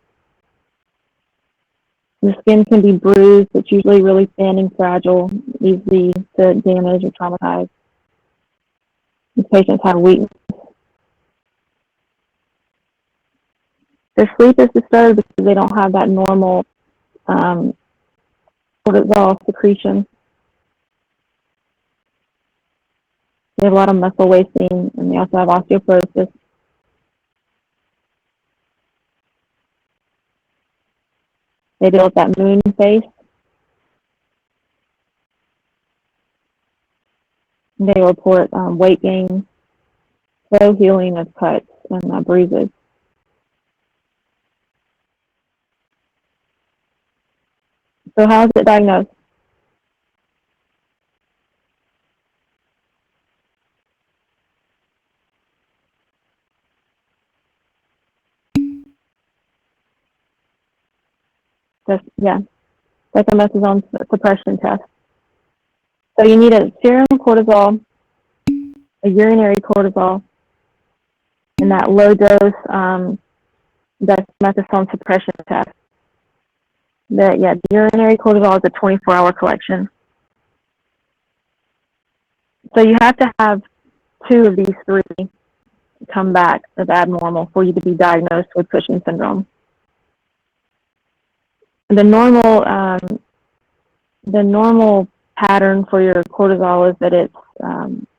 The skin can be bruised. It's usually really thin and fragile, easy to damage or traumatize. These patients have weakness. Their sleep is disturbed because they don't have that normal cortisol secretion. They have a lot of muscle wasting, and they also have osteoporosis. They deal with that moon face. They report weight gain, slow healing of cuts and bruises. So how is it diagnosed? Dexamethasone suppression test. So you need a serum cortisol, a urinary cortisol, and that low dose dexamethasone suppression test. The urinary cortisol is a 24-hour collection. So you have to have 2 of these 3 come back as abnormal for you to be diagnosed with Cushing syndrome. The normal pattern for your cortisol is that it's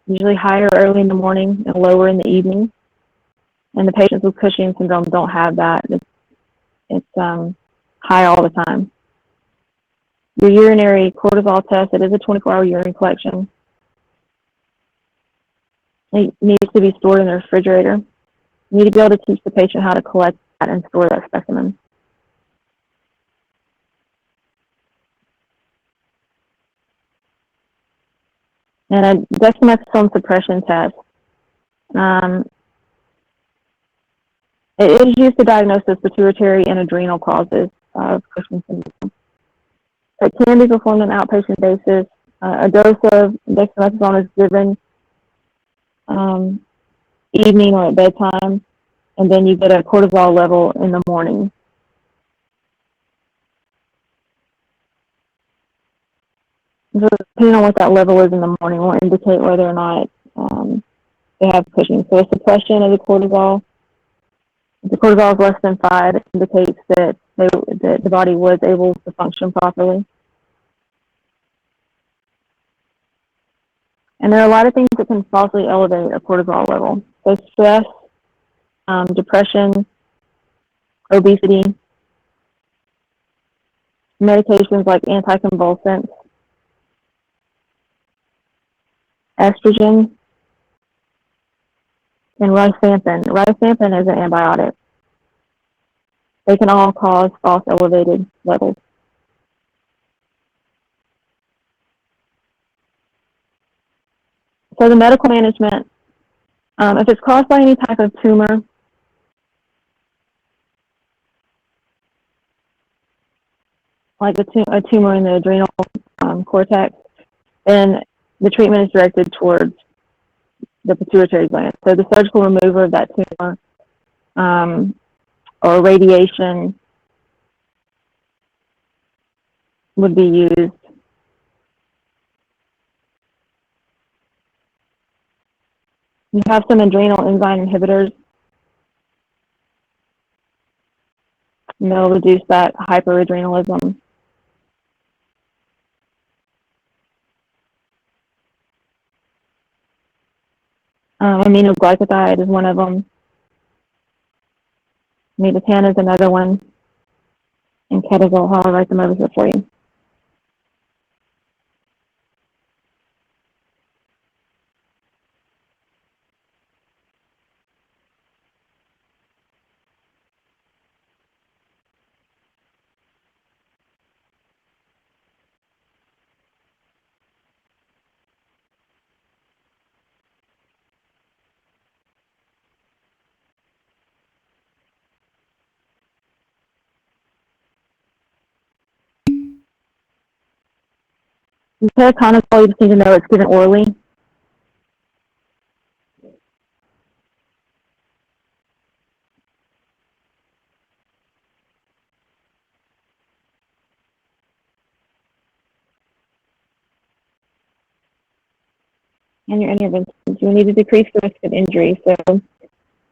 usually higher early in the morning and lower in the evening. And the patients with Cushing syndrome don't have that. It's high all the time. Your urinary cortisol test, it is a 24-hour urine collection. It needs to be stored in the refrigerator. You need to be able to teach the patient how to collect that and store that specimen. And a dexamethasone suppression test, it is used to diagnose the pituitary and adrenal causes of Cushing syndrome. It can be performed on an outpatient basis. A dose of dexamethasone is given evening or at bedtime, and then you get a cortisol level in the morning. So depending on what that level is in the morning will indicate whether or not they have Cushing. So a suppression of the cortisol, if the cortisol is less than 5, it indicates that the body was able to function properly. And there are a lot of things that can falsely elevate a cortisol level. So stress, depression, obesity, medications like anticonvulsants, estrogen, and rifampin. Rifampin is an antibiotic. They can all cause false elevated levels. So the medical management, if it's caused by any type of tumor, like a tumor in the adrenal cortex, then the treatment is directed towards the pituitary gland. So the surgical removal of that tumor or radiation would be used. You have some adrenal enzyme inhibitors, and they'll reduce that hyperadrenalism. Aminoglycoside is one of them. Metapan is another one. And ketazole, I'll write them over here for you. Ketoconazole, you just need to know it's given orally. And your interventions. You need to decrease the risk of injury. So you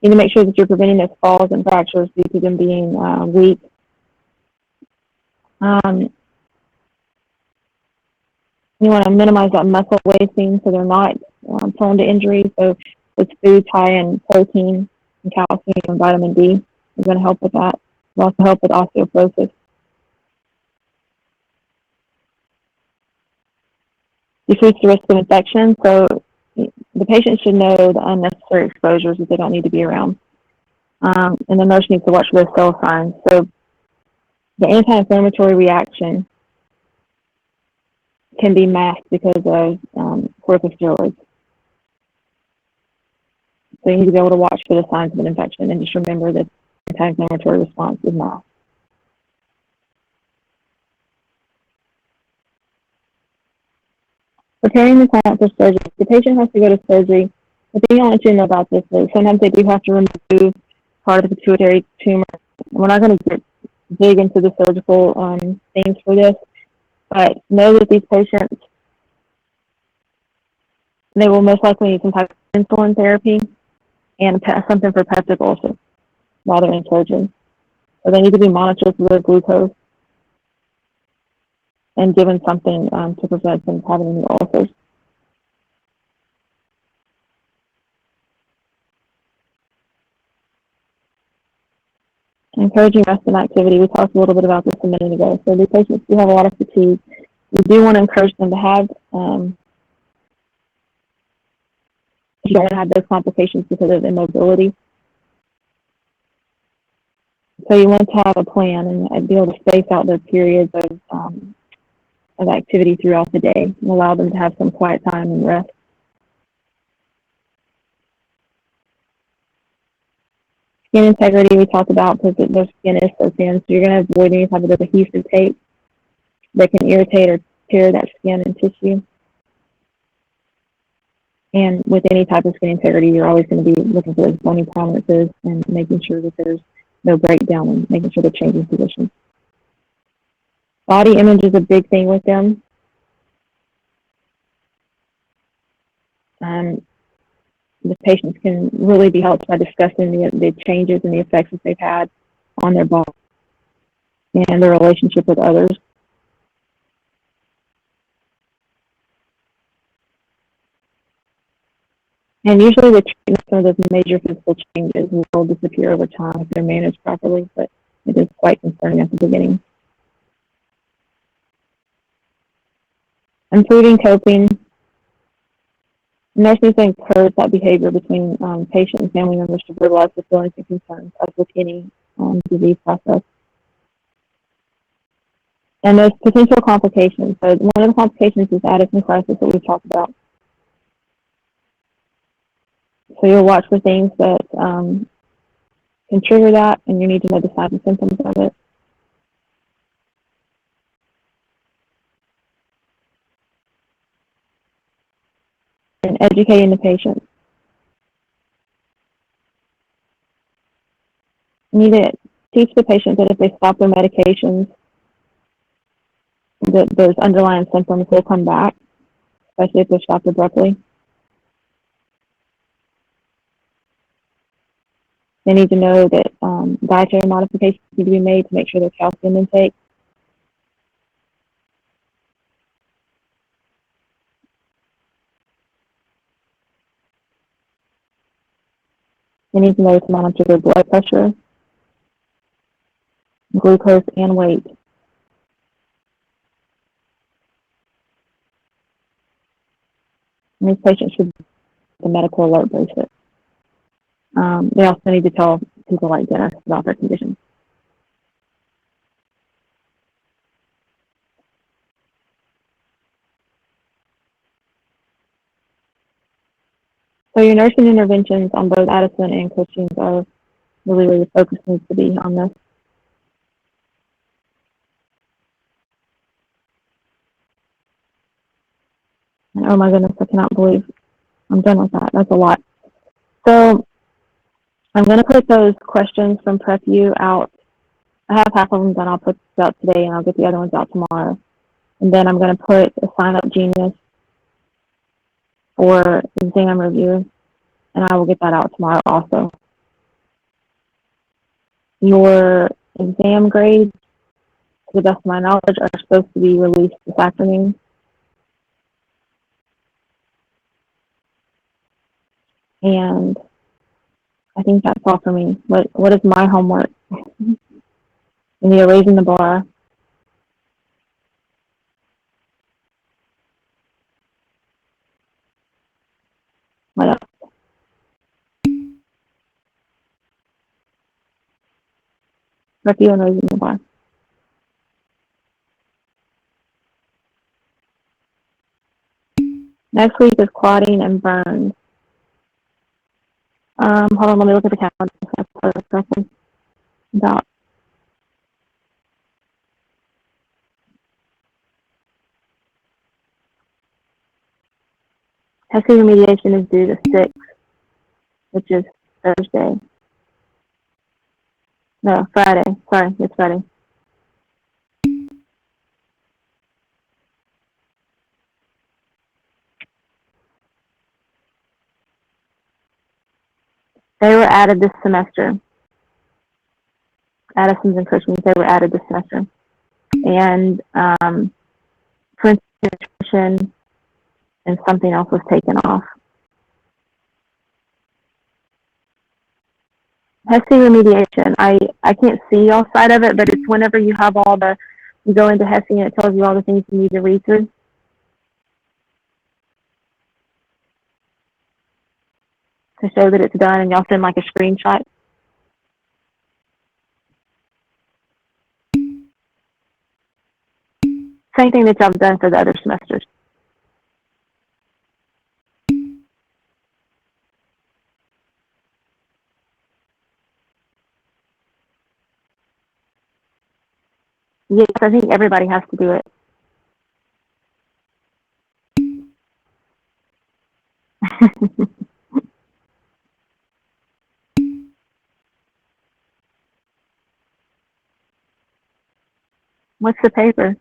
need to make sure that you're preventing those falls and fractures due to them being weak. You want to minimize that muscle wasting so they're not prone to injury. So it's foods high in protein and calcium and vitamin D is going to help with that. It'll also help with osteoporosis. Decrease the risk of infection. So the patient should know the unnecessary exposures that they don't need to be around. And the nurse needs to watch for those cell signs. So the anti-inflammatory reaction can be masked because of corticosteroids. So you need to be able to watch for the signs of an infection and just remember that anti-inflammatory response is masked. Preparing the client for surgery. The patient has to go to surgery. The thing I want you to know about this is sometimes they do have to remove part of the pituitary tumor. We're not going to dig into the surgical things for this, but know that these patients, they will most likely need some type of insulin therapy and something for peptic ulcers while they're in surgery. So they need to be monitored for their glucose and given something to prevent them having any ulcers. Encouraging rest and activity. We talked a little bit about this a minute ago. So these patients do have a lot of fatigue. We do want to encourage them to have, you don't want to have those complications because of immobility. So you want to have a plan and be able to space out those periods of activity throughout the day and allow them to have some quiet time and rest. Skin integrity we talked about because their skin is so thin, so you're going to avoid any type of adhesive tape that can irritate or tear that skin and tissue. And with any type of skin integrity, you're always going to be looking for those bony prominences and making sure that there's no breakdown and making sure they're changing position. Body image is a big thing with them. The patients can really be helped by discussing the changes and the effects that they've had on their body and their relationship with others. And usually the treatment of those major physical changes will disappear over time if they're managed properly, but it is quite concerning at the beginning. Improving coping. Nurses encourage that behavior between patient and family members to verbalize the feelings and concerns as with any disease process. And those potential complications. So one of the complications is Addison crisis that we've talked about. So you'll watch for things that can trigger that, and you need to know the signs and symptoms of it. And educating the patient. You need to teach the patient that if they stop their medications, that those underlying symptoms will come back, especially if they're stopped abruptly. They need to know that dietary modifications need to be made to make sure their calcium intake. They need to know to monitor their blood pressure, glucose, and weight. And these patients should be the medical alert bracelet. They also need to tell people like Dennis about their condition. So your nursing interventions on both Addison and Cushing's are really where your focus needs to be on this. Oh my goodness, I cannot believe I'm done with that. That's a lot. So I'm going to put those questions from Prep U out. I have half of them done. I'll put this out today, and I'll get the other ones out tomorrow. And then I'm going to put a Sign Up Genius for exam review, and I will get that out tomorrow also. Your exam grades, to the best of my knowledge, are supposed to be released this afternoon. And I think that's all for me. What is my homework? And you're raising the bar. What else? Review and raising the bar. Next week is clotting and burns. Hold on, let me look at the calendar. About testing remediation is due to 6, which is Thursday. No, Friday. Sorry, it's Friday. They were added this semester. Addison's and Cushman's, they were added this semester. And for nutrition and something else was taken off. HESI remediation, I can't see y'all side of it, but it's whenever you have all the, you go into HESI and it tells you all the things you need to read through. To show that it's done, and y'all send like a screenshot. Same thing that y'all have done for the other semesters. Yes, I think everybody has to do it. What's the paper?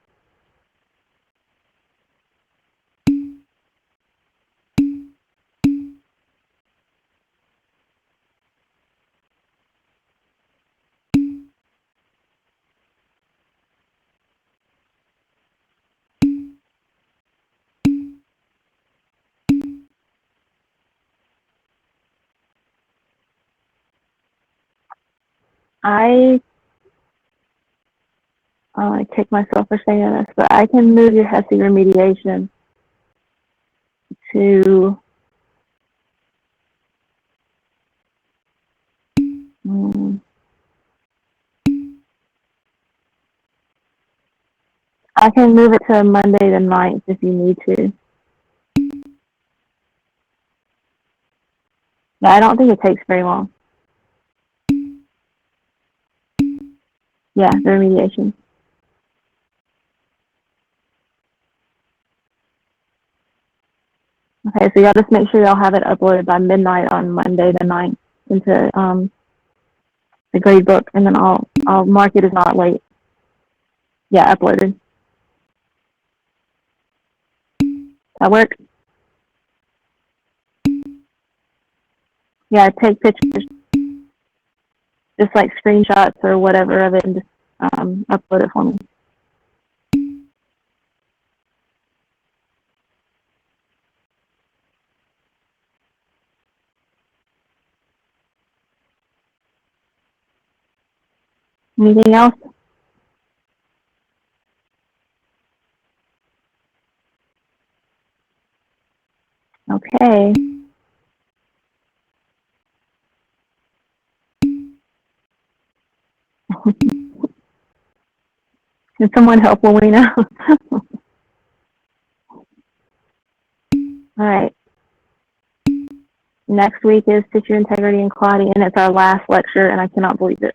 I kick myself for saying this, but I can move your HESI remediation to I can move it to Monday the 9th if you need to. No, I don't think it takes very long. Yeah, the remediation. Okay, so y'all just make sure y'all have it uploaded by midnight on Monday the 9th into the grade book, and then I'll mark it as not late. Yeah, uploaded. That works? Yeah, take pictures, just like screenshots or whatever of it, and just upload it for me. Anything else? Okay. Can someone help Wilena? All right. Next week is tissue integrity and clotting, and it's our last lecture, and I cannot believe it.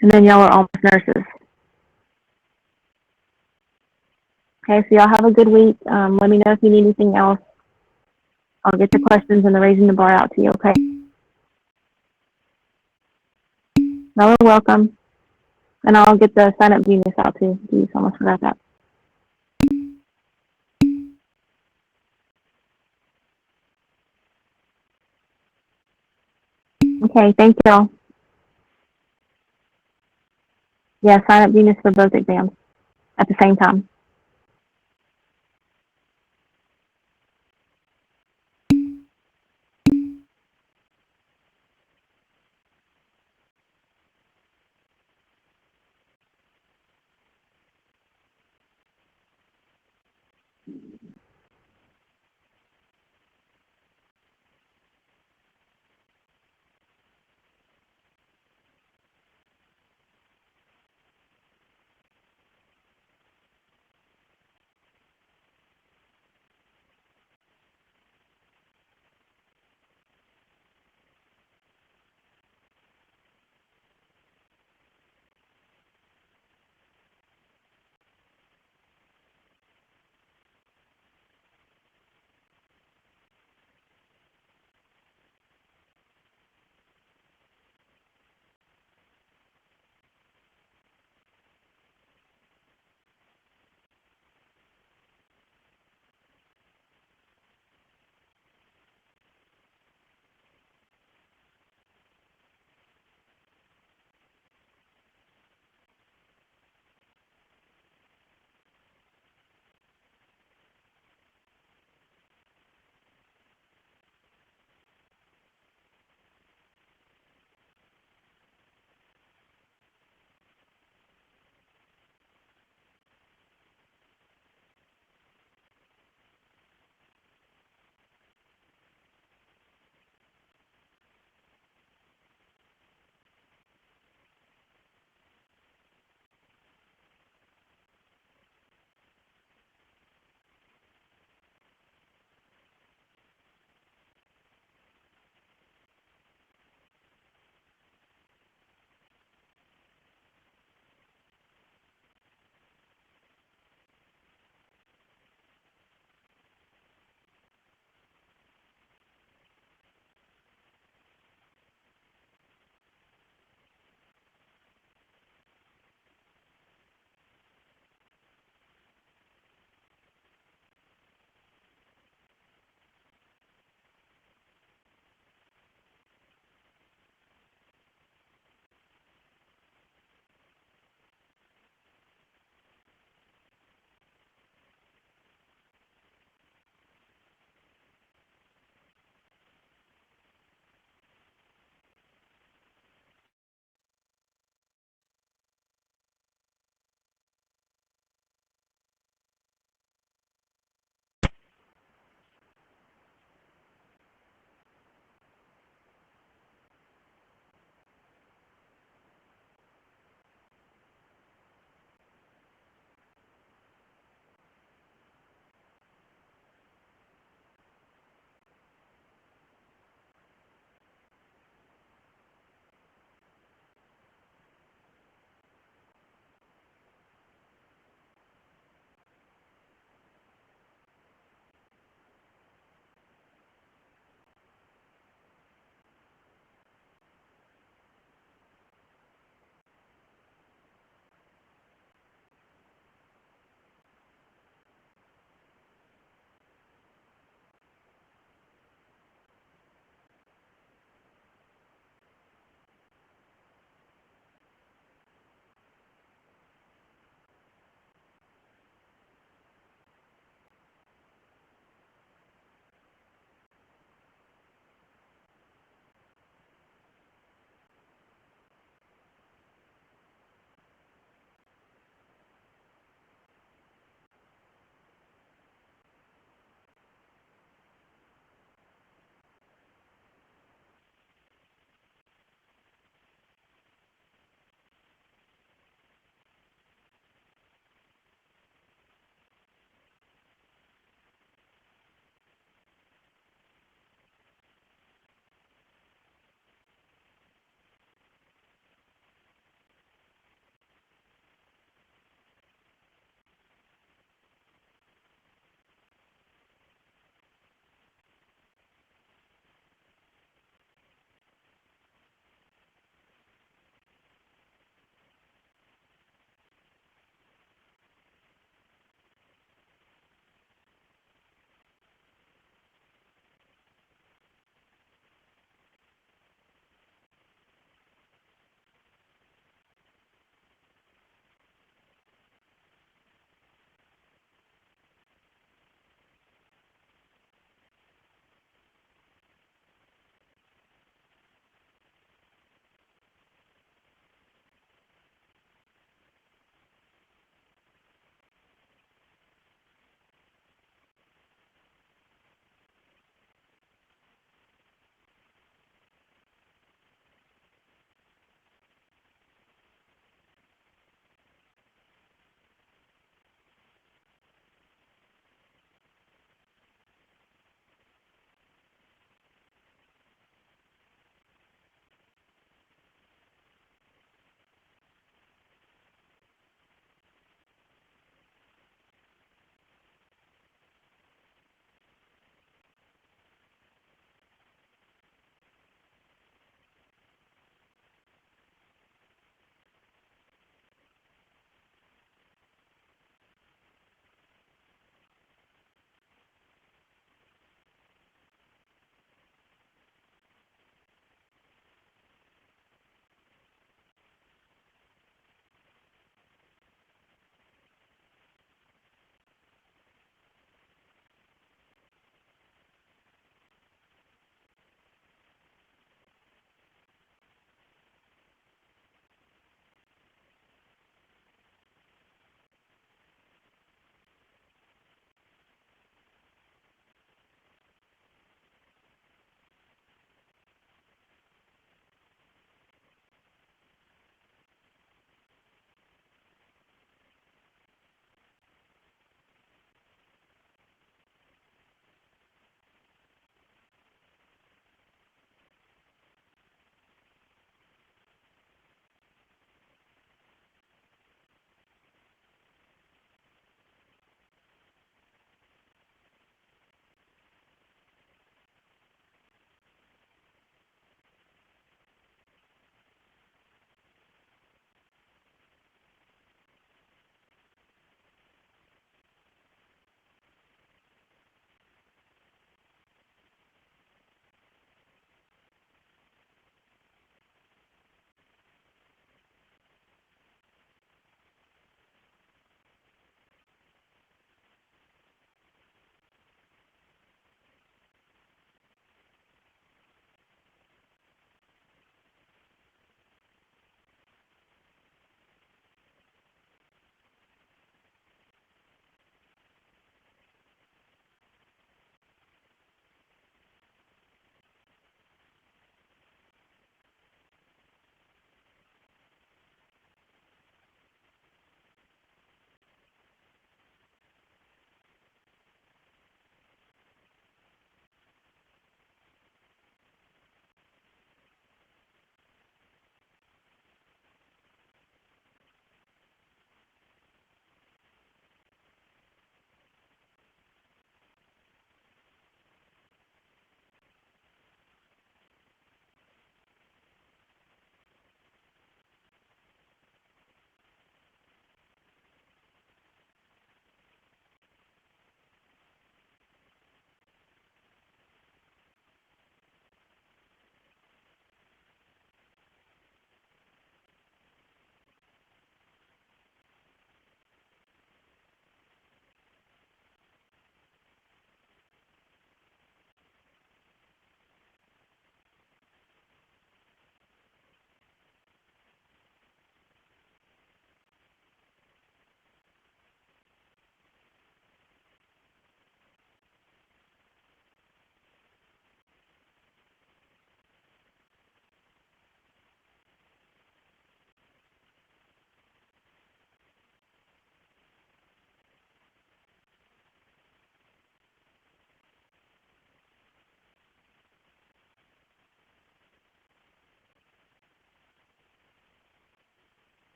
And then y'all are almost nurses. Okay, so y'all have a good week. Let me know if you need anything else. I'll get the questions and the raising the bar out to you, okay? Y'all are welcome. And I'll get the sign up genius out too. Geez, almost forgot that. Okay, thank y'all. Yeah, sign up genius for both exams at the same time.